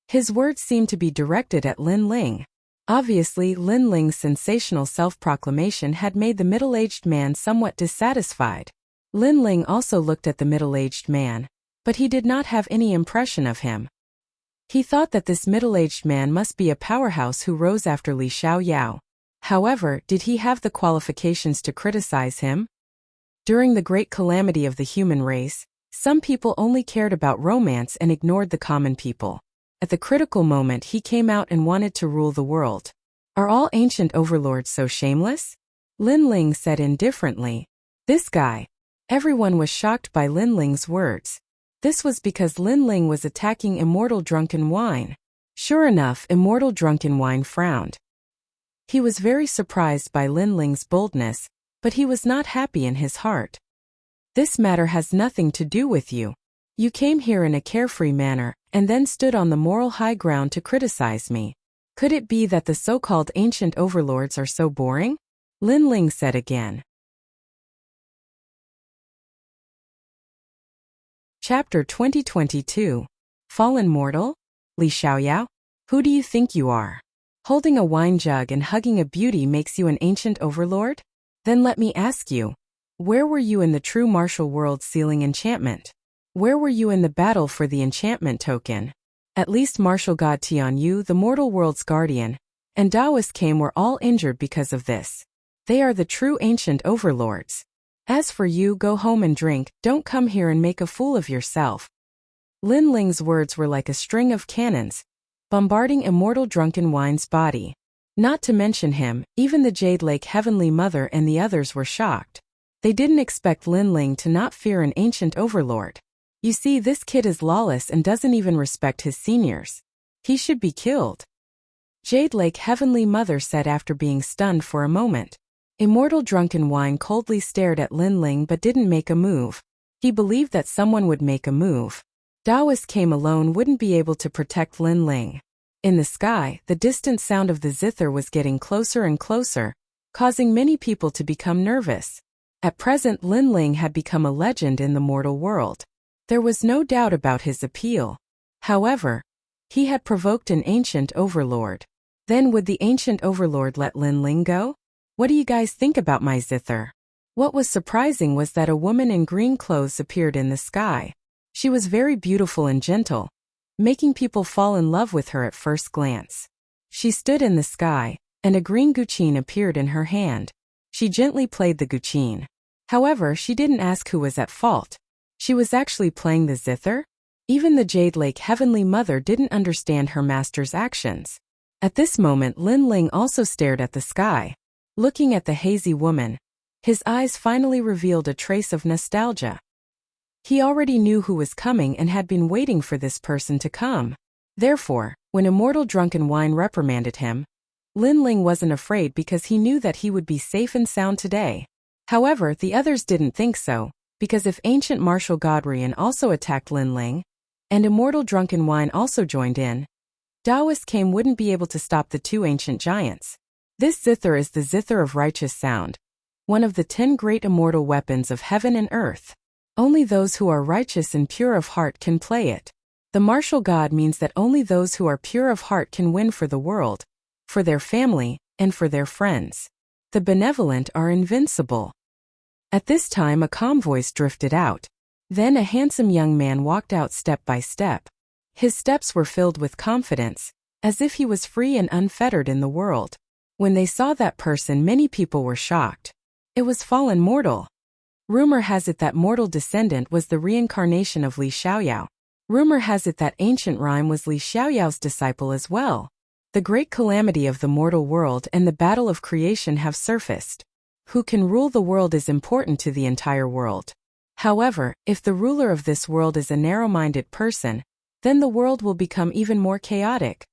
His words seemed to be directed at Lin Ling. Obviously, Lin Ling's sensational self-proclamation had made the middle-aged man somewhat dissatisfied. Lin Ling also looked at the middle-aged man, but he did not have any impression of him. He thought that this middle-aged man must be a powerhouse who rose after Li Xiaoyao. However, did he have the qualifications to criticize him? During the great calamity of the human race, some people only cared about romance and ignored the common people. At the critical moment he came out and wanted to rule the world. Are all ancient overlords so shameless? Lin Ling said indifferently. This guy. Everyone was shocked by Lin Ling's words. This was because Lin Ling was attacking Immortal Drunken Wine. Sure enough, Immortal Drunken Wine frowned. He was very surprised by Lin Ling's boldness, but he was not happy in his heart. This matter has nothing to do with you. You came here in a carefree manner, and then stood on the moral high ground to criticize me. Could it be that the so-called ancient overlords are so boring? Lin Ling said again. Chapter 2022. Fallen Mortal? Li Xiaoyao? Who do you think you are? Holding a wine jug and hugging a beauty makes you an ancient overlord? Then let me ask you, where were you in the true martial world sealing enchantment? Where were you in the battle for the enchantment token? At least Martial God Tianyu, the mortal world's guardian, and Taoist Came were all injured because of this. They are the true ancient overlords. As for you, go home and drink, don't come here and make a fool of yourself. Lin Ling's words were like a string of cannons, bombarding Immortal Drunken Wine's body. Not to mention him, even the Jade Lake Heavenly Mother and the others were shocked. They didn't expect Lin Ling to not fear an ancient overlord. You see, this kid is lawless and doesn't even respect his seniors. He should be killed. Jade Lake Heavenly Mother said after being stunned for a moment. Immortal Drunken Wine coldly stared at Lin Ling but didn't make a move. He believed that someone would make a move. Taoist Came alone wouldn't be able to protect Lin Ling. In the sky, the distant sound of the zither was getting closer and closer, causing many people to become nervous. At present, Lin Ling had become a legend in the mortal world. There was no doubt about his appeal. However, he had provoked an ancient overlord. Then would the ancient overlord let Lin Ling go? What do you guys think about my zither? What was surprising was that a woman in green clothes appeared in the sky. She was very beautiful and gentle, making people fall in love with her at first glance. She stood in the sky, and a green guqin appeared in her hand. She gently played the guqin. However, she didn't ask who was at fault. She was actually playing the zither? Even the Jade Lake Heavenly Mother didn't understand her master's actions. At this moment Lin Ling also stared at the sky. Looking at the hazy woman, his eyes finally revealed a trace of nostalgia. He already knew who was coming and had been waiting for this person to come. Therefore, when Immortal Drunken Wine reprimanded him, Lin Ling wasn't afraid because he knew that he would be safe and sound today. However, the others didn't think so, because if Ancient Martial God Rian also attacked Lin Ling, and Immortal Drunken Wine also joined in, Taoist Kame wouldn't be able to stop the two ancient giants. This zither is the zither of righteous sound, one of the 10 great immortal weapons of heaven and earth. Only those who are righteous and pure of heart can play it. The martial god means that only those who are pure of heart can win for the world, for their family, and for their friends. The benevolent are invincible. At this time a calm voice drifted out. Then a handsome young man walked out step by step. His steps were filled with confidence, as if he was free and unfettered in the world. When they saw that person, many people were shocked. It was Fallen Mortal. Rumor has it that mortal descendant was the reincarnation of Li Xiaoyao. Rumor has it that ancient rhyme was Li Xiaoyao's disciple as well. The great calamity of the mortal world and the battle of creation have surfaced. Who can rule the world is important to the entire world. However, if the ruler of this world is a narrow-minded person, then the world will become even more chaotic.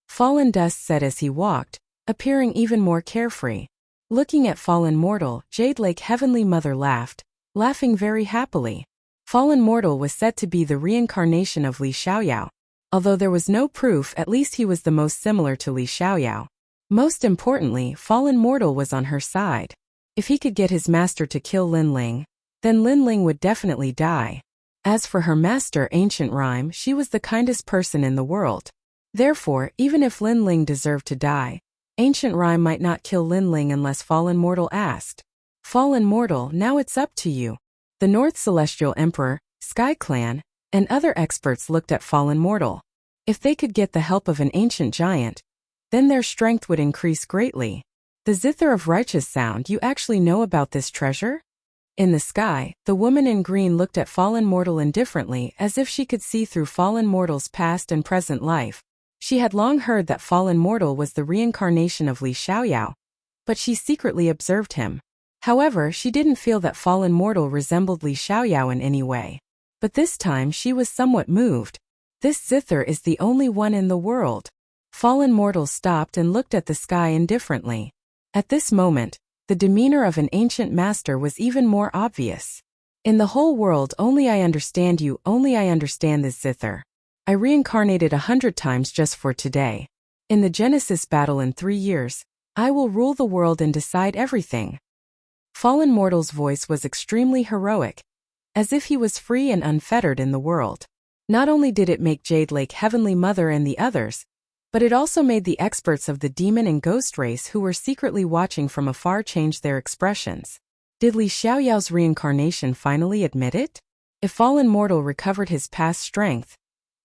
Fallen Dust said as he walked, appearing even more carefree. Looking at Fallen Mortal, Jade Lake Heavenly Mother laughed, laughing very happily. Fallen Mortal was said to be the reincarnation of Li Xiaoyao. Although there was no proof, at least he was the most similar to Li Xiaoyao. Most importantly, Fallen Mortal was on her side. If he could get his master to kill Lin Ling, then Lin Ling would definitely die. As for her master Ancient Rhyme, she was the kindest person in the world. Therefore, even if Lin Ling deserved to die, Ancient Rhyme might not kill Lin Ling unless Fallen Mortal asked. Fallen Mortal, now it's up to you. The North Celestial Emperor, Sky Clan, and other experts looked at Fallen Mortal. If they could get the help of an ancient giant, then their strength would increase greatly. The Zither of Righteous Sound, you actually know about this treasure? In the sky, the woman in green looked at Fallen Mortal indifferently as if she could see through Fallen Mortal's past and present life. She had long heard that Fallen Mortal was the reincarnation of Li Xiaoyao, but she secretly observed him. However, she didn't feel that Fallen Mortal resembled Li Xiaoyao in any way. But this time she was somewhat moved. This zither is the only one in the world. Fallen Mortal stopped and looked at the sky indifferently. At this moment, the demeanor of an ancient master was even more obvious. In the whole world only I understand you, only I understand this zither. I reincarnated 100 times just for today. In the Genesis battle in 3 years, I will rule the world and decide everything. Fallen Mortal's voice was extremely heroic, as if he was free and unfettered in the world. Not only did it make Jade Lake Heavenly Mother and the others, but it also made the experts of the demon and ghost race who were secretly watching from afar change their expressions. Did Li Xiaoyao's reincarnation finally admit it? If Fallen Mortal recovered his past strength,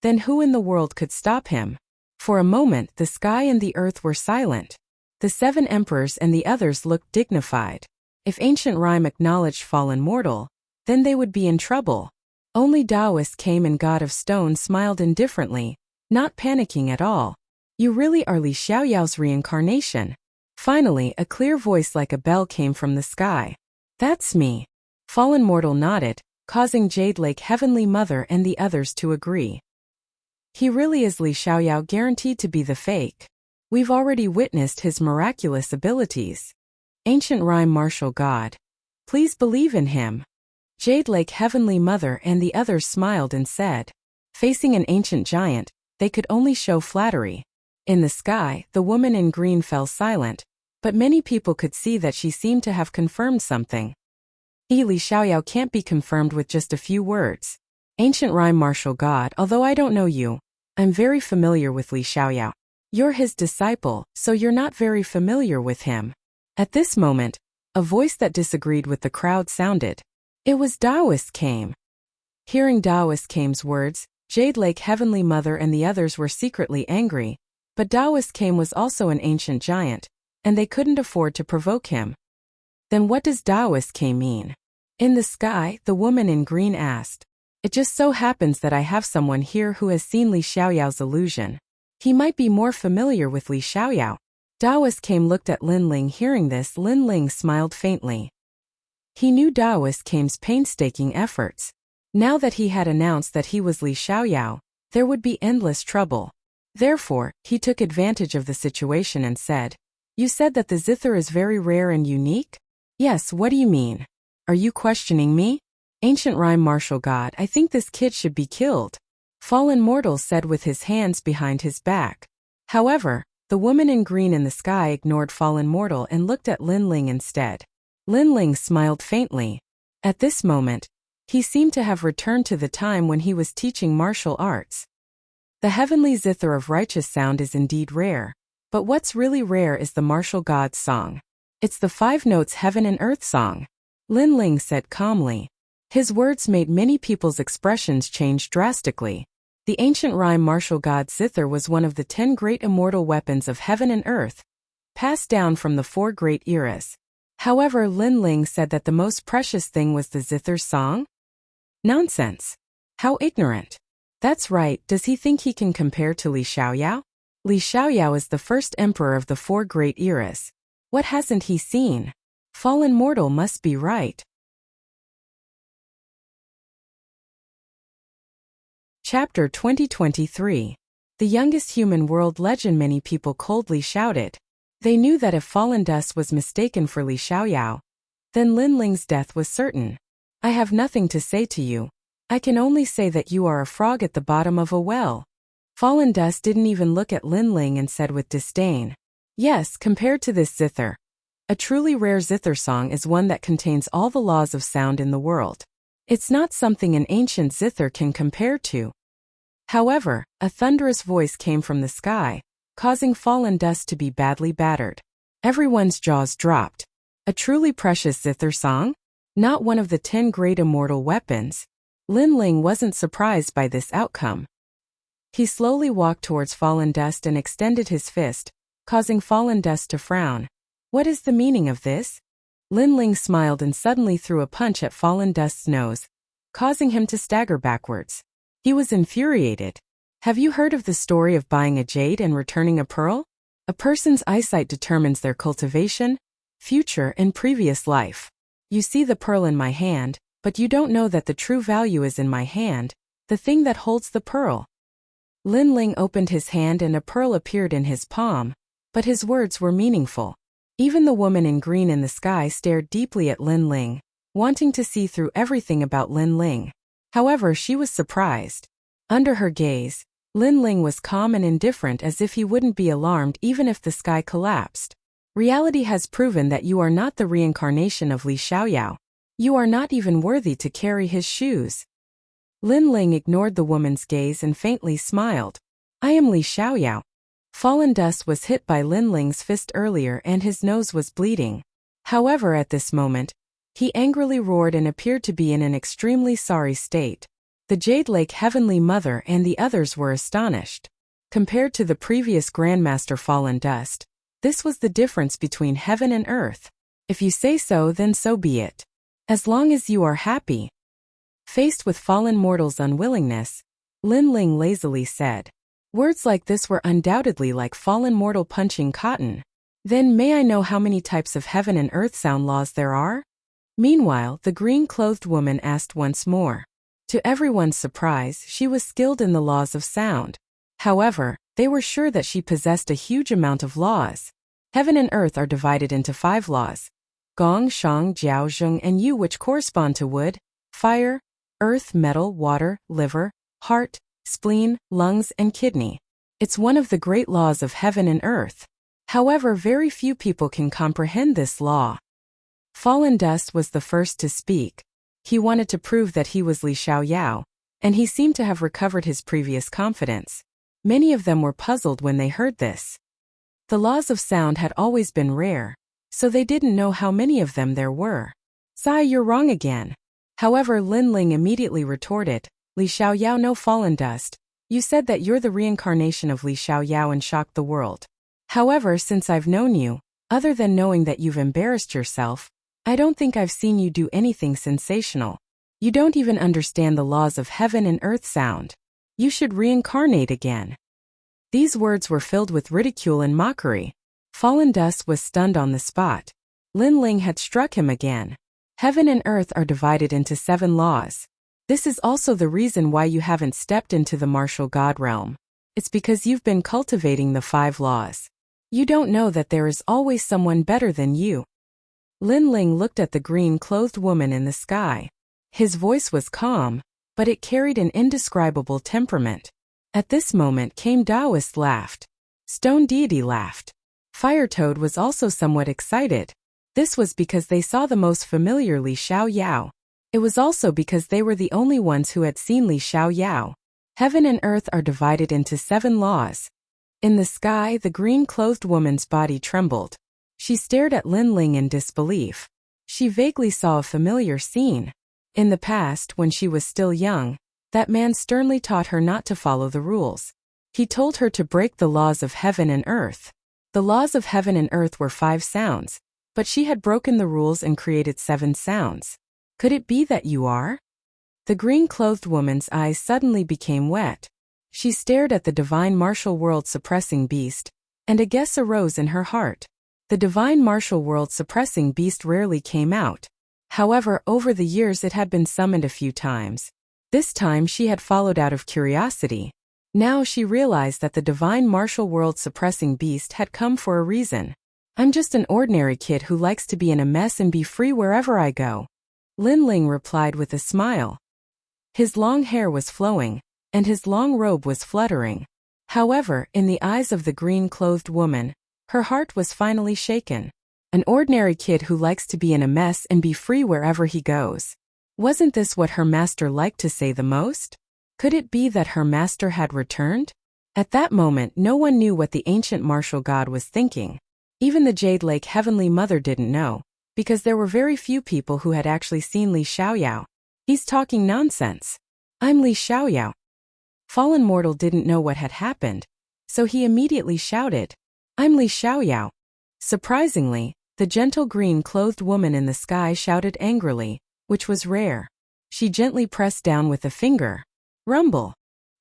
then who in the world could stop him? For a moment the sky and the earth were silent. The 7 emperors and the others looked dignified. If Ancient Rhyme acknowledged Fallen Mortal, then they would be in trouble. Only Taoist Kame and God of Stone smiled indifferently, not panicking at all. You really are Li Xiaoyao's reincarnation. Finally, a clear voice like a bell came from the sky. That's me. Fallen Mortal nodded, causing Jade Lake Heavenly Mother and the others to agree. He really is Li Xiaoyao, guaranteed to be the fake. We've already witnessed his miraculous abilities. Ancient Rhyme Martial God. Please believe in him. Jade Lake Heavenly Mother and the others smiled and said. Facing an ancient giant, they could only show flattery. In the sky, the woman in green fell silent, but many people could see that she seemed to have confirmed something. Li Xiaoyao can't be confirmed with just a few words. Ancient Rhyme Martial God, although I don't know you, I'm very familiar with Li Xiaoyao. You're his disciple, so you're not very familiar with him. At this moment, a voice that disagreed with the crowd sounded. It was Taoist Kame. Hearing Taoist Kame's words, Jade Lake Heavenly Mother and the others were secretly angry, but Taoist Kame was also an ancient giant, and they couldn't afford to provoke him. Then what does Taoist Kame mean? In the sky, the woman in green asked. It just so happens that I have someone here who has seen Li Xiaoyao's illusion. He might be more familiar with Li Xiaoyao. Daoist Came looked at Lin Ling. Hearing this, Lin Ling smiled faintly. He knew Daoist Came's painstaking efforts. Now that he had announced that he was Li Xiaoyao, there would be endless trouble. Therefore, he took advantage of the situation and said, "You said that the zither is very rare and unique?" "Yes, what do you mean? Are you questioning me?" "Ancient rhyme martial god, I think this kid should be killed," Fallen Mortal said with his hands behind his back. However, the woman in green in the sky ignored Fallen Mortal and looked at Lin Ling instead. Lin Ling smiled faintly. At this moment, he seemed to have returned to the time when he was teaching martial arts. The heavenly zither of righteous sound is indeed rare, but what's really rare is the martial god's song. It's the 5 notes heaven and earth song, Lin Ling said calmly. His words made many people's expressions change drastically. The ancient rhyme martial god zither was one of the 10 great immortal weapons of heaven and earth, passed down from the 4 great eras. However, Lin Ling said that the most precious thing was the zither's song? Nonsense. How ignorant. That's right, does he think he can compare to Li Xiaoyao? Li Xiaoyao is the first emperor of the 4 great eras. What hasn't he seen? Fallen Mortal must be right. Chapter 2023. The youngest human world legend. Many people coldly shouted. They knew that if Fallen Dust was mistaken for Li Xiaoyao, then Lin Ling's death was certain. I have nothing to say to you. I can only say that you are a frog at the bottom of a well. Fallen Dust didn't even look at Lin Ling and said with disdain, "Yes, compared to this zither. A truly rare zither song is one that contains all the laws of sound in the world. It's not something an ancient zither can compare to." However, a thunderous voice came from the sky, causing Fallen Dust to be badly battered. Everyone's jaws dropped. A truly precious zither song? Not one of the 10 great immortal weapons. Lin Ling wasn't surprised by this outcome. He slowly walked towards Fallen Dust and extended his fist, causing Fallen Dust to frown. What is the meaning of this? Lin Ling smiled and suddenly threw a punch at Fallen Dust's nose, causing him to stagger backwards. He was infuriated. Have you heard of the story of buying a jade and returning a pearl? A person's eyesight determines their cultivation, future, and previous life. You see the pearl in my hand, but you don't know that the true value is in my hand, the thing that holds the pearl. Lin Ling opened his hand and a pearl appeared in his palm, but his words were meaningful. Even the woman in green in the sky stared deeply at Lin Ling, wanting to see through everything about Lin Ling. However, she was surprised. Under her gaze, Lin Ling was calm and indifferent, as if he wouldn't be alarmed even if the sky collapsed. Reality has proven that you are not the reincarnation of Li Xiaoyao. You are not even worthy to carry his shoes. Lin Ling ignored the woman's gaze and faintly smiled. I am Li Xiaoyao. Fallen Dust was hit by Lin Ling's fist earlier and his nose was bleeding. However, at this moment, he angrily roared and appeared to be in an extremely sorry state. The Jade Lake Heavenly Mother and the others were astonished. Compared to the previous Grandmaster Fallen Dust, this was the difference between heaven and earth. If you say so, then so be it. As long as you are happy. Faced with Fallen Mortal's unwillingness, Lin Ling lazily said. Words like this were undoubtedly like Fallen Mortal punching cotton. Then may I know how many types of heaven and earth sound laws there are? Meanwhile, the green-clothed woman asked once more. To everyone's surprise, she was skilled in the laws of sound. However, they were sure that she possessed a huge amount of laws. Heaven and earth are divided into 5 laws. Gong, Shang, Jiao, Zheng, and Yu, which correspond to wood, fire, earth, metal, water, liver, heart, spleen, lungs, and kidney. It's one of the great laws of heaven and earth. However, very few people can comprehend this law. Fallen Dust was the first to speak. He wanted to prove that he was Li Xiaoyao, and he seemed to have recovered his previous confidence. Many of them were puzzled when they heard this. The laws of sound had always been rare, so they didn't know how many of them there were. Sai, you're wrong again. However, Lin Ling immediately retorted, Li Xiaoyao, no Fallen Dust. You said that you're the reincarnation of Li Xiaoyao and shocked the world. However, since I've known you, other than knowing that you've embarrassed yourself, I don't think I've seen you do anything sensational. You don't even understand the laws of heaven and earth sound. You should reincarnate again." These words were filled with ridicule and mockery. Fallen Dust was stunned on the spot. Lin Ling had struck him again. Heaven and earth are divided into 7 laws. This is also the reason why you haven't stepped into the martial god realm. It's because you've been cultivating the 5 laws. You don't know that there is always someone better than you. Lin Ling looked at the green-clothed woman in the sky. His voice was calm, but it carried an indescribable temperament. At this moment Came Taoist laughed. Stone Deity laughed. Fire Toad was also somewhat excited. This was because they saw the most familiar Li Xiaoyao. It was also because they were the only ones who had seen Li Xiaoyao. Heaven and earth are divided into 7 laws. In the sky, the green-clothed woman's body trembled. She stared at Lin Ling in disbelief. She vaguely saw a familiar scene. In the past, when she was still young, that man sternly taught her not to follow the rules. He told her to break the laws of heaven and earth. The laws of heaven and earth were 5 sounds, but she had broken the rules and created 7 sounds. Could it be that you are? The green-clothed woman's eyes suddenly became wet. She stared at the divine martial world suppressing beast, and a guess arose in her heart. The divine martial world suppressing beast rarely came out. However, over the years it had been summoned a few times. This time she had followed out of curiosity. Now she realized that the divine martial world suppressing beast had come for a reason. "I'm just an ordinary kid who likes to be in a mess and be free wherever I go," Lin Ling replied with a smile. His long hair was flowing, and his long robe was fluttering. However, in the eyes of the green-clothed woman, her heart was finally shaken. An ordinary kid who likes to be in a mess and be free wherever he goes. Wasn't this what her master liked to say the most? Could it be that her master had returned? At that moment no one knew what the ancient martial god was thinking. Even the Jade Lake Heavenly Mother didn't know, because there were very few people who had actually seen Li Xiaoyao. "He's talking nonsense. I'm Li Xiaoyao." Fallen Mortal didn't know what had happened, so he immediately shouted, "I'm Li Xiaoyao." Surprisingly, the gentle green-clothed woman in the sky shouted angrily, which was rare. She gently pressed down with a finger. Rumble.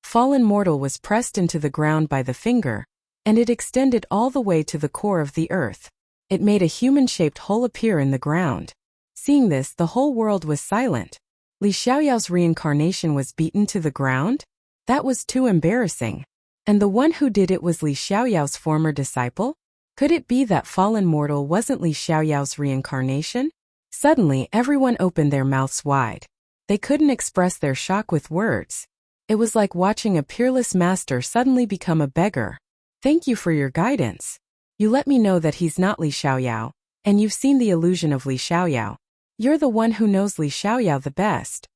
Fallen Mortal was pressed into the ground by the finger, and it extended all the way to the core of the earth. It made a human-shaped hole appear in the ground. Seeing this, the whole world was silent. Li Xiaoyao's reincarnation was beaten to the ground? That was too embarrassing. And the one who did it was Li Xiaoyao's former disciple? Could it be that Fallen Mortal wasn't Li Xiaoyao's reincarnation? Suddenly, everyone opened their mouths wide. They couldn't express their shock with words. It was like watching a peerless master suddenly become a beggar. "Thank you for your guidance. You let me know that he's not Li Xiaoyao, and you've seen the illusion of Li Xiaoyao. You're the one who knows Li Xiaoyao the best."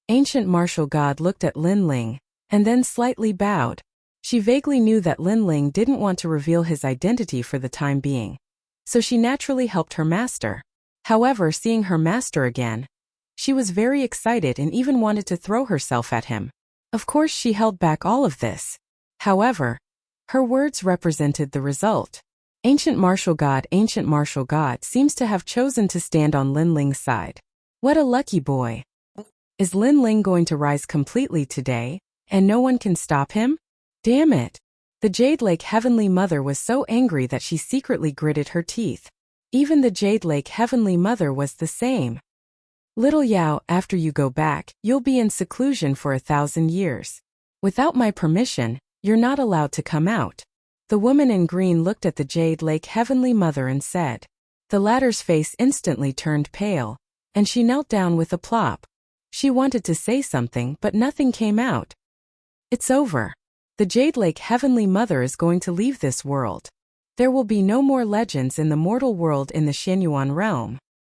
Ancient martial god looked at Lin Ling, and then slightly bowed. She vaguely knew that Lin Ling didn't want to reveal his identity for the time being, so she naturally helped her master. However, seeing her master again, she was very excited and even wanted to throw herself at him. Of course she held back all of this. However, her words represented the result. Ancient martial god seems to have chosen to stand on Lin Ling's side. What a lucky boy. Is Lin Ling going to rise completely today, and no one can stop him? Damn it. The Jade Lake Heavenly Mother was so angry that she secretly gritted her teeth. Even the Jade Lake Heavenly Mother was the same. "Little Yao, after you go back, you'll be in seclusion for 1,000 years. Without my permission, you're not allowed to come out." The woman in green looked at the Jade Lake Heavenly Mother and said. The latter's face instantly turned pale, and she knelt down with a plop. She wanted to say something, but nothing came out. It's over. The Jade Lake Heavenly Mother is going to leave this world. There will be no more legends in the mortal world in the Shenyuan realm.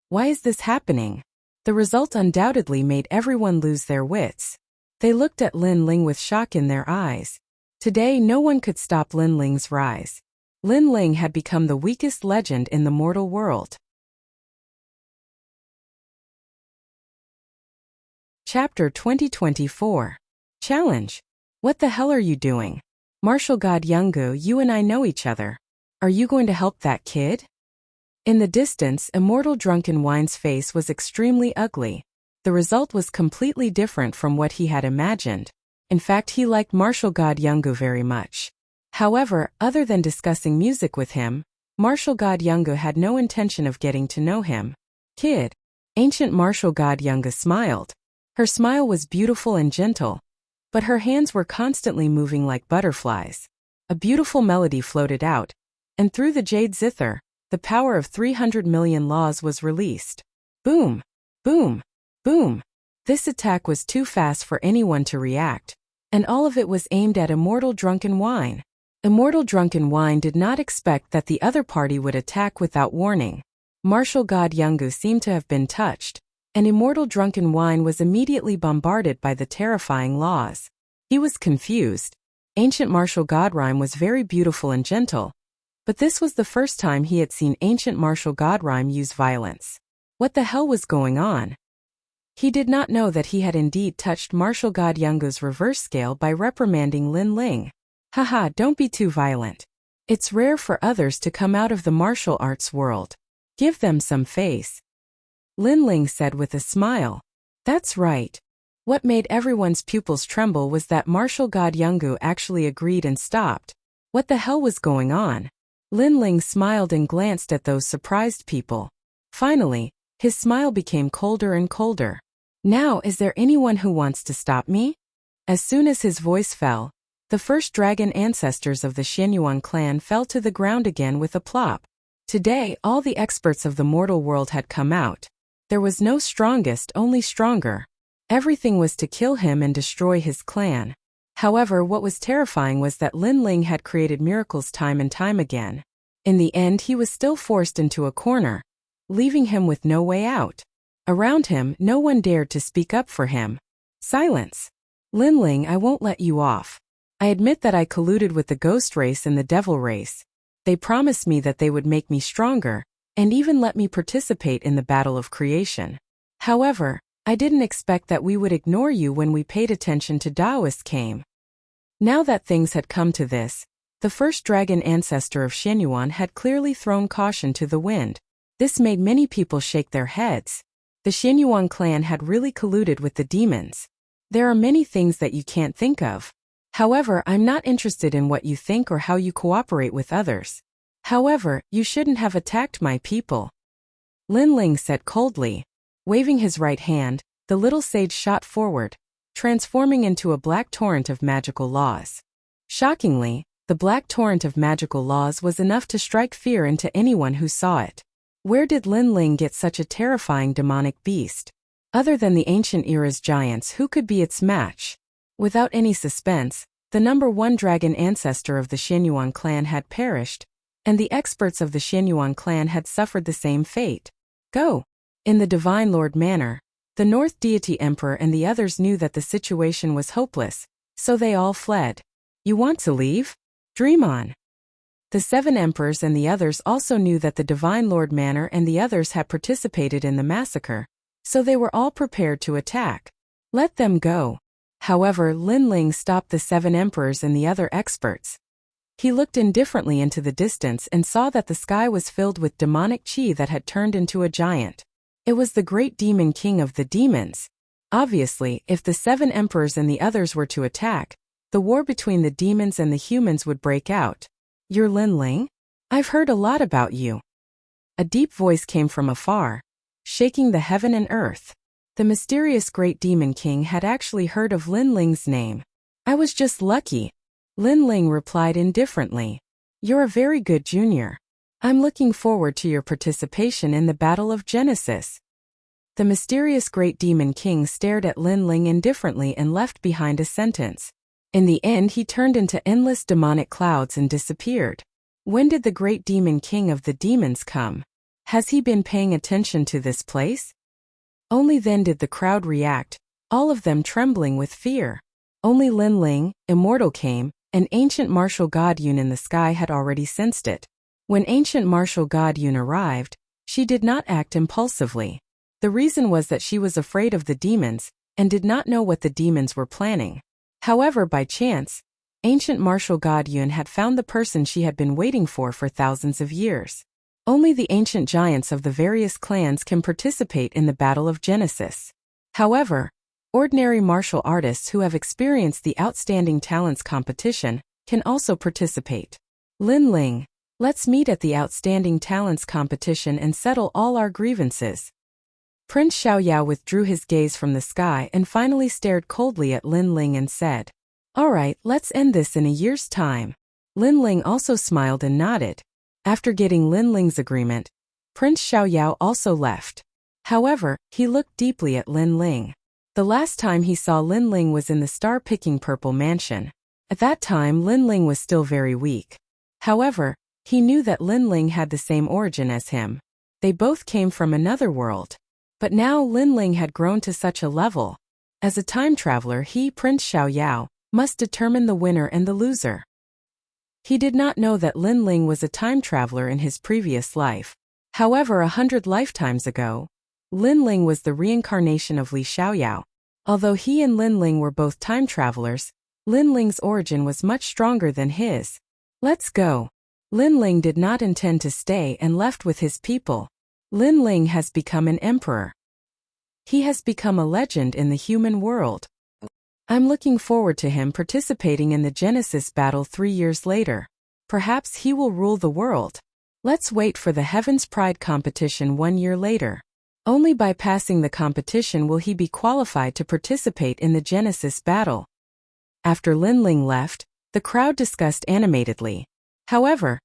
Why is this happening? The result undoubtedly made everyone lose their wits. They looked at Lin Ling with shock in their eyes. Today no one could stop Lin Ling's rise. Lin Ling had become the weakest legend in the mortal world. Chapter 2024. Challenge. What the hell are you doing? Martial God Younggu, you and I know each other. Are you going to help that kid? In the distance, Immortal Drunken Wine's face was extremely ugly. The result was completely different from what he had imagined. In fact, he liked Martial God Yungu very much. However, other than discussing music with him, Martial God Yungu had no intention of getting to know him. Kid. Ancient Martial God Yungu smiled. Her smile was beautiful and gentle, but her hands were constantly moving like butterflies. A beautiful melody floated out, and through the jade zither, the power of 300 million laws was released. Boom! Boom! Boom! This attack was too fast for anyone to react, and all of it was aimed at Immortal Drunken Wine. Immortal Drunken Wine did not expect that the other party would attack without warning. Martial God Yungu seemed to have been touched, and Immortal Drunken Wine was immediately bombarded by the terrifying laws. He was confused. Ancient Martial God Rhyme was very beautiful and gentle, but this was the first time he had seen Ancient Martial God Rhyme use violence. What the hell was going on? He did not know that he had indeed touched Martial God Yungu's reverse scale by reprimanding Lin Ling. Haha, don't be too violent. It's rare for others to come out of the martial arts world. Give them some face. Lin Ling said with a smile. That's right. What made everyone's pupils tremble was that Martial God Yungu actually agreed and stopped. What the hell was going on? Lin Ling smiled and glanced at those surprised people. Finally, his smile became colder and colder. Now, is there anyone who wants to stop me? As soon as his voice fell, the first dragon ancestors of the Xianyuan clan fell to the ground again with a plop. Today, all the experts of the mortal world had come out. There was no strongest, only stronger. Everything was to kill him and destroy his clan. However, what was terrifying was that Lin Ling had created miracles time and time again. In the end, he was still forced into a corner, leaving him with no way out. Around him, no one dared to speak up for him. Silence. Lin Ling, I won't let you off. I admit that I colluded with the ghost race and the devil race. They promised me that they would make me stronger, and even let me participate in the battle of creation. However, I didn't expect that we would ignore you when we paid attention to Taoist came. Now that things had come to this, the first dragon ancestor of Xianyuan had clearly thrown caution to the wind. This made many people shake their heads. The Xianyuan clan had really colluded with the demons. There are many things that you can't think of. However, I'm not interested in what you think or how you cooperate with others. However, you shouldn't have attacked my people. Lin Ling said coldly. Waving his right hand, the little sage shot forward, transforming into a black torrent of magical laws. Shockingly, the black torrent of magical laws was enough to strike fear into anyone who saw it. Where did Lin Ling get such a terrifying demonic beast? Other than the ancient era's giants, who could be its match? Without any suspense, the number one dragon ancestor of the Xianyuan clan had perished, and the experts of the Xianyuan clan had suffered the same fate. Go! In the Divine Lord manner, the North Deity Emperor and the others knew that the situation was hopeless, so they all fled. You want to leave? Dream on! The 7 emperors and the others also knew that the Divine Lord manner and the others had participated in the massacre, so they were all prepared to attack. Let them go. However, Lin Ling stopped the 7 emperors and the other experts. He looked indifferently into the distance and saw that the sky was filled with demonic chi that had turned into a giant. It was the great demon king of the demons. Obviously, if the 7 emperors and the others were to attack, the war between the demons and the humans would break out. You're Lin Ling? I've heard a lot about you. A deep voice came from afar, shaking the heaven and earth. The mysterious great demon king had actually heard of Lin Ling's name. I was just lucky. Lin Ling replied indifferently. You're a very good junior. I'm looking forward to your participation in the Battle of Genesis. The mysterious great demon king stared at Lin Ling indifferently and left behind a sentence. In the end, he turned into endless demonic clouds and disappeared. When did the great demon king of the demons come? Has he been paying attention to this place? Only then did the crowd react, all of them trembling with fear. Only Lin Ling, immortal, came, and ancient martial god Yun in the sky had already sensed it. When ancient martial god Yun arrived, she did not act impulsively. The reason was that she was afraid of the demons, and did not know what the demons were planning. However, by chance, ancient martial god Yun had found the person she had been waiting for thousands of years. Only the ancient giants of the various clans can participate in the Battle of Genesis. However, ordinary martial artists who have experienced the Outstanding Talents competition can also participate. Lin Ling, let's meet at the Outstanding Talents competition and settle all our grievances. Prince Xiaoyao withdrew his gaze from the sky and finally stared coldly at Lin Ling and said, "All right, let's end this in a year's time." Lin Ling also smiled and nodded. After getting Lin Ling's agreement, Prince Xiaoyao also left. However, he looked deeply at Lin Ling. The last time he saw Lin Ling was in the star-picking purple mansion. At that time Lin Ling was still very weak. However, he knew that Lin Ling had the same origin as him. They both came from another world. But now Lin Ling had grown to such a level. As a time traveler, he, Prince Xiaoyao, must determine the winner and the loser. He did not know that Lin Ling was a time traveler in his previous life. However, 100 lifetimes ago, Lin Ling was the reincarnation of Li Xiaoyao. Although he and Lin Ling were both time travelers, Lin Ling's origin was much stronger than his. Let's go. Lin Ling did not intend to stay and left with his people. Lin Ling has become an emperor. He has become a legend in the human world. I'm looking forward to him participating in the Genesis battle 3 years later. Perhaps he will rule the world. Let's wait for the Heaven's Pride competition 1 year later. Only by passing the competition will he be qualified to participate in the Genesis battle. After Lin Ling left, the crowd discussed animatedly. However,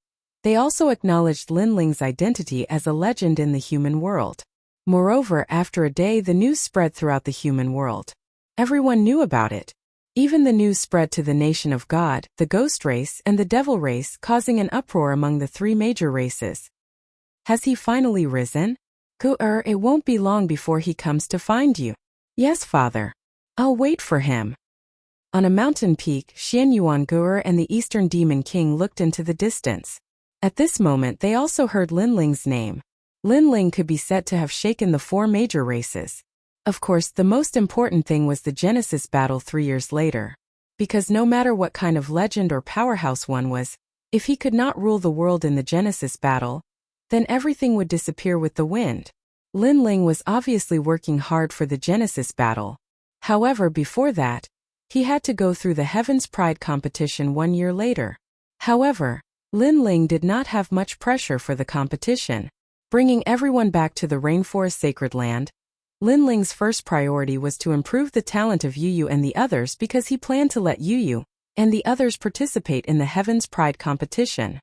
they also acknowledged Lin Ling's identity as a legend in the human world. Moreover, after a day the news spread throughout the human world. Everyone knew about it. Even the news spread to the nation of God, the ghost race, and the devil race, causing an uproar among the 3 major races. Has he finally risen? Gu-er, it won't be long before he comes to find you. Yes, father. I'll wait for him. On a mountain peak, Xian Yuan Gu-er and the Eastern Demon King looked into the distance. At this moment they also heard Lin Ling's name. Lin Ling could be said to have shaken the 4 major races. Of course, the most important thing was the Genesis battle 3 years later. Because no matter what kind of legend or powerhouse one was, if he could not rule the world in the Genesis battle, then everything would disappear with the wind. Lin Ling was obviously working hard for the Genesis battle. However, before that, he had to go through the Heaven's Pride competition 1 year later. However, Lin Ling did not have much pressure for the competition. Bringing everyone back to the Rainforest Sacred Land, Lin Ling's first priority was to improve the talent of Yu and the others because he planned to let Yu and the others participate in the Heaven's Pride competition.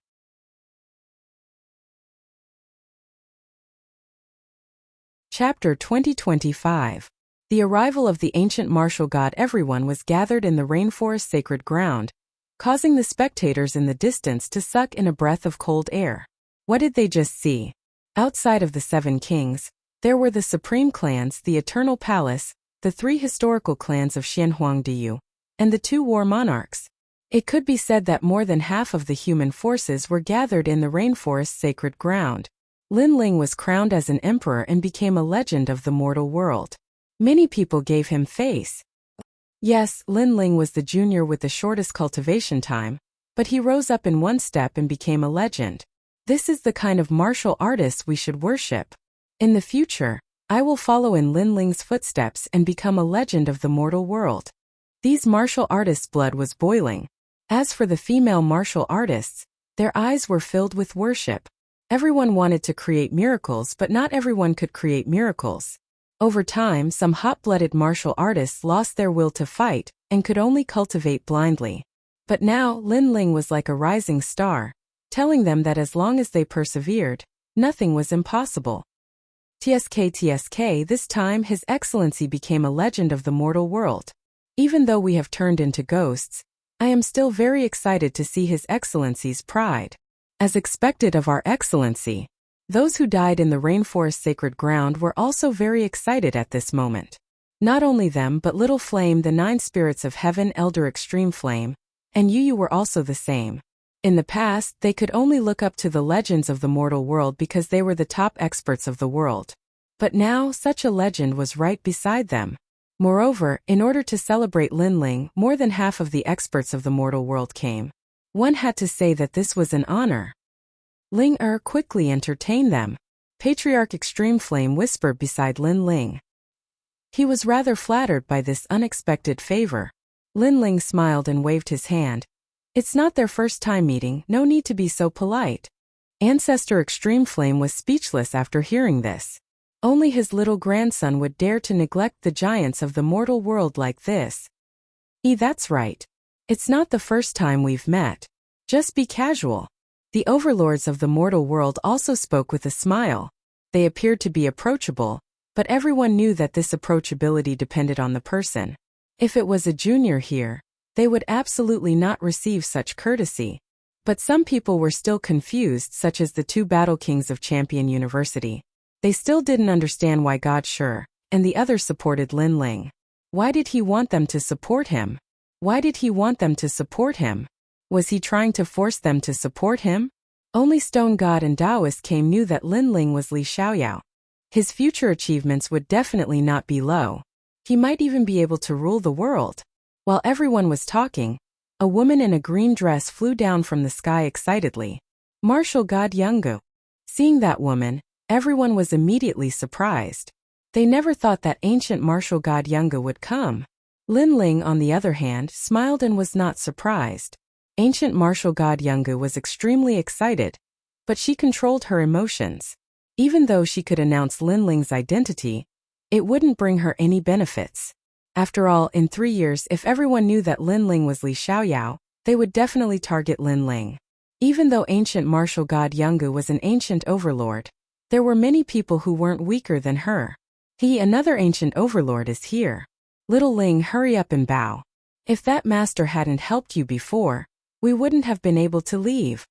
Chapter 2025. The arrival of the ancient martial god. Everyone was gathered in the Rainforest Sacred Ground, causing the spectators in the distance to suck in a breath of cold air. What did they just see? Outside of the 7 kings, there were the supreme clans, the Eternal Palace, the 3 historical clans of Xianhuangdiyu, and the 2 war monarchs. It could be said that more than half of the human forces were gathered in the Rainforest Sacred Ground. Lin Ling was crowned as an emperor and became a legend of the mortal world. Many people gave him face. Yes, Lin Ling was the junior with the shortest cultivation time, but he rose up in 1 step and became a legend. This is the kind of martial artists we should worship. In the future, I will follow in Lin Ling's footsteps and become a legend of the mortal world. These martial artists' blood was boiling. As for the female martial artists, their eyes were filled with worship. Everyone wanted to create miracles, but not everyone could create miracles. Over time, some hot-blooded martial artists lost their will to fight and could only cultivate blindly. But now, Lin Ling was like a rising star, telling them that as long as they persevered, nothing was impossible. TSK, this time His Excellency became a legend of the mortal world. Even though we have turned into ghosts, I am still very excited to see His Excellency's pride. As expected of Our Excellency, those who died in the Rainforest Sacred Ground were also very excited at this moment. Not only them but Little Flame, the 9 spirits of heaven, Elder Extreme Flame, and Yu were also the same. In the past, they could only look up to the legends of the mortal world because they were the top experts of the world. But now, such a legend was right beside them. Moreover, in order to celebrate Lin Ling, more than half of the experts of the mortal world came. One had to say that this was an honor. Ling quickly entertained them. Patriarch Extreme Flame whispered beside Lin Ling. He was rather flattered by this unexpected favor. Lin Ling smiled and waved his hand. It's not their first time meeting, no need to be so polite. Ancestor Extreme Flame was speechless after hearing this. Only his little grandson would dare to neglect the giants of the mortal world like this. That's right. It's not the first time we've met. Just be casual. The overlords of the mortal world also spoke with a smile. They appeared to be approachable, but everyone knew that this approachability depended on the person. If it was a junior here, they would absolutely not receive such courtesy. But some people were still confused, such as the two Battle Kings of Champion University. They still didn't understand why God Sure and the others supported Lin Ling. Why did he want them to support him? Why did he want them to support him? Was he trying to force them to support him? Only Stone God and Taoist Came knew that Lin Ling was Li Xiaoyao. His future achievements would definitely not be low. He might even be able to rule the world. While everyone was talking, a woman in a green dress flew down from the sky excitedly. Martial God Yungu. Seeing that woman, everyone was immediately surprised. They never thought that ancient martial god Yungu would come. Lin Ling, on the other hand, smiled and was not surprised. Ancient martial god Yungu was extremely excited, but she controlled her emotions. Even though she could announce Lin Ling's identity, it wouldn't bring her any benefits. After all, in 3 years, if everyone knew that Lin Ling was Li Xiaoyao, they would definitely target Lin Ling. Even though ancient martial god Yungu was an ancient overlord, there were many people who weren't weaker than her. Another ancient overlord, is here. Little Ling, hurry up and bow. If that master hadn't helped you before, we wouldn't have been able to leave.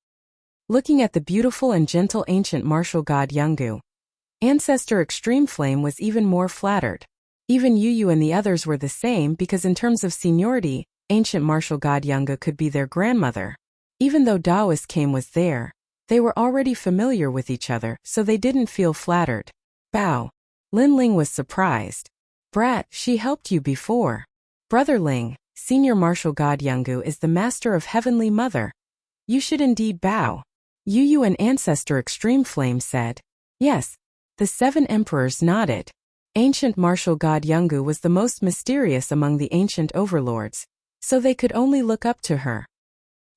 Looking at the beautiful and gentle ancient martial god Yungu, Ancestor Extreme Flame was even more flattered. Even Yu and the others were the same because in terms of seniority, ancient martial god Yungu could be their grandmother. Even though Taoist Came was there, they were already familiar with each other, so they didn't feel flattered. Bow. Lin Ling was surprised. Brat, she helped you before. Brother Ling, senior martial god Yungu is the master of Heavenly Mother. You should indeed bow. Yu and Ancestor Extreme Flame said. Yes. The 7 emperors nodded. Ancient martial god Yungu was the most mysterious among the ancient overlords, so they could only look up to her.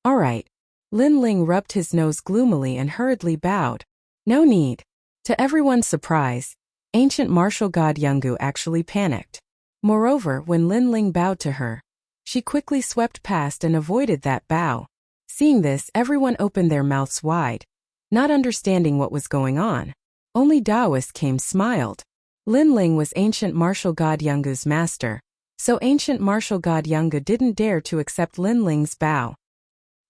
Alright. Lin Ling rubbed his nose gloomily and hurriedly bowed. No need. To everyone's surprise, ancient martial god Yungu actually panicked. Moreover, when Lin Ling bowed to her, she quickly swept past and avoided that bow. Seeing this, everyone opened their mouths wide, not understanding what was going on. Only Taoist Came smiled. Lin Ling was ancient martial god Yungu's master, so ancient martial god Yungu didn't dare to accept Lin Ling's bow.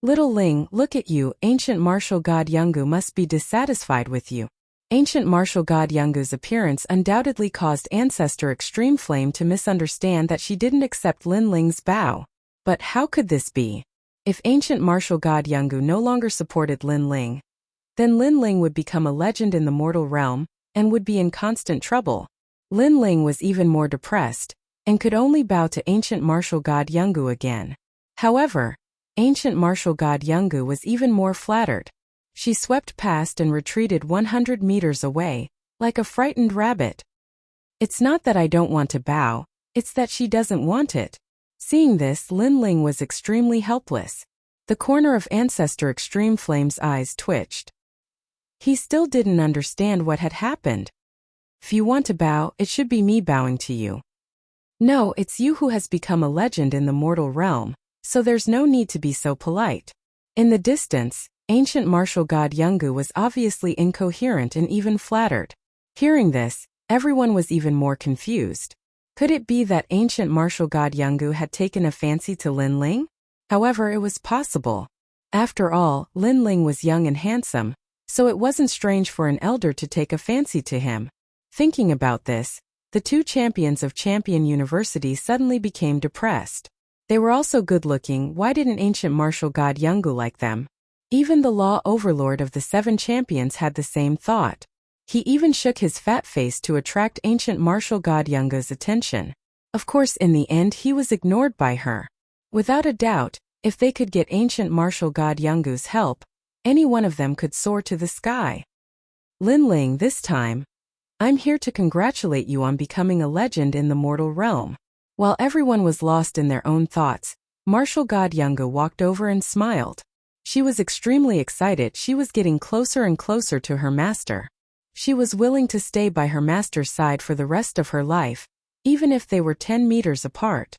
Little Ling, look at you, ancient martial god Yungu must be dissatisfied with you. Ancient martial god Yungu's appearance undoubtedly caused Ancestor Extreme Flame to misunderstand that she didn't accept Lin Ling's bow. But how could this be? If ancient martial god Yungu no longer supported Lin Ling, then Lin Ling would become a legend in the mortal realm and would be in constant trouble. Lin Ling was even more depressed and could only bow to ancient martial god Yungu again. However, ancient martial god Yungu was even more flattered. She swept past and retreated 100 meters away, like a frightened rabbit. It's not that I don't want to bow, it's that she doesn't want it. Seeing this, Lin Ling was extremely helpless. The corner of Ancestor Extreme Flame's eyes twitched. He still didn't understand what had happened. If you want to bow, it should be me bowing to you. No, it's you who has become a legend in the mortal realm, so there's no need to be so polite. In the distance, ancient martial god Yungu was obviously incoherent and even flattered. Hearing this, everyone was even more confused. Could it be that ancient martial god Yungu had taken a fancy to Lin Ling? However, it was possible. After all, Lin Ling was young and handsome, so it wasn't strange for an elder to take a fancy to him. Thinking about this, the 2 champions of Champion University suddenly became depressed. They were also good-looking. Why didn't ancient martial god Yungu like them? Even the law overlord of the 7 champions had the same thought. He even shook his fat face to attract ancient martial god Yungu's attention. Of course, in the end he was ignored by her. Without a doubt, if they could get ancient martial god Yungu's help, any one of them could soar to the sky. Lin Ling this time. I'm here to congratulate you on becoming a legend in the mortal realm." While everyone was lost in their own thoughts, Martial God Yunga walked over and smiled. She was extremely excited. She was getting closer and closer to her master. She was willing to stay by her master's side for the rest of her life, even if they were 10 meters apart.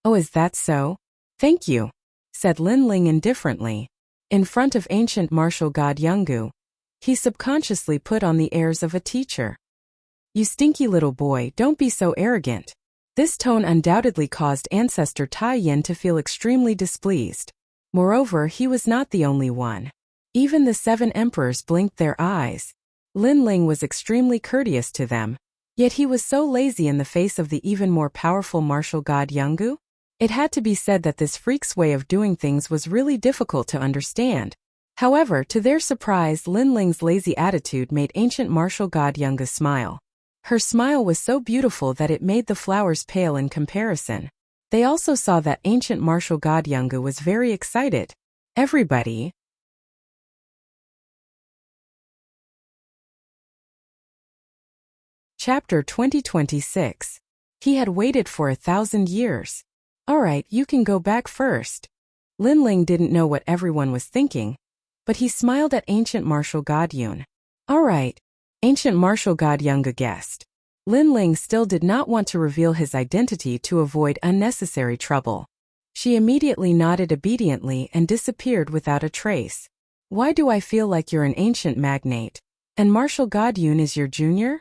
"Oh, is that so? Thank you," said Lin Ling indifferently. In front of ancient martial god Yungu, he subconsciously put on the airs of a teacher. "You stinky little boy, don't be so arrogant." This tone undoubtedly caused ancestor Tai Yin to feel extremely displeased. Moreover, he was not the only one. Even the 7 emperors blinked their eyes. Lin Ling was extremely courteous to them, yet he was so lazy in the face of the even more powerful martial god Yungu. It had to be said that this freak's way of doing things was really difficult to understand. However, to their surprise, Lin Ling's lazy attitude made ancient martial god Yunga smile. Her smile was so beautiful that it made the flowers pale in comparison. They also saw that ancient martial god Yunga was very excited. Everybody. Chapter 2026. He had waited for 1,000 years. "Alright, you can go back first." Lin Ling didn't know what everyone was thinking, but he smiled at ancient martial god Yun. "Alright." Ancient martial god Yunga guessed. Lin Ling still did not want to reveal his identity to avoid unnecessary trouble. She immediately nodded obediently and disappeared without a trace. "Why do I feel like you're an ancient magnate? And martial god Yun is your junior?"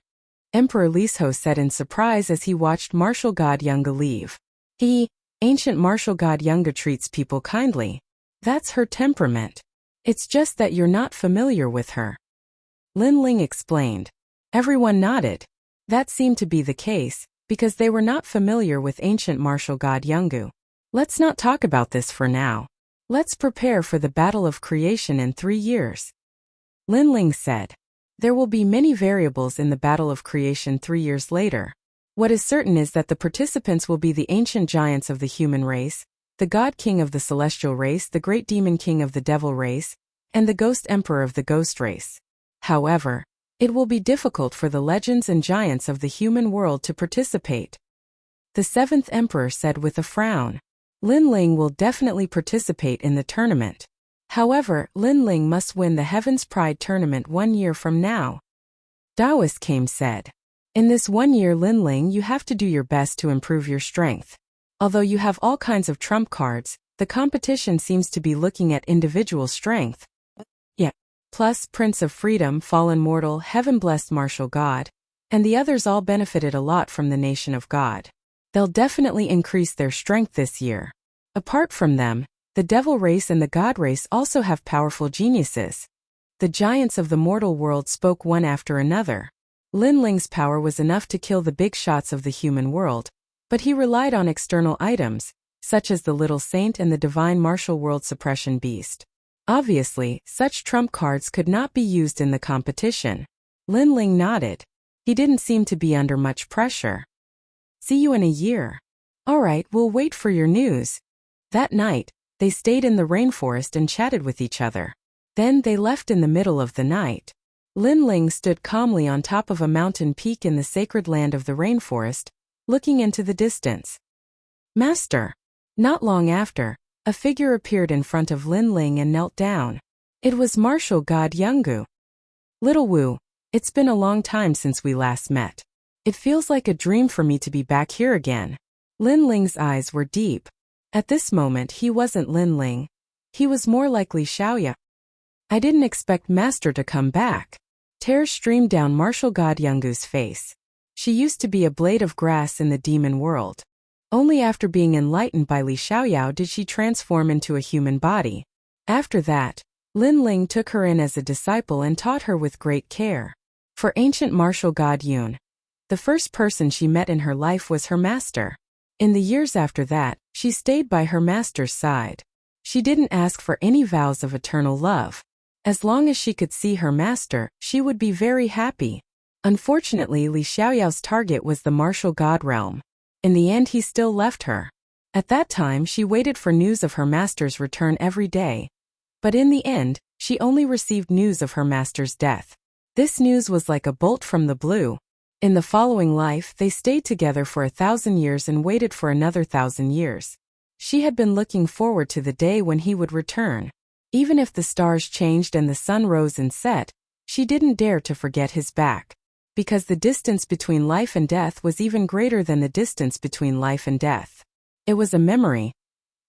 Emperor Liso said in surprise as he watched martial god Yunga leave. Ancient martial god Yunga treats people kindly. That's her temperament. It's just that you're not familiar with her." Lin Ling explained. Everyone nodded. That seemed to be the case, because they were not familiar with ancient martial god Yungu. "Let's not talk about this for now. Let's prepare for the battle of creation in 3 years." Lin Ling said. There will be many variables in the battle of creation 3 years later. What is certain is that the participants will be the ancient giants of the human race, the god king of the celestial race, the great demon king of the devil race, and the ghost emperor of the ghost race. However, it will be difficult for the legends and giants of the human world to participate. The 7th emperor said with a frown. Lin Ling will definitely participate in the tournament. However, Lin Ling must win the Heaven's Pride tournament 1 year from now. Daoist came said. In this 1 year, Lin Ling, you have to do your best to improve your strength. Although you have all kinds of trump cards, the competition seems to be looking at individual strength. Plus Prince of Freedom, Fallen Mortal, Heaven-Blessed Martial God, and the others all benefited a lot from the Nation of God. They'll definitely increase their strength this year. Apart from them, the Devil race and the God race also have powerful geniuses. The giants of the mortal world spoke one after another. Lin Ling's power was enough to kill the big shots of the human world, but he relied on external items, such as the Little Saint and the Divine Martial World Suppression Beast. Obviously, such trump cards could not be used in the competition. Lin Ling nodded. He didn't seem to be under much pressure. "See you in a year." "Alright, we'll wait for your news." That night, they stayed in the rainforest and chatted with each other. Then they left in the middle of the night. Lin Ling stood calmly on top of a mountain peak in the sacred land of the rainforest, looking into the distance. "Master." Not long after, a figure appeared in front of Lin Ling and knelt down. It was martial god Yungu. "Little Wu, it's been a long time since we last met. It feels like a dream for me to be back here again." Lin Ling's eyes were deep. At this moment he wasn't Lin Ling. He was more like Li Xiaoya. "I didn't expect Master to come back." Tears streamed down martial god Yungu's face. She used to be a blade of grass in the demon world. Only after being enlightened by Li Xiaoyao did she transform into a human body. After that, Lin Ling took her in as a disciple and taught her with great care. For ancient martial god Yun, the first person she met in her life was her master. In the years after that, she stayed by her master's side. She didn't ask for any vows of eternal love. As long as she could see her master, she would be very happy. Unfortunately, Li Xiaoyao's target was the martial god realm. In the end, he still left her. At that time, she waited for news of her master's return every day. But in the end, she only received news of her master's death. This news was like a bolt from the blue. In the following life, they stayed together for 1,000 years and waited for another 1,000 years. She had been looking forward to the day when he would return. Even if the stars changed and the sun rose and set, she didn't dare to forget his back. Because the distance between life and death was even greater than the distance between life and death. It was a memory.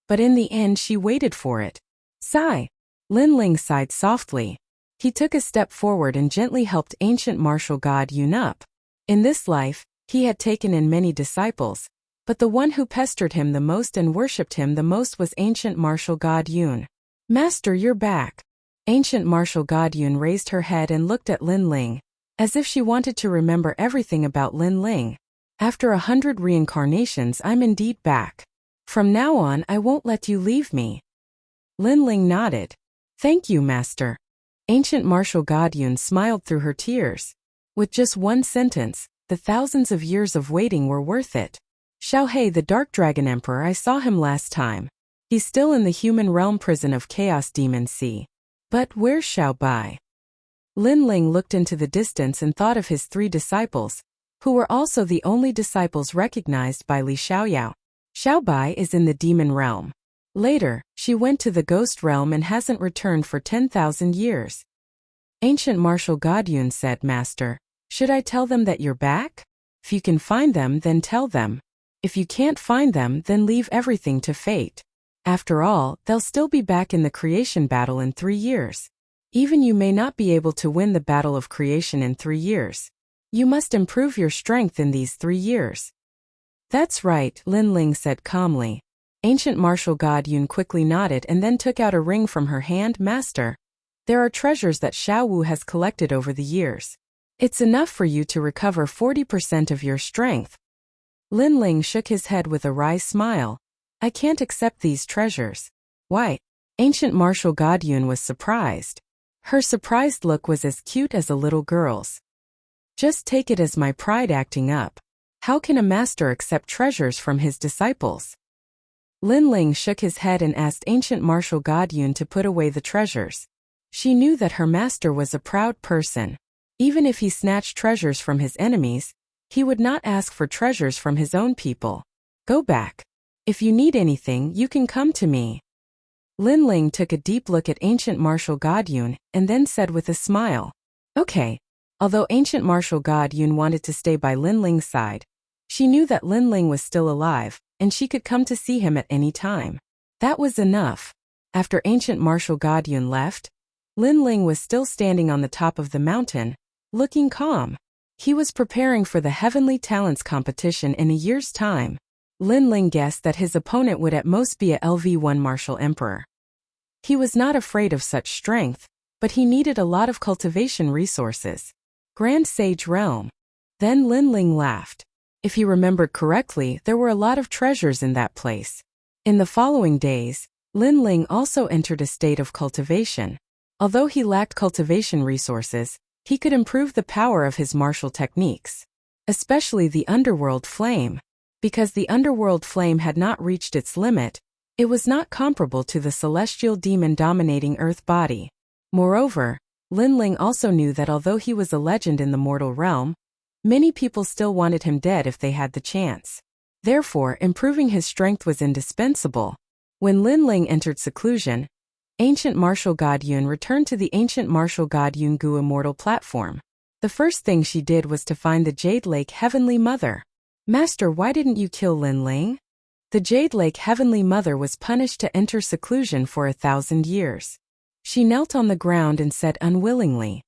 But in the end she waited for it. Sigh. Lin Ling sighed softly. He took a step forward and gently helped ancient martial god Yun up. In this life, he had taken in many disciples, but the one who pestered him the most and worshipped him the most was ancient martial god Yun. Master, you're back. Ancient martial god Yun raised her head and looked at Lin Ling, as if she wanted to remember everything about Lin Ling. After 100 reincarnations, I'm indeed back. From now on, I won't let you leave me. Lin Ling nodded. Thank you, Master. Ancient martial god Yun smiled through her tears. With just one sentence, the thousands of years of waiting were worth it. Xiaohe, the Dark Dragon Emperor, I saw him last time. He's still in the human realm prison of Chaos Demon Sea. But where's Xiaobai? Lin Ling looked into the distance and thought of his 3 disciples, who were also the only disciples recognized by Li Xiaoyao. Xiaobai is in the demon realm. Later, she went to the ghost realm and hasn't returned for 10,000 years. Ancient martial god Yun said, Master, should I tell them that you're back? If you can find them, then tell them. If you can't find them, then leave everything to fate. After all, they'll still be back in the creation battle in 3 years. Even you may not be able to win the battle of creation in 3 years. You must improve your strength in these 3 years. That's right, Lin Ling said calmly. Ancient martial god Yun quickly nodded and then took out a ring from her hand. Master, there are treasures that Xiao Wu has collected over the years. It's enough for you to recover 40% of your strength. Lin Ling shook his head with a wry smile. I can't accept these treasures. Why? Ancient martial god Yun was surprised. Her surprised look was as cute as a little girl's. Just take it as my pride acting up. How can a master accept treasures from his disciples? Lin Ling shook his head and asked ancient martial god Yun to put away the treasures. She knew that her master was a proud person. Even if he snatched treasures from his enemies, he would not ask for treasures from his own people. Go back. If you need anything, you can come to me. Lin Ling took a deep look at ancient martial god Yun and then said with a smile, Okay. Although ancient martial god Yun wanted to stay by Lin Ling's side, she knew that Lin Ling was still alive, and she could come to see him at any time. That was enough. After ancient martial god Yun left, Lin Ling was still standing on the top of the mountain, looking calm. He was preparing for the Heavenly Talents competition in a year's time. Lin Ling guessed that his opponent would at most be a LV1 martial emperor. He was not afraid of such strength, but he needed a lot of cultivation resources. Grand Sage Realm. Then Lin Ling laughed. If he remembered correctly, there were a lot of treasures in that place. In the following days, Lin Ling also entered a state of cultivation. Although he lacked cultivation resources, he could improve the power of his martial techniques, especially the underworld flame. Because the underworld flame had not reached its limit, it was not comparable to the celestial demon dominating Earth body. Moreover, Lin Ling also knew that although he was a legend in the mortal realm, many people still wanted him dead if they had the chance. Therefore, improving his strength was indispensable. When Lin Ling entered seclusion, ancient martial god Yun returned to the ancient martial god Yun Gu immortal platform. The first thing she did was to find the Jade Lake Heavenly Mother. Master, why didn't you kill Lin Ling? The Jade Lake Heavenly Mother was punished to enter seclusion for 1,000 years. She knelt on the ground and said unwillingly,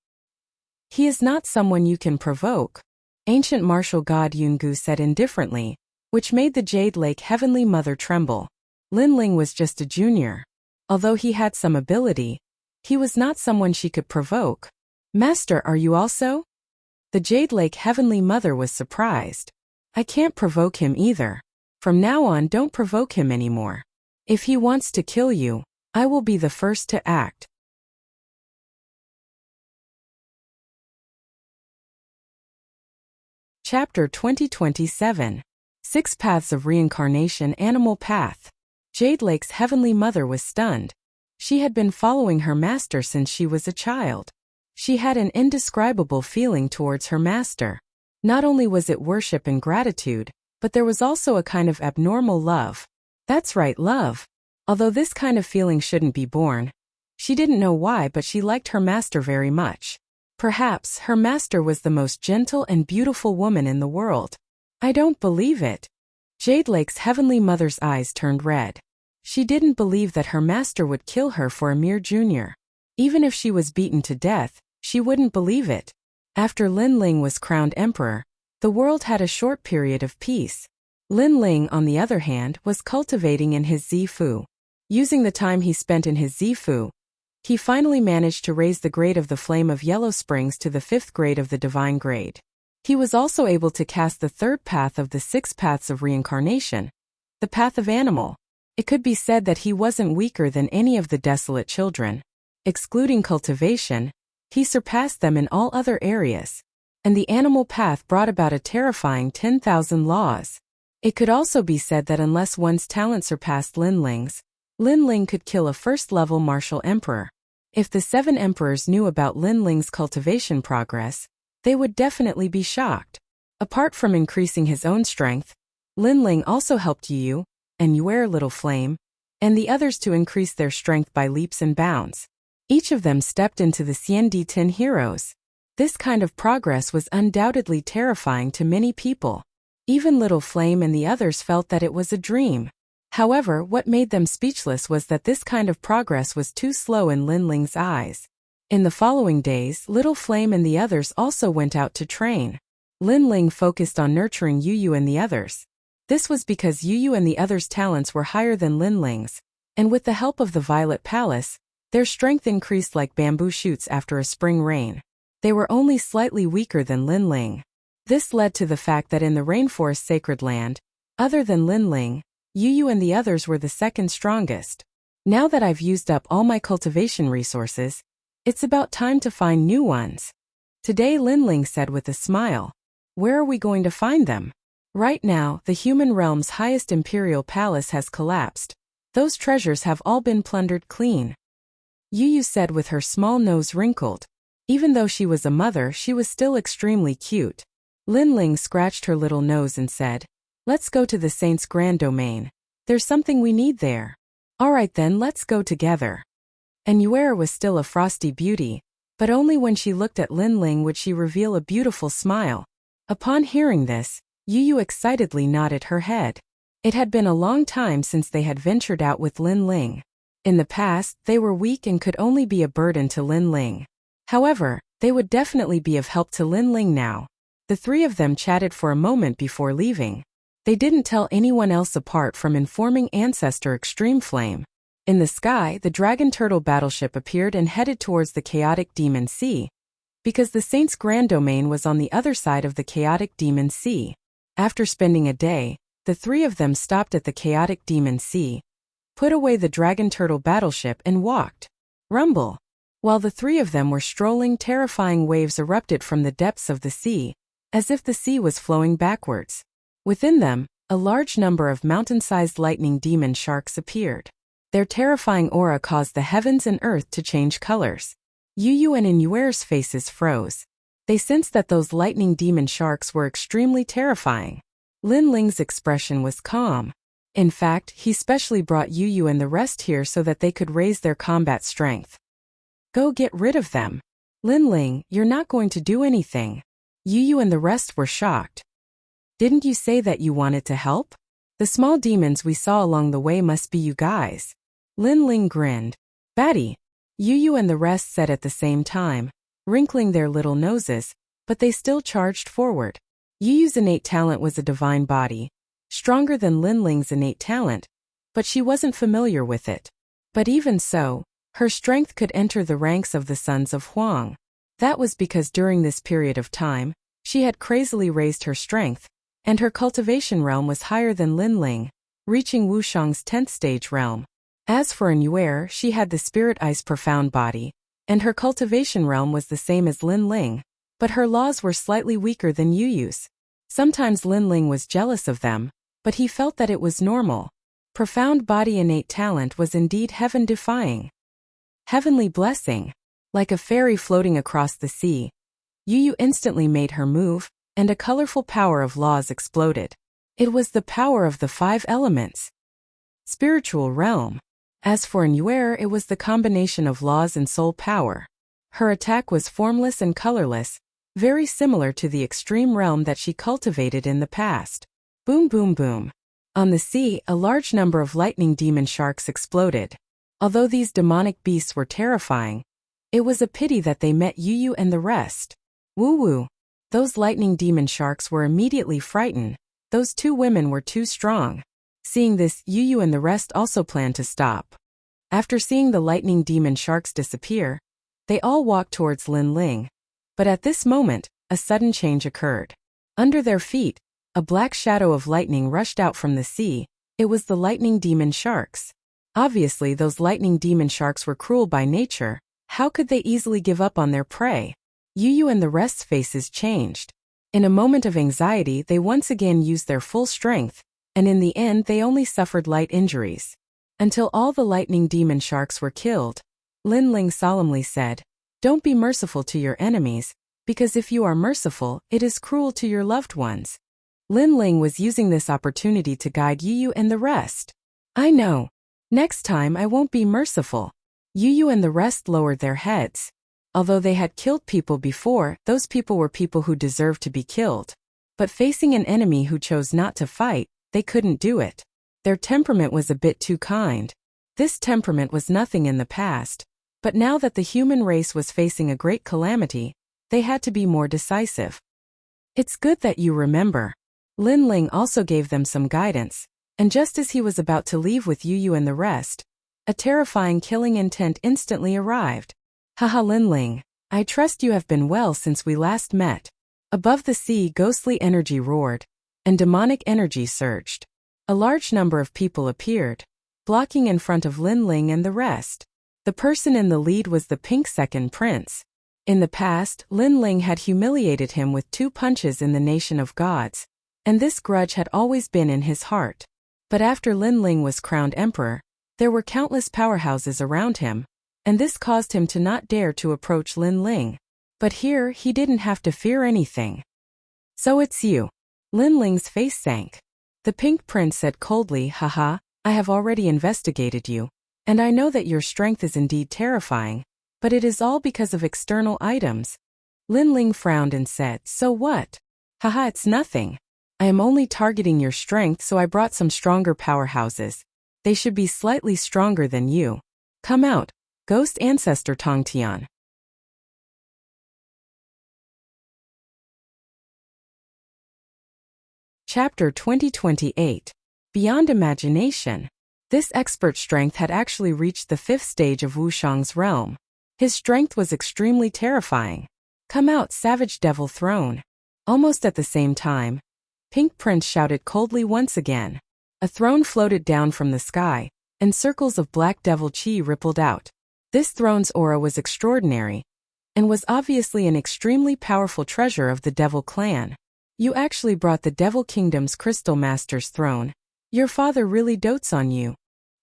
He is not someone you can provoke. Ancient martial god Yun Gu said indifferently, which made the Jade Lake Heavenly Mother tremble. Lin Ling was just a junior. Although he had some ability, he was not someone she could provoke. Master, are you also? The Jade Lake Heavenly Mother was surprised. I can't provoke him either. From now on, don't provoke him anymore. If he wants to kill you, I will be the first to act. Chapter 2027. 6 Paths of Reincarnation. Animal Path. Jade Lake's Heavenly Mother was stunned. She had been following her master since she was a child. She had an indescribable feeling towards her master. Not only was it worship and gratitude, but there was also a kind of abnormal love. That's right, love. Although this kind of feeling shouldn't be born. She didn't know why, but she liked her master very much. Perhaps her master was the most gentle and beautiful woman in the world. I don't believe it. Jade Lake's heavenly mother's eyes turned red. She didn't believe that her master would kill her for a mere junior. Even if she was beaten to death, she wouldn't believe it. After Lin Ling was crowned emperor, the world had a short period of peace. Lin Ling, on the other hand, was cultivating in his Zifu. Using the time he spent in his Zifu, he finally managed to raise the grade of the Flame of Yellow Springs to the 5th grade of the Divine grade. He was also able to cast the 3rd path of the 6 paths of reincarnation, the path of animal. It could be said that he wasn't weaker than any of the desolate children. Excluding cultivation, he surpassed them in all other areas. And the animal path brought about a terrifying 10,000 laws. It could also be said that unless one's talent surpassed Lin Ling's, Lin Ling could kill a first-level martial emperor. If the 7 emperors knew about Lin Ling's cultivation progress, they would definitely be shocked. Apart from increasing his own strength, Lin Ling also helped Yu and Yuer Little Flame, and the others to increase their strength by leaps and bounds. Each of them stepped into the Xiandi 10 heroes. This kind of progress was undoubtedly terrifying to many people. Even Little Flame and the others felt that it was a dream. However, what made them speechless was that this kind of progress was too slow in Lin Ling's eyes. In the following days, Little Flame and the others also went out to train. Lin Ling focused on nurturing Yu and the others. This was because Yu and the others' talents were higher than Lin Ling's, and with the help of the Violet Palace, their strength increased like bamboo shoots after a spring rain. They were only slightly weaker than Lin Ling. This led to the fact that in the Rainforest Sacred Land, other than Lin Ling, Yu and the others were the second strongest. Now that I've used up all my cultivation resources, it's about time to find new ones. Today, Lin Ling said with a smile. Where are we going to find them? Right now, the human realm's highest imperial palace has collapsed. Those treasures have all been plundered clean. Yu said with her small nose wrinkled. Even though she was a mother, she was still extremely cute. Lin Ling scratched her little nose and said, Let's go to the Saint's Grand Domain. There's something we need there. Alright then, let's go together. And Yuer was still a frosty beauty, but only when she looked at Lin Ling would she reveal a beautiful smile. Upon hearing this, Yu excitedly nodded her head. It had been a long time since they had ventured out with Lin Ling. In the past, they were weak and could only be a burden to Lin Ling. However, they would definitely be of help to Lin Ling now. The 3 of them chatted for a moment before leaving. They didn't tell anyone else apart from informing Ancestor Extreme Flame. In the sky, the Dragon Turtle battleship appeared and headed towards the Chaotic Demon Sea, because the Saint's Grand Domain was on the other side of the Chaotic Demon Sea. After spending a day, the 3 of them stopped at the Chaotic Demon Sea, put away the Dragon Turtle battleship and walked. Rumble. While the 3 of them were strolling, terrifying waves erupted from the depths of the sea, as if the sea was flowing backwards. Within them, a large number of mountain-sized lightning demon sharks appeared. Their terrifying aura caused the heavens and earth to change colors. Yu and Yuer's faces froze. They sensed that those lightning demon sharks were extremely terrifying. Lin Ling's expression was calm. In fact, he specially brought Yu and the rest here so that they could raise their combat strength. Go get rid of them. Lin Ling, you're not going to do anything. Yu and the rest were shocked. Didn't you say that you wanted to help? The small demons we saw along the way must be you guys. Lin Ling grinned. Batty. Yu and the rest said at the same time, wrinkling their little noses, but they still charged forward. Yu's innate talent was a divine body, stronger than Lin Ling's innate talent, but she wasn't familiar with it. But even so, her strength could enter the ranks of the sons of Huang. That was because during this period of time, she had crazily raised her strength, and her cultivation realm was higher than Lin Ling, reaching Wushang's 10th stage realm. As for Yuer, she had the Spirit Ice profound body, and her cultivation realm was the same as Lin Ling, but her laws were slightly weaker than Yu's. Sometimes Lin Ling was jealous of them, but he felt that it was normal. Profound body innate talent was indeed heaven-defying. Heavenly blessing. Like a fairy floating across the sea, Yu instantly made her move, and a colorful power of laws exploded. It was the power of the 5 elements. Spiritual realm. As for Yuer, it was the combination of laws and soul power. Her attack was formless and colorless, very similar to the extreme realm that she cultivated in the past. Boom boom boom. On the sea, a large number of lightning demon sharks exploded. Although these demonic beasts were terrifying, it was a pity that they met Yu and the rest. Woo woo. Those lightning demon sharks were immediately frightened. Those 2 women were too strong. Seeing this, Yu and the rest also planned to stop. After seeing the lightning demon sharks disappear, they all walked towards Lin Ling. But at this moment, a sudden change occurred. Under their feet, a black shadow of lightning rushed out from the sea. It was the lightning demon sharks. Obviously, those lightning demon sharks were cruel by nature. How could they easily give up on their prey? Yu and the rest's faces changed. In a moment of anxiety, they once again used their full strength, and in the end they only suffered light injuries. Until all the lightning demon sharks were killed. Lin Ling solemnly said, "Don't be merciful to your enemies, because if you are merciful, it is cruel to your loved ones." Lin Ling was using this opportunity to guide Yu and the rest. "I know. Next time I won't be merciful." Yu and the rest lowered their heads. Although they had killed people before, those people were people who deserved to be killed. But facing an enemy who chose not to fight, they couldn't do it. Their temperament was a bit too kind. This temperament was nothing in the past, but now that the human race was facing a great calamity, they had to be more decisive. "It's good that you remember." Lin Ling also gave them some guidance, and just as he was about to leave with Yu and the rest, a terrifying killing intent instantly arrived. "Haha Lin Ling, I trust you have been well since we last met." Above the sea, ghostly energy roared, and demonic energy surged. A large number of people appeared, blocking in front of Lin Ling and the rest. The person in the lead was the Pink Second Prince. In the past, Lin Ling had humiliated him with 2 punches in the Nation of Gods, and this grudge had always been in his heart. But after Lin Ling was crowned emperor, there were countless powerhouses around him, and this caused him to not dare to approach Lin Ling. But here, he didn't have to fear anything. "So it's you." Lin Ling's face sank. The Pink Prince said coldly, "Haha, I have already investigated you, and I know that your strength is indeed terrifying, but it is all because of external items." Lin Ling frowned and said, "So what?" "Haha, it's nothing. I am only targeting your strength, so I brought some stronger powerhouses. They should be slightly stronger than you. Come out, Ghost Ancestor Tongtian." Chapter 2028. Beyond Imagination. This expert strength had actually reached the 5th stage of Wushang's realm. His strength was extremely terrifying. "Come out, Savage Devil Throne." Almost at the same time, Pink Prince shouted coldly once again. A throne floated down from the sky, and circles of black devil chi rippled out. This throne's aura was extraordinary, and was obviously an extremely powerful treasure of the Devil Clan. "You actually brought the Devil Kingdom's Crystal Master's throne. Your father really dotes on you."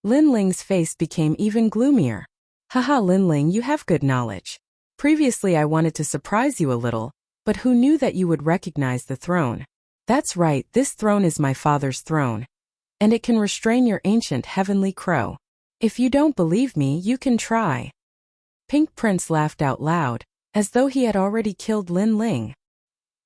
Lin Ling's face became even gloomier. "Haha Lin Ling, you have good knowledge. Previously I wanted to surprise you a little, but who knew that you would recognize the throne? That's right, this throne is my father's throne, and it can restrain your ancient heavenly crow. If you don't believe me, you can try." Pink Prince laughed out loud, as though he had already killed Lin Ling.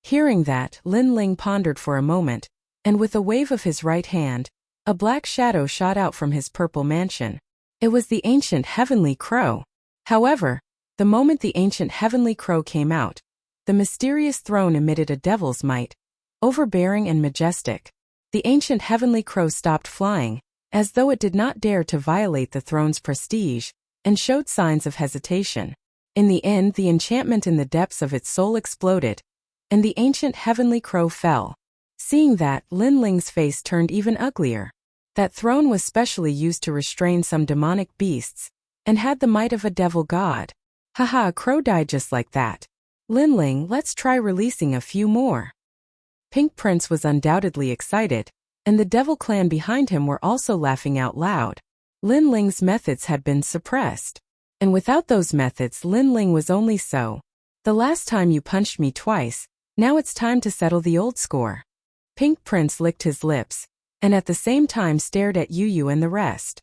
Hearing that, Lin Ling pondered for a moment, and with a wave of his right hand, a black shadow shot out from his purple mansion. It was the ancient heavenly crow. However, the moment the ancient heavenly crow came out, the mysterious throne emitted a devil's might, overbearing and majestic. The ancient heavenly crow stopped flying, as though it did not dare to violate the throne's prestige, and showed signs of hesitation. In the end, the enchantment in the depths of its soul exploded, and the ancient heavenly crow fell. Seeing that, Lin Ling's face turned even uglier. That throne was specially used to restrain some demonic beasts, and had the might of a devil god. "Haha, a crow died just like that. Lin Ling, let's try releasing a few more." Pink Prince was undoubtedly excited, and the Devil Clan behind him were also laughing out loud. Lin Ling's methods had been suppressed. And without those methods, Lin Ling was only so. The last time you punched me twice, now it's time to settle the old score. Pink Prince licked his lips, and at the same time stared at Yu and the rest.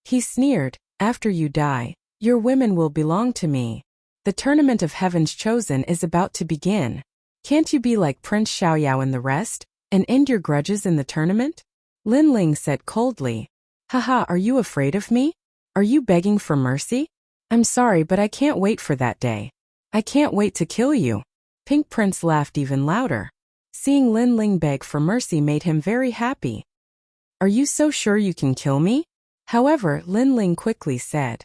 He sneered, after you die, your women will belong to me. The tournament of Heaven's Chosen is about to begin. Can't you be like Prince Xiaoyao and the rest, and end your grudges in the tournament? Lin Ling said coldly. Haha, are you afraid of me? Are you begging for mercy? I'm sorry, but I can't wait for that day. I can't wait to kill you. Pink Prince laughed even louder. Seeing Lin Ling beg for mercy made him very happy. Are you so sure you can kill me? However, Lin Ling quickly said.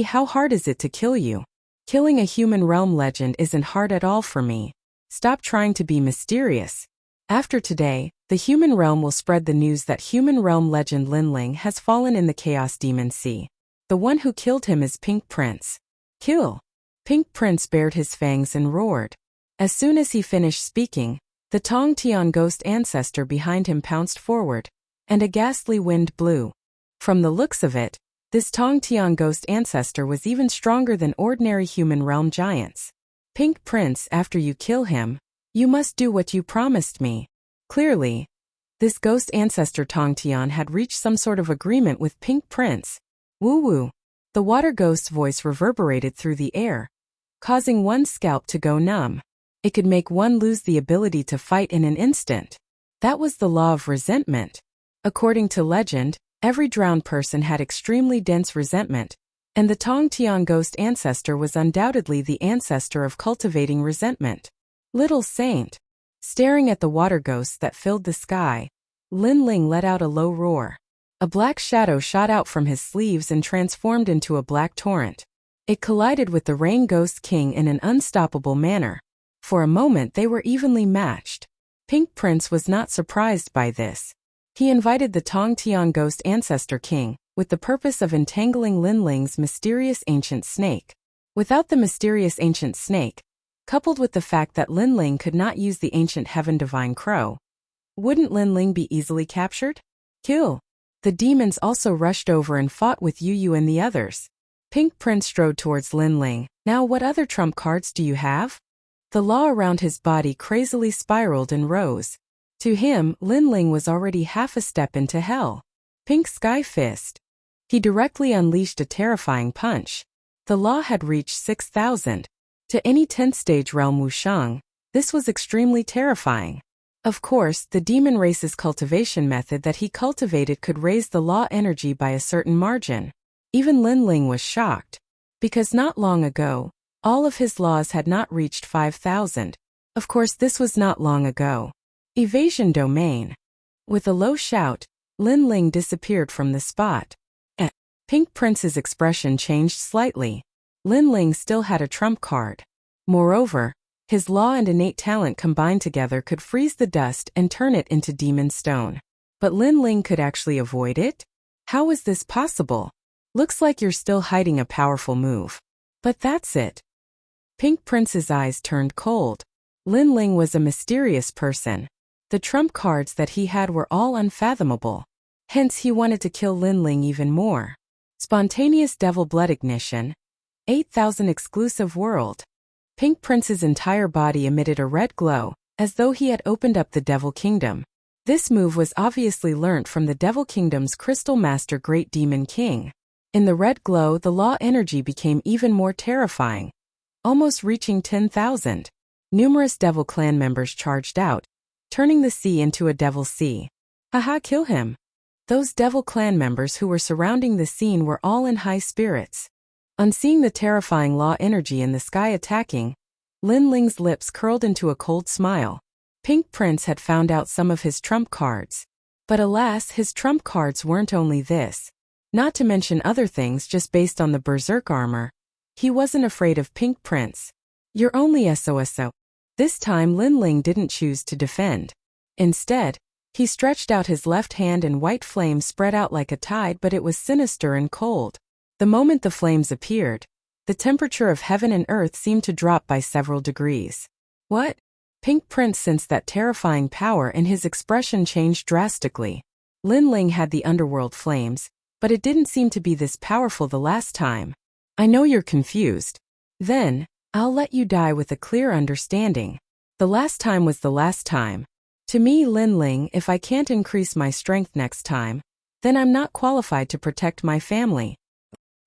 How hard is it to kill you? Killing a human realm legend isn't hard at all for me. Stop trying to be mysterious. After today, the human realm will spread the news that human realm legend Lin Ling has fallen in the Chaos Demon Sea. The one who killed him is Pink Prince. Kill! Pink Prince bared his fangs and roared. As soon as he finished speaking, the Tong Tian ghost ancestor behind him pounced forward, and a ghastly wind blew. From the looks of it, this Tong Tian ghost ancestor was even stronger than ordinary human realm giants. Pink Prince, after you kill him, you must do what you promised me. Clearly, this ghost ancestor Tong Tian had reached some sort of agreement with Pink Prince. Woo-woo. The water ghost's voice reverberated through the air, causing one's scalp to go numb. It could make one lose the ability to fight in an instant. That was the law of resentment. According to legend, every drowned person had extremely dense resentment, and the Tong Tian ghost ancestor was undoubtedly the ancestor of cultivating resentment. Little saint. Staring at the water ghosts that filled the sky, Lin Ling let out a low roar. A black shadow shot out from his sleeves and transformed into a black torrent. It collided with the Rain Ghost King in an unstoppable manner. For a moment they were evenly matched. Pink Prince was not surprised by this. He invited the Tong Tian Ghost Ancestor King, with the purpose of entangling Lin Ling's mysterious ancient snake. Without the mysterious ancient snake, coupled with the fact that Lin Ling could not use the ancient Heaven Divine Crow, wouldn't Lin Ling be easily captured? Kill! The demons also rushed over and fought with Yu and the others. Pink Prince strode towards Lin Ling. Now what other trump cards do you have? The law around his body crazily spiraled and rose. To him, Lin Ling was already half a step into hell. Pink Sky Fist. He directly unleashed a terrifying punch. The law had reached 6,000. To any 10th stage realm Wushang, this was extremely terrifying. Of course, the demon race's cultivation method that he cultivated could raise the law energy by a certain margin. Even Lin Ling was shocked. Because not long ago, all of his laws had not reached 5,000. Of course, this was not long ago. Evasion domain. With a low shout, Lin Ling disappeared from the spot. Pink Prince's expression changed slightly. Lin Ling still had a trump card. Moreover, his law and innate talent combined together could freeze the dust and turn it into demon stone. But Lin Ling could actually avoid it? How is this possible? Looks like you're still hiding a powerful move. But that's it. Pink Prince's eyes turned cold. Lin Ling was a mysterious person. The trump cards that he had were all unfathomable. Hence he wanted to kill Lin Ling even more. Spontaneous devil blood ignition. 8,000 exclusive world. Pink Prince's entire body emitted a red glow, as though he had opened up the Devil Kingdom. This move was obviously learnt from the Devil Kingdom's Crystal Master Great Demon King. In the red glow, the law energy became even more terrifying, almost reaching 10,000. Numerous Devil Clan members charged out, turning the sea into a Devil Sea. Haha, kill him. Those Devil Clan members who were surrounding the scene were all in high spirits. On seeing the terrifying law energy in the sky attacking, Lin Ling's lips curled into a cold smile. Pink Prince had found out some of his trump cards. But alas, his trump cards weren't only this. Not to mention other things just based on the berserk armor. He wasn't afraid of Pink Prince. You're only SOSO. This time Lin Ling didn't choose to defend. Instead, he stretched out his left hand and white flame spread out like a tide, but it was sinister and cold. The moment the flames appeared, the temperature of heaven and earth seemed to drop by several degrees. What? Pink Prince sensed that terrifying power and his expression changed drastically. Lin Ling had the underworld flames, but it didn't seem to be this powerful the last time. I know you're confused. Then, I'll let you die with a clear understanding. The last time was the last time. To me, Lin Ling, if I can't increase my strength next time, then I'm not qualified to protect my family.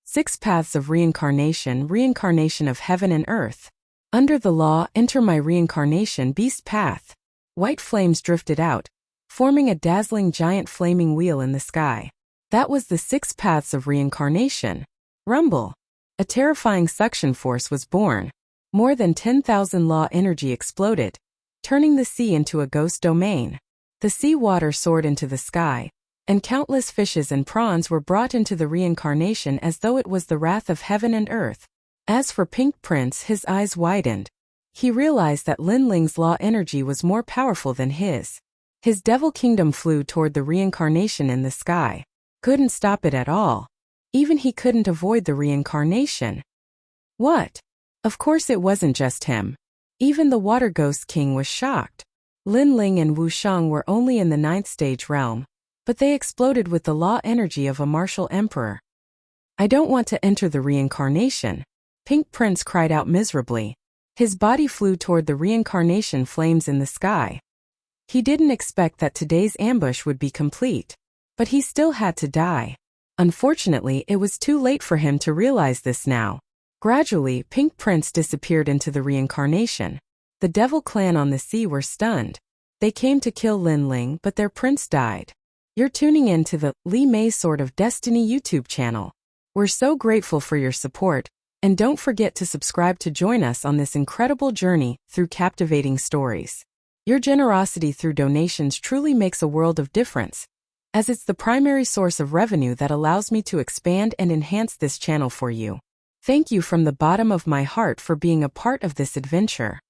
6 paths of reincarnation, reincarnation of heaven and earth. Under the law, enter my reincarnation beast path. White flames drifted out, forming a dazzling giant flaming wheel in the sky. That was the 6 paths of reincarnation. Rumble. A terrifying suction force was born. More than 10,000 law energy exploded, turning the sea into a ghost domain. The sea water soared into the sky, and countless fishes and prawns were brought into the reincarnation as though it was the wrath of heaven and earth. As for Pink Prince, his eyes widened. He realized that Lin Ling's law energy was more powerful than his. His devil kingdom flew toward the reincarnation in the sky. Couldn't stop it at all. Even he couldn't avoid the reincarnation. What? Of course it wasn't just him. Even the Water Ghost King was shocked. Lin Ling and Wu Shang were only in the 9th stage realm, but they exploded with the law energy of a martial emperor. I don't want to enter the reincarnation. Pink Prince cried out miserably. His body flew toward the reincarnation flames in the sky. He didn't expect that today's ambush would be complete, but he still had to die. Unfortunately, it was too late for him to realize this now. Gradually, Pink Prince disappeared into the reincarnation. The Devil Clan on the sea were stunned. They came to kill Lin Ling, but their prince died. You're tuning in to the Li Mei Sword of Destiny YouTube channel. We're so grateful for your support, and don't forget to subscribe to join us on this incredible journey through captivating stories. Your generosity through donations truly makes a world of difference, as it's the primary source of revenue that allows me to expand and enhance this channel for you. Thank you from the bottom of my heart for being a part of this adventure.